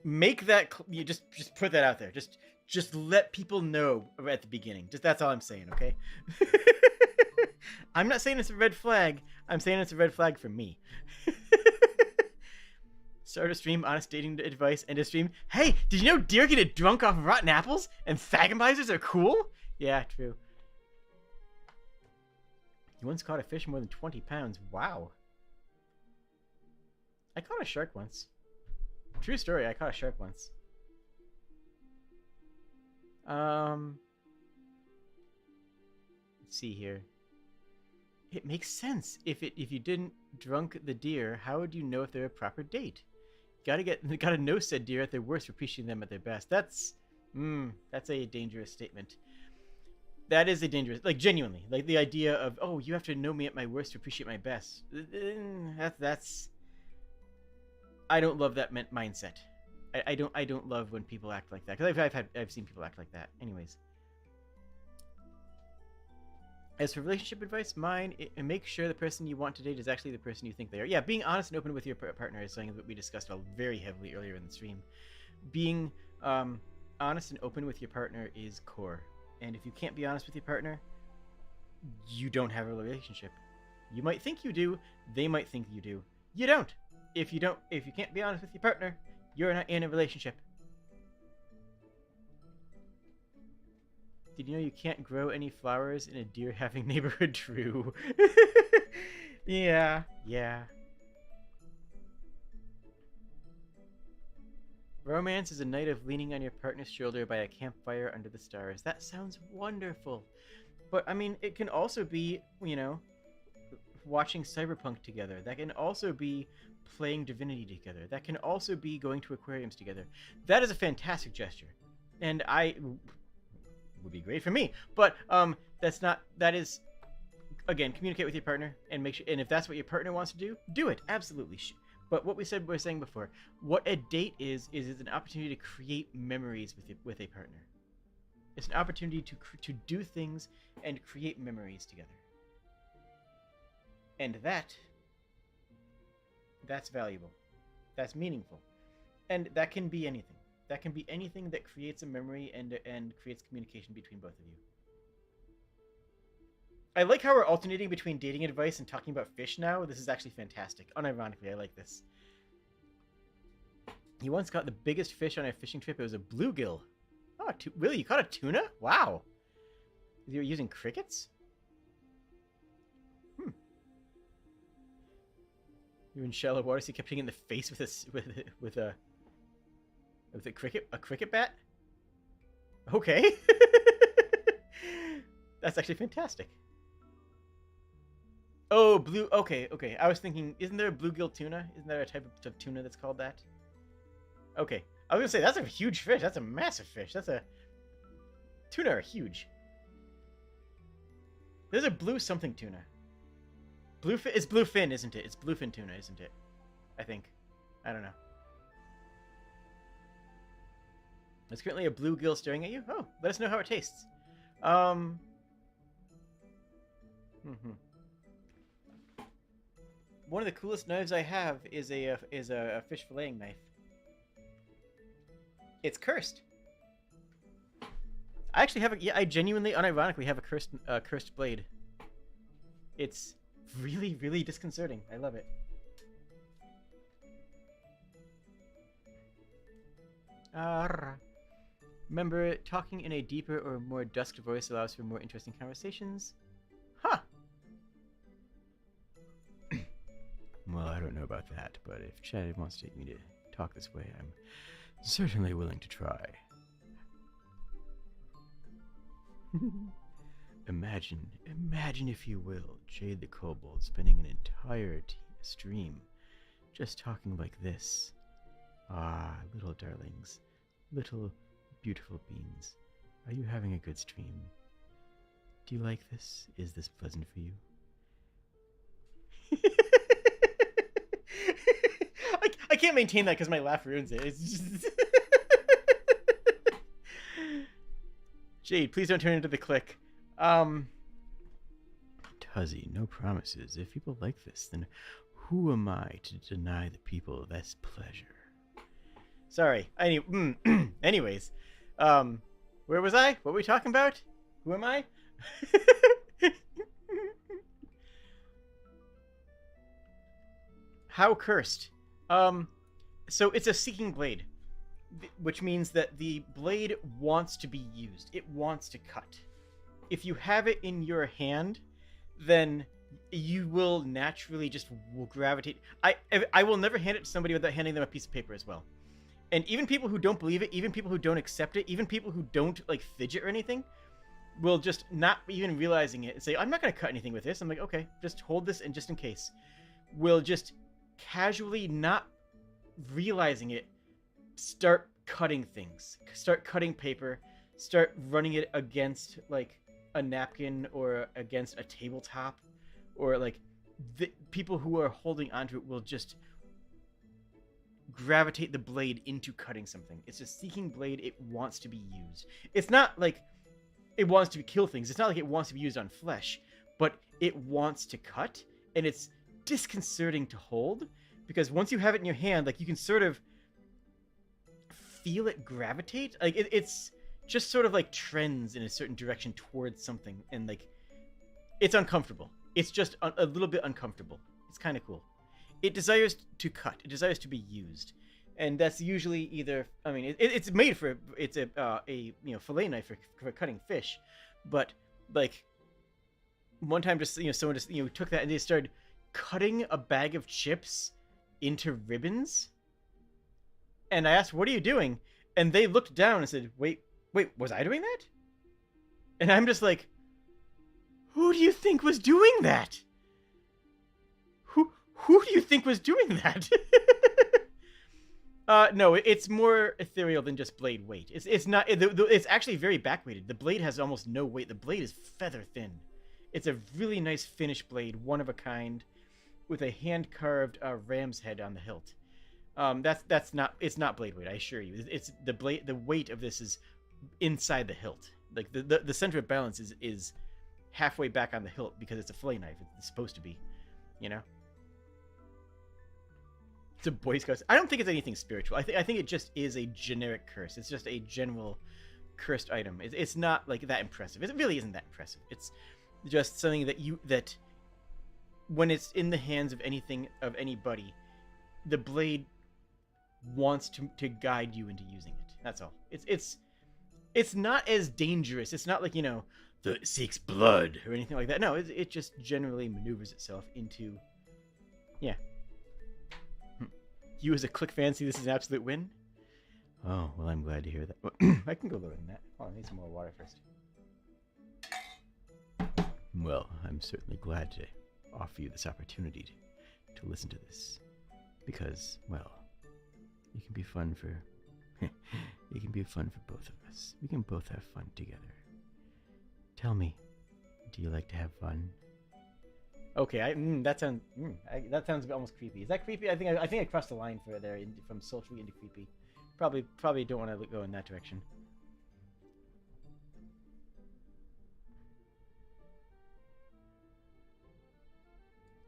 make that you just put that out there. Just let people know at the beginning. That's all I'm saying, okay? I'm not saying it's a red flag. I'm saying it's a red flag for me. Start a stream, honest dating advice, end a stream. Hey, did you know deer get drunk off of rotten apples? And thagomisers are cool? Yeah, true. You once caught a fish more than 20 pounds. Wow. I caught a shark once. True story, I caught a shark once. Let's see here. It makes sense. If you didn't drunk the deer, how would you know if they're a proper date? Gotta know said deer at their worst for appreciating them at their best. That's a dangerous statement. That is a dangerous, genuinely, the idea of, oh, you have to know me at my worst to appreciate my best. That's. I don't love that mindset. I don't love when people act like that, because I've seen people act like that. Anyways, as for relationship advice, make sure the person you want to date is actually the person you think they are. Yeah, being honest and open with your partner is something that we discussed very heavily earlier in the stream. Being honest and open with your partner is core. And if you can't be honest with your partner, you don't have a relationship. You might think you do. They might think you do. You don't. If you can't be honest with your partner, you're not in a relationship. Did you know you can't grow any flowers in a deer-having neighborhood? True. Yeah. Romance is a night of leaning on your partner's shoulder by a campfire under the stars. That sounds wonderful. But, I mean, it can also be, watching Cyberpunk together. That can also be playing Divinity together. That can also be going to aquariums together. That is a fantastic gesture. And would be great for me. But, that is, again, communicate with your partner and make sure, and if that's what your partner wants to do, do it. Absolutely. But what we were saying before, what a date is an opportunity to create memories with a partner. It's an opportunity to do things and create memories together. And that's valuable. That's meaningful. And that can be anything. That can be anything that creates a memory and creates communication between both of you. I like how we're alternating between dating advice and talking about fish now. This is actually fantastic. Unironically, I like this. He once caught the biggest fish on a fishing trip. It was a bluegill. Oh, really? You caught a tuna? Wow. You were using crickets? You were in shallow water, so you kept hitting in the face with a cricket bat? Okay. That's actually fantastic. Oh, okay. I was thinking, isn't there a bluegill tuna? Isn't there a type of tuna that's called that? Okay. I was gonna say, that's a huge fish. That's a massive fish. Tuna are huge. There's a blue something tuna. It's bluefin, isn't it? It's bluefin tuna, isn't it? I think. I don't know. There's currently a bluegill staring at you. Oh, let us know how it tastes. One of the coolest knives I have is a fish filleting knife. It's cursed. I actually have a, yeah, I genuinely, unironically have a cursed blade. It's really, really disconcerting. I love it. Remember, talking in a deeper or more dusked voice allows for more interesting conversations. Huh. Well, I don't know about that, but if Jade wants to take me to talk this way, I'm certainly willing to try. Imagine if you will, Jade the Kobold spending an entire stream just talking like this. Ah, little darlings, little beautiful beings, are you having a good stream? Do you like this? Is this pleasant for you? I can't maintain that because my laugh ruins it. It's just... Jade, please don't turn into the click. Tuzzy, no promises. If people like this, then who am I to deny the people this pleasure? Sorry. Anyways, where was I? What were we talking about? Who am I? How cursed? So it's a seeking blade, which means that the blade wants to be used. It wants to cut. If you have it in your hand, then you will naturally just gravitate. I will never hand it to somebody without handing them a piece of paper as well. And even people who don't believe it, even people who don't accept it, even people who don't like fidget or anything, will just not even realizing it and say, I'm not going to cut anything with this. I'm like, okay, just hold this and just in case. Will just casually, not realizing it, start cutting things. Start cutting paper. Start running it against like a napkin or against a tabletop. Or like the people who are holding onto it will just gravitate the blade into cutting something. It's a seeking blade. It wants to be used. It's not like it wants to kill things. It's not like it wants to be used on flesh, but it wants to cut, and it's disconcerting to hold because once you have it in your hand, like you can sort of feel it gravitate. Like it's just sort of like trends in a certain direction towards something, and like it's uncomfortable. It's just a little bit uncomfortable. It's kind of cool. It desires to cut. It desires to be used, and that's usually either. I mean, it's made for. It's a fillet knife for cutting fish, but like one time, just someone just took that and they started cutting a bag of chips into ribbons, and I asked, "What are you doing?" And they looked down and said, "Wait, was I doing that?" And I'm just like, "Who do you think was doing that? Who do you think was doing that?" No, it's more ethereal than just blade weight. It's not. It's actually very back-weighted. The blade has almost no weight. The blade is feather thin. It's a really nice finished blade, one of a kind, with a hand-carved ram's head on the hilt. That's not. It's not blade weight. I assure you. It's the blade. The weight of this is inside the hilt. Like the center of balance is halfway back on the hilt because it's a fillet knife. It's supposed to be, It's a Boy Scout. I don't think it's anything spiritual. I think it just is a generic curse. It's just a general cursed item. It's not like that impressive. It really isn't that impressive. It's just something that when it's in the hands of anybody, the blade wants to guide you into using it. That's all. It's not as dangerous. It's not like that it seeks blood or anything like that. No, it just generally maneuvers itself into, yeah. You as a Click fan see this is an absolute win? Oh, well, I'm glad to hear that. I can go lower than that. Oh, I need some more water first. Well, I'm certainly glad to offer you this opportunity to listen to this. Because, well, it can be fun for... it can be fun for both of us. We can both have fun together. Tell me, do you like to have fun? Okay, that sounds almost creepy. Is that creepy? I think I crossed the line for there from sultry into creepy. Probably don't want to go in that direction.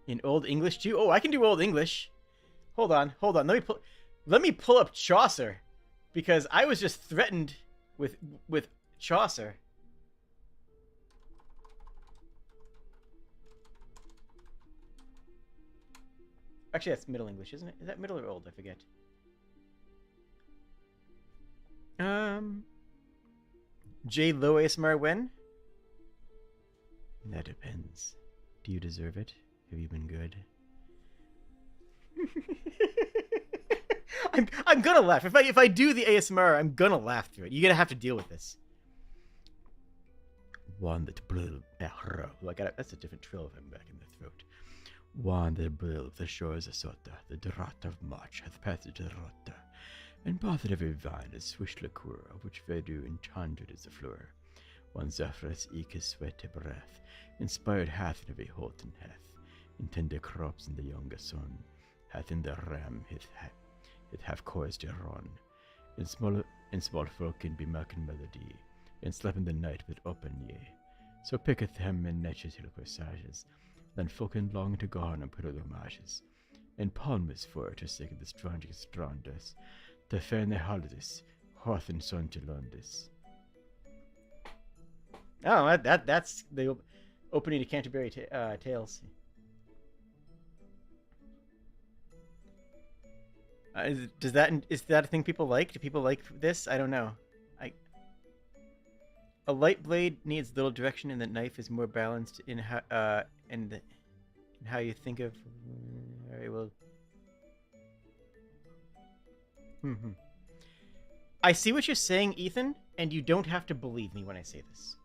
In Old English too? Oh, I can do Old English. Hold on. Let me pull up Chaucer, because I was just threatened with Chaucer. Actually, that's Middle English, isn't it? Is that Middle or Old? I forget. Jade low ASMR when? That depends. Do you deserve it? Have you been good? I'm gonna laugh. If I do the ASMR, I'm gonna laugh through it. You're gonna have to deal with this. One that blew. Like that's a different trill if I'm back in the throat. One that blew the shores of Sota, the drought of March hath passed to Rota, and bathed every vine a swish liqueur, of which verdure enchanted is the flower. One Zephyrus eke his sweaty breath, inspired hath in every holt and hath, in tender crops in the younger sun, hath in the ram it have caused to run. In small folk in bemerken melody, and slept in the night with open ye. So picketh him in nature's hill corsages, then folken long to gone and put other homages, and palmers for to seek the strongest stranders, to fair the holidays, hearth and sun to Londis. Oh, that's the opening to Canterbury Tales. Is that a thing people like? Do people like this? I don't know. A light blade needs little direction, and the knife is more balanced in how you think of. All right, well. I see what you're saying, Ethan, and you don't have to believe me when I say this.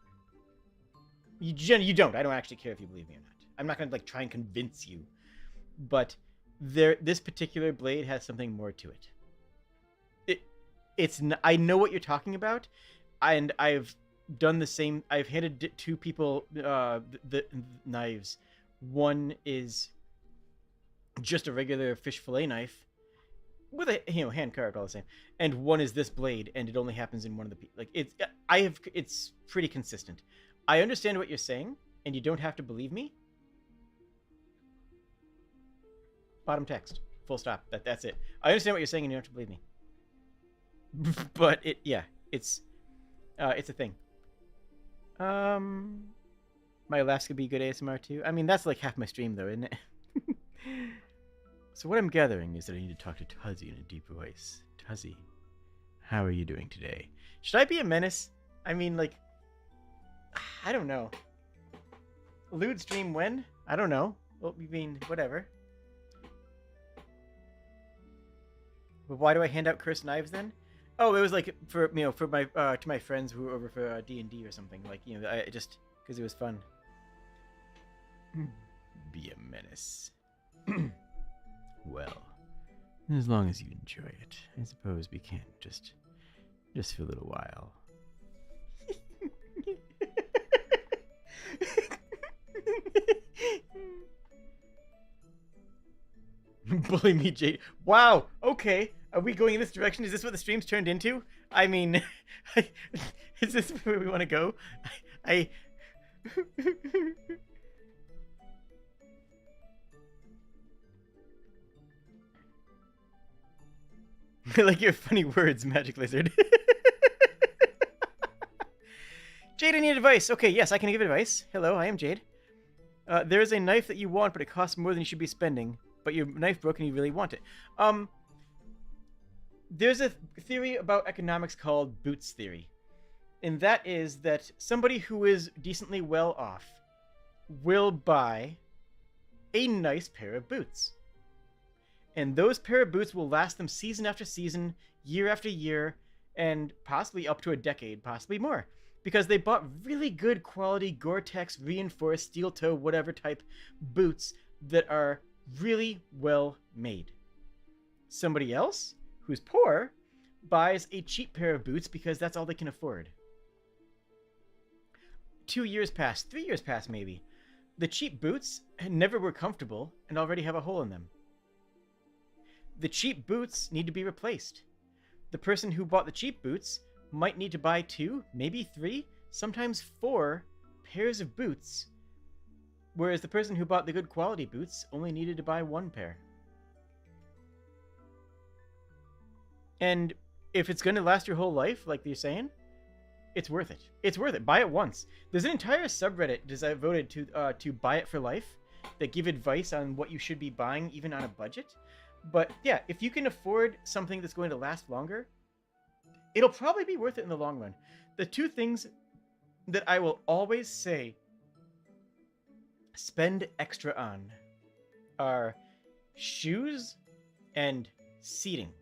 You don't. I don't actually care if you believe me or not. I'm not gonna try and convince you, but this particular blade has something more to it. I know what you're talking about, and I've done the same. I've handed two people the knives. One is just a regular fish fillet knife with a hand carved, all the same, and one is this blade, and it only happens in one of the it's pretty consistent. I understand what you're saying, and you don't have to believe me. Bottom text, full stop. That's it. I understand what you're saying, and you don't have to believe me. But it's a thing. My laughs could be good ASMR too. I mean, that's like half my stream though, isn't it? So what I'm gathering is that I need to talk to Tuzzy in a deep voice. Tuzzy, how are you doing today? Should I be a menace? I mean, I don't know. Lewd stream when? I don't know. Well, you mean, whatever. But why do I hand out cursed knives then? Oh, it was for my to my friends who were over for D&D or something. I just because it was fun. Be a menace. Well, as long as you enjoy it, I suppose we can just for a little while. Bully me, Jade. Wow. Okay. Are we going in this direction? Is this what the stream's turned into? I mean, is this where we want to go? I like your funny words, Magic Lizard. Jade, I need advice. Okay, yes, I can give advice. Hello, I am Jade. There is a knife that you want, but it costs more than you should be spending. But your knife broke and you really want it. There's a theory about economics called boots theory. And that is that somebody who is decently well off will buy a nice pair of boots. And those pair of boots will last them season after season, year after year, and possibly up to a decade, possibly more. Because they bought really good quality Gore-Tex, reinforced, steel toe, whatever type boots that are really well made. Somebody else, who's poor, buys a cheap pair of boots because that's all they can afford. 2 years pass, 3 years pass maybe. The cheap boots never were comfortable and already have a hole in them. The cheap boots need to be replaced. The person who bought the cheap boots might need to buy 2, maybe 3, sometimes 4 pairs of boots, whereas the person who bought the good quality boots only needed to buy 1 pair. And if it's going to last your whole life, like you're saying, it's worth it. It's worth it. Buy it once. There's an entire subreddit devoted to buy it for life that give advice on what you should be buying even on a budget. But yeah, if you can afford something that's going to last longer, it'll probably be worth it in the long run. The two things that I will always say spend extra on are shoes and seating.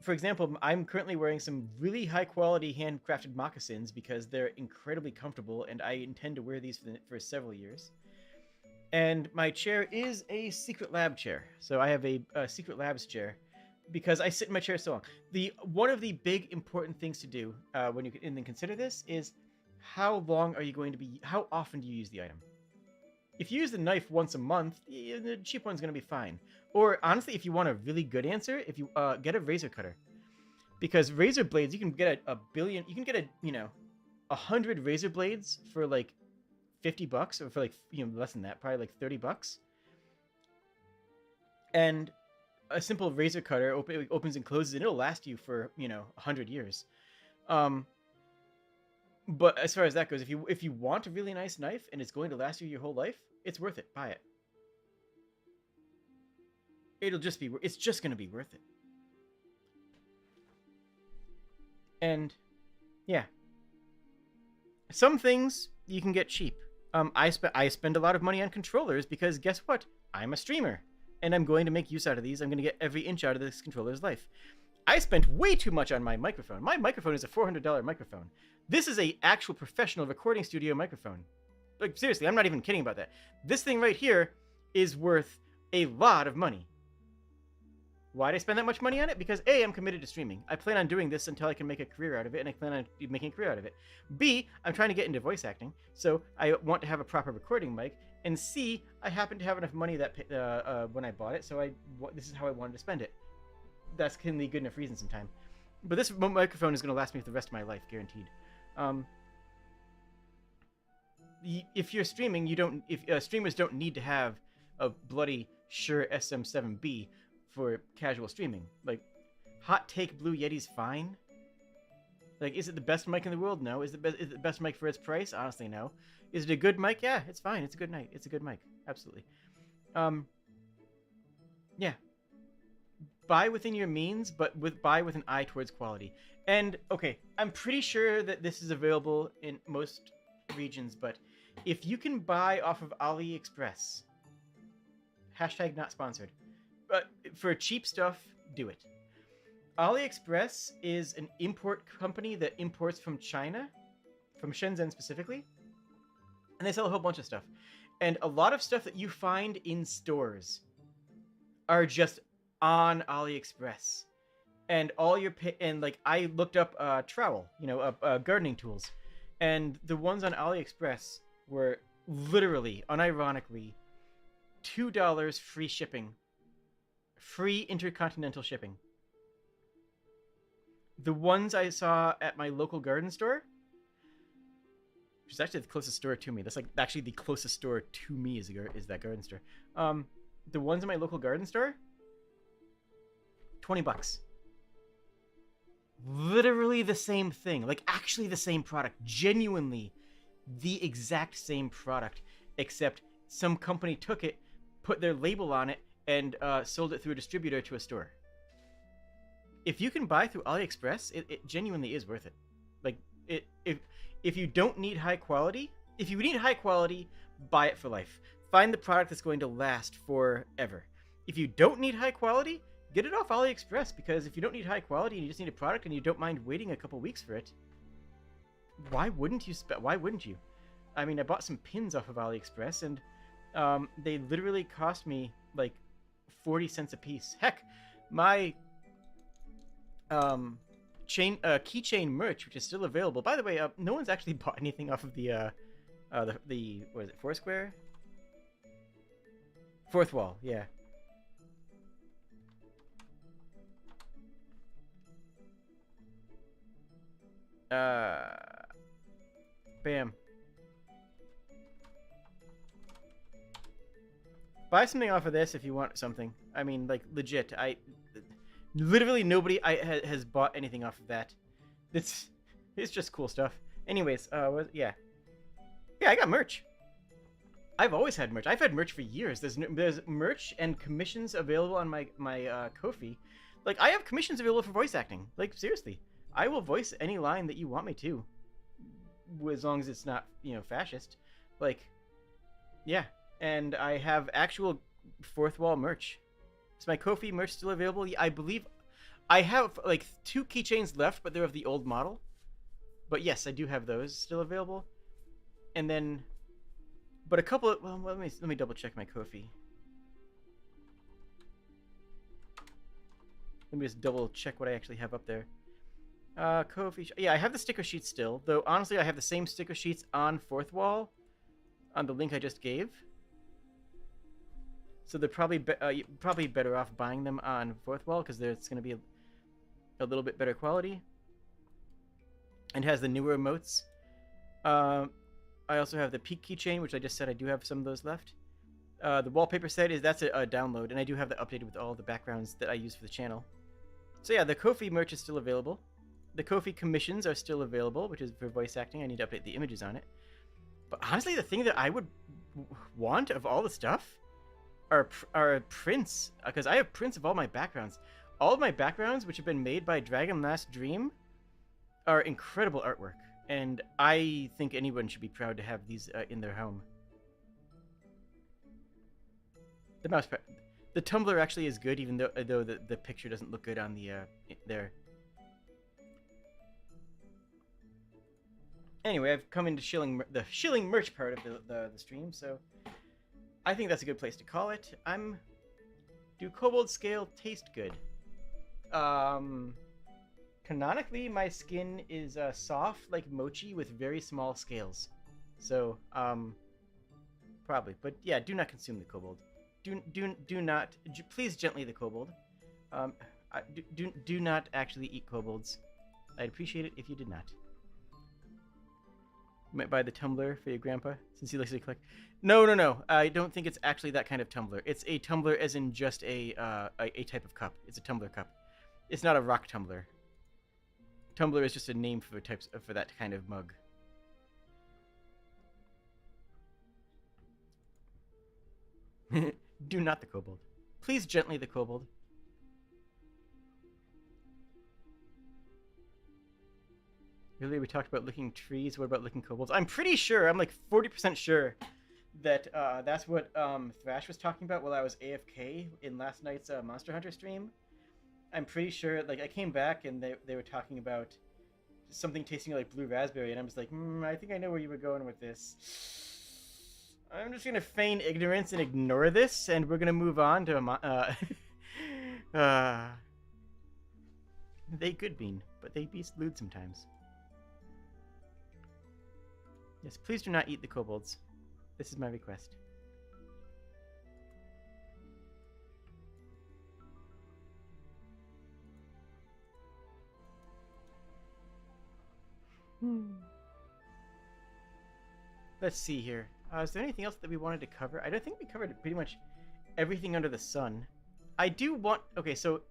For example, I'm currently wearing some really high quality handcrafted moccasins because they're incredibly comfortable, and I intend to wear these for several years. And my chair is a secret lab chair. So I have a secret labs chair because I sit in my chair so long. One of the big important things to do when you and then consider this is how long are you going to be, how often do you use the item? If you use the knife once a month, the cheap one's going to be fine. Or honestly, if you want a really good answer, if you get a razor cutter. Because razor blades, you can get a billion, you can get 100 razor blades for like $50, or for like, less than that, probably like $30. And a simple razor cutter opens and closes, and it'll last you for 100 years. But as far as that goes, if you want a really nice knife and it's going to last you your whole life, it's worth it. Buy it. It's just going to be worth it. And yeah, some things you can get cheap. I spend a lot of money on controllers because guess what? I'm a streamer, and I'm going to make use out of these. I'm going to get every inch out of this controller's life. I spent way too much on my microphone. My microphone is a $400 microphone. This is a actual professional recording studio microphone. Like, seriously, I'm not even kidding about that. This thing right here is worth a lot of money. Why did I spend that much money on it? Because A, I'm committed to streaming. I plan on doing this until I can make a career out of it, and I plan on making a career out of it. B, I'm trying to get into voice acting, so I want to have a proper recording mic. And C, I happen to have enough money that when I bought it, so this is how I wanted to spend it. That's can be good enough reason sometime. But this microphone is going to last me for the rest of my life, guaranteed. If you're streaming, streamers don't need to have a bloody Shure SM7B for casual streaming. Like, hot take Blue Yeti's fine. Like, is it the best mic in the world? No. Is it the best mic for its price? Honestly, no. Is it a good mic? Yeah, it's fine. It's a good mic. It's a good mic. Absolutely. Yeah. Buy within your means, but buy with an eye towards quality. And, okay, I'm pretty sure that this is available in most regions, but if you can buy off of AliExpress, hashtag not sponsored, but for cheap stuff, do it. AliExpress is an import company that imports from China, from Shenzhen specifically, and they sell a whole bunch of stuff. And a lot of stuff that you find in stores are just on AliExpress. And I looked up trowel, gardening tools, and the ones on AliExpress were literally, unironically, $2 free shipping. Free intercontinental shipping. The ones I saw at my local garden store, which is actually the closest store to me. That's like actually the closest store to me is that garden store. The ones in my local garden store, $20. Literally the same thing. Like, actually the same product. Genuinely the exact same product, except some company took it, put their label on it, and sold it through a distributor to a store. If you can buy through AliExpress, it genuinely is worth it. Like, if you don't need high quality, if you need high quality, buy it for life. Find the product that's going to last forever. If you don't need high quality, get it off AliExpress, because if you don't need high quality and you just need a product and you don't mind waiting a couple weeks for it, why wouldn't you? I mean, I bought some pins off of AliExpress, and they literally cost me like 40 cents a piece. Heck, my keychain merch, which is still available. By the way, no one's actually bought anything off of the what is it, Foursquare? Fourth Wall, yeah. Bam. Buy something off of this if you want something. I mean, like, legit. Literally nobody has bought anything off of that. It's just cool stuff. Anyways, yeah. Yeah, I got merch. I've always had merch. I've had merch for years. There's merch and commissions available on my Ko-fi. Like, I have commissions available for voice acting. Like, seriously. I will voice any line that you want me to. As long as it's not, fascist. Like, yeah. And I have actual fourth wall merch. Is my Ko-fi merch still available? Yeah, I believe I have, like, 2 keychains left, but they're of the old model. But yes, I do have those still available. And then... But a couple of... Well, let me double check my Ko-fi. Let me just double check what I actually have up there. Ko-fi... Yeah, I have the sticker sheets still. Though, honestly, I have the same sticker sheets on fourth wall. On the link I just gave. So they're probably better off buying them on fourth wall, because it's going to be a little bit better quality. And has the newer emotes. I also have the Peak keychain, which I just said I do have some of those left. The wallpaper set that's a download, and I do have that updated with all the backgrounds that I use for the channel. So yeah, the Ko-fi merch is still available. The Ko-fi commissions are still available, which is for voice acting. I need to update the images on it. But honestly, the thing that I would want of all the stuff are prints, because I have prints of all my backgrounds. All of my backgrounds, which have been made by Dragon Last Dream, are incredible artwork. And I think anyone should be proud to have these in their home. The mousepad, the Tumblr actually is good, even though the picture doesn't look good on the there. Anyway, I've come into the shilling merch part of the stream, so I think that's a good place to call it. Do Kobold scale taste good? Canonically, my skin is soft like mochi with very small scales. So, probably. But yeah, do not consume the Kobold. Do not. Please gently the Kobold. Do not actually eat Kobolds. I'd appreciate it if you did not. You might buy the tumbler for your grandpa, since he likes to collect. No. I don't think it's actually that kind of tumbler. It's a tumbler as in just a type of cup. It's a tumbler cup. It's not a rock tumbler. Tumbler is just a name for that kind of mug. Do not the Kobold. Please gently the Kobold. Earlier we talked about licking trees. What about licking kobolds? I'm pretty sure, I'm like 40% sure that that's what Thrash was talking about while I was AFK in last night's Monster Hunter stream. I'm pretty sure, like, I came back and they were talking about something tasting like blue raspberry, and I'm just like, I think I know where you were going with this. I'm just gonna feign ignorance and ignore this, and we're gonna move on to they could bean, but they be lewd sometimes. Yes, please do not eat the kobolds. This is my request. Let's see here. Is there anything else that we wanted to cover? I don't think we covered pretty much everything under the sun. I do want... Okay, so...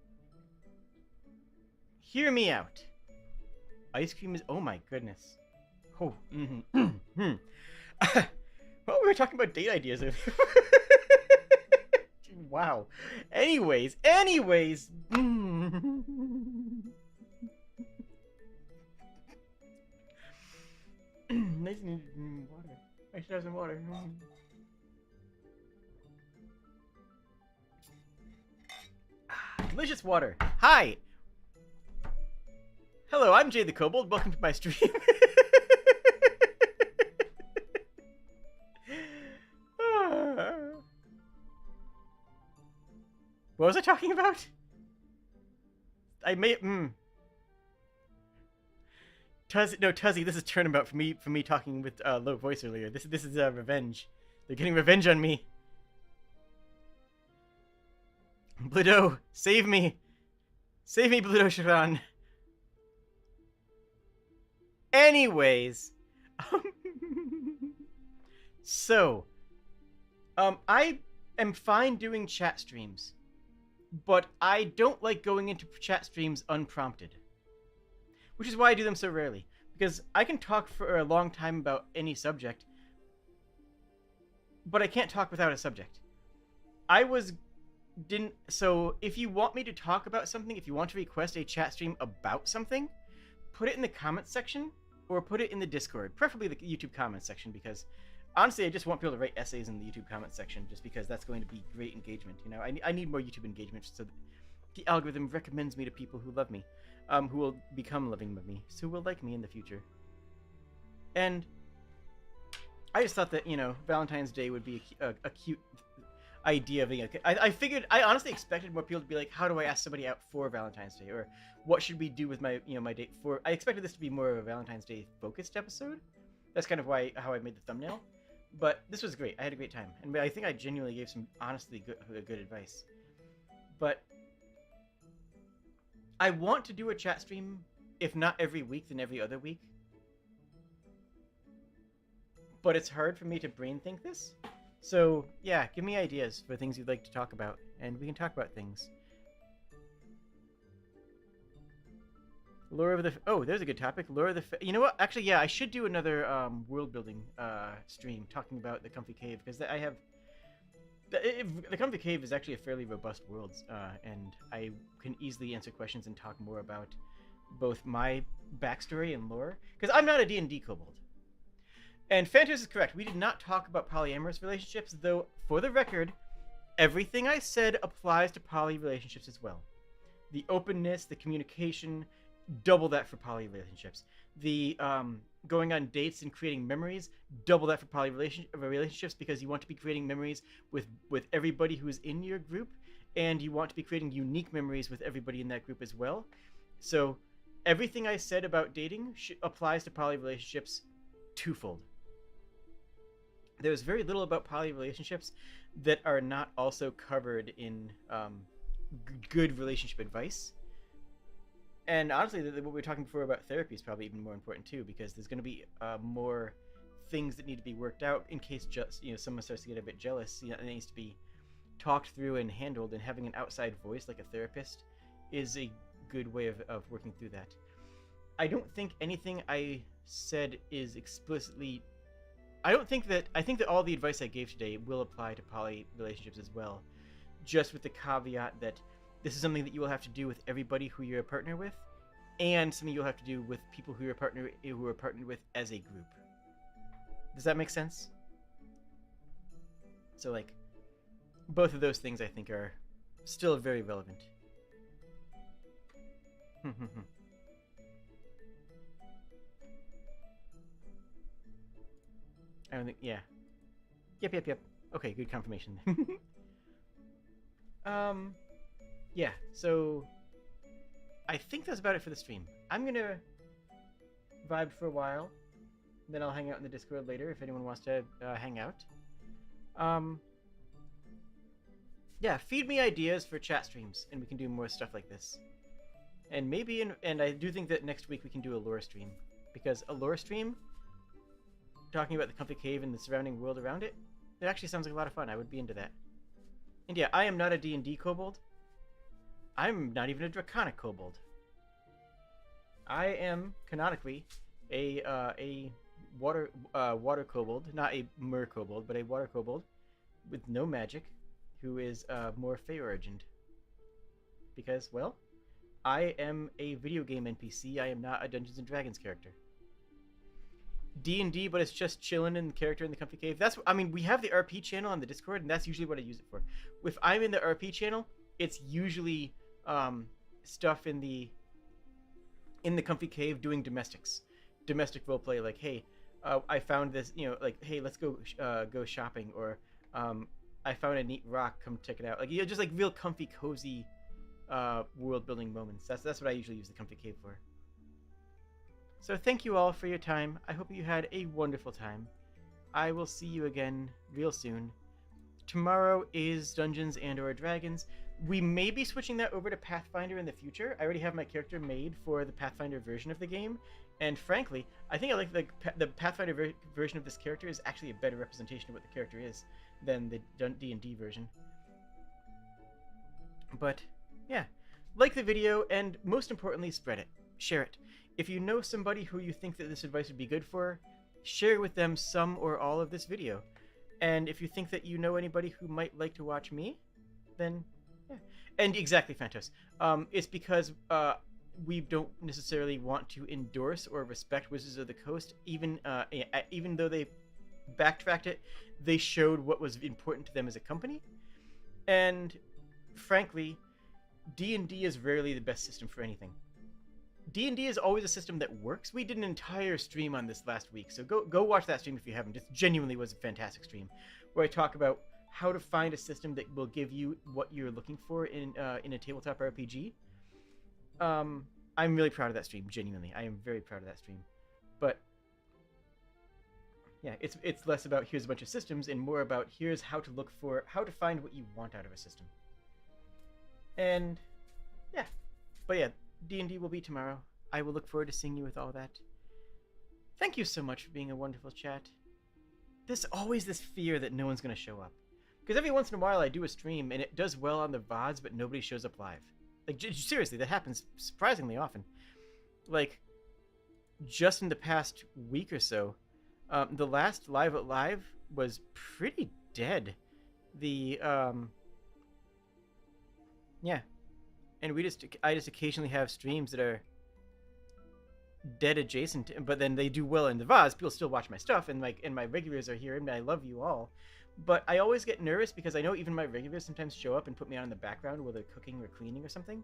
Hear me out. Ice cream is... Oh my goodness. Oh, well, we were talking about date ideas earlier. Wow. Anyways. Nice and water. I should have some water. Delicious water. Hi. Hello, I'm Jade the Kobold. Welcome to my stream. What was I talking about? I may Tuzzy, this is turnabout for me talking with low voice earlier. This is revenge. They're getting revenge on me. Blido, save me. Save me, Blido Sharon. Anyways. So, I am fine doing chat streams, but I don't like going into chat streams unprompted. Which is why I do them so rarely. Because I can talk for a long time about any subject, but I can't talk without a subject. I was didn't so if you want me to talk about something, if you want to request a chat stream about something, put it in the comments section or put it in the Discord, preferably the YouTube comments section, because honestly I just want people to write essays in the YouTube comments section just because that's going to be great engagement. You know, I need more YouTube engagement so that the algorithm recommends me to people who love me, who will become loving of me, so who will like me in the future. And I just thought that, you know, Valentine's Day would be a cute idea of being I figured, I honestly expected more people to be like, how do I ask somebody out for Valentine's Day, or what should we do with my, you know, my date for. I expected this to be more of a Valentine's Day focused episode. That's kind of how I made the thumbnail. But this was great. I had a great time, and I think I genuinely gave some honestly good advice. But I want to do a chat stream, if not every week, then every other week. But it's hard for me to brain think this. So, yeah, give me ideas for things you'd like to talk about, and we can talk about things. Lore of the... Oh, there's a good topic. Lore of the... You know what? Actually, yeah, I should do another world-building stream talking about the Comfy Cave, because I have... The Comfy Cave is actually a fairly robust world, and I can easily answer questions and talk more about both my backstory and lore, because I'm not a D&D kobold. And Phantos is correct. We did not talk about polyamorous relationships, though, for the record, everything I said applies to poly relationships as well. The openness, the communication, double that for poly relationships. The going on dates and creating memories, double that for poly relationships, because you want to be creating memories with everybody who is in your group, and you want to be creating unique memories with everybody in that group as well. So everything I said about dating applies to poly relationships twofold. There's very little about poly relationships that are not also covered in good relationship advice. And honestly, what we were talking before about therapy is probably even more important too, because there's going to be more things that need to be worked out in case just, you know, someone starts to get a bit jealous. You know, it needs to be talked through and handled, and having an outside voice like a therapist is a good way of working through that. I don't think anything I said is explicitly... I think that all the advice I gave today will apply to poly relationships as well, just with the caveat that this is something that you will have to do with everybody who you're a partner with, and something you'll have to do with people who are partnered with as a group. Does that make sense? So, like, both of those things I think are still very relevant. I don't think, yeah. Yep. Okay, good confirmation. Yeah, so I think that's about it for the stream. I'm gonna vibe for a while, then I'll hang out in the Discord later if anyone wants to hang out. Yeah, feed me ideas for chat streams, and we can do more stuff like this. And maybe, and I do think that next week we can do a lore stream, because a lore stream talking about the Comfy Cave and the surrounding world around it, it actually sounds like a lot of fun. I would be into that. And yeah, I am not a D&D kobold. I'm not even a draconic kobold. I am canonically a water kobold, not a mer kobold, but a water kobold with no magic, who is more fey origined. Because, well, I am a video game NPC. I am not a Dungeons and Dragons character. D&D, but it's just chilling in the character in the Comfy Cave. That's, I mean, we have the RP channel on the Discord, and that's usually what I use it for. If I'm in the RP channel, it's usually stuff in the Comfy Cave doing domestic roleplay, like, hey, I found this, you know, like, hey, let's go shopping, or I found a neat rock, come check it out. Like, you know, just like real comfy, cozy world building moments. That's what I usually use the Comfy Cave for. So thank you all for your time. I hope you had a wonderful time. I will see you again real soon. Tomorrow is Dungeons and or Dragons. We may be switching that over to Pathfinder in the future. I already have my character made for the Pathfinder version of the game. And frankly, I think I like the Pathfinder version of this character is actually a better representation of what the character is than the D&D version. But yeah, like the video, and most importantly, spread it. share it. If you know somebody who you think that this advice would be good for, share with them some or all of this video. And if you think that you know anybody who might like to watch me, then yeah. And exactly, Phantos. It's because we don't necessarily want to endorse or respect Wizards of the Coast, even though they backtracked it, they showed what was important to them as a company. And frankly, D&D is rarely the best system for anything. D&D is always a system that works. We did an entire stream on this last week, so go watch that stream if you haven't. It genuinely was a fantastic stream, where I talk about how to find a system that will give you what you're looking for in a tabletop RPG. I'm really proud of that stream. Genuinely, I am very proud of that stream. But yeah, it's less about here's a bunch of systems and more about here's how to find what you want out of a system. And yeah, but yeah, D&D will be tomorrow. I will look forward to seeing you with all that. Thank you so much for being a wonderful chat. There's always this fear that no one's going to show up. Because every once in a while I do a stream and it does well on the VODs, but nobody shows up live. Like, seriously, that happens surprisingly often. Like, just in the past week or so, the last Live at Live was pretty dead. Yeah. And I just occasionally have streams that are dead adjacent, but then they do well in the VODs. People still watch my stuff, and my regulars are here, and I love you all. But I always get nervous because I know even my regulars sometimes show up and put me on in the background while they're cooking or cleaning or something.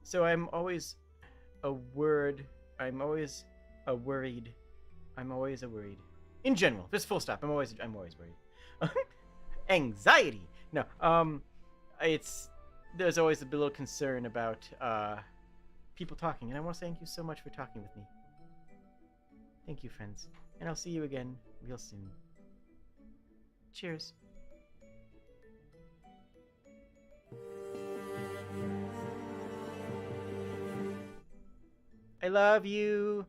So I'm always worried. In general, just full stop. I'm always worried. Anxiety. No. There's always a little concern about people talking, and I want to thank you so much for talking with me. Thank you, friends, and I'll see you again real soon. Cheers. I love you.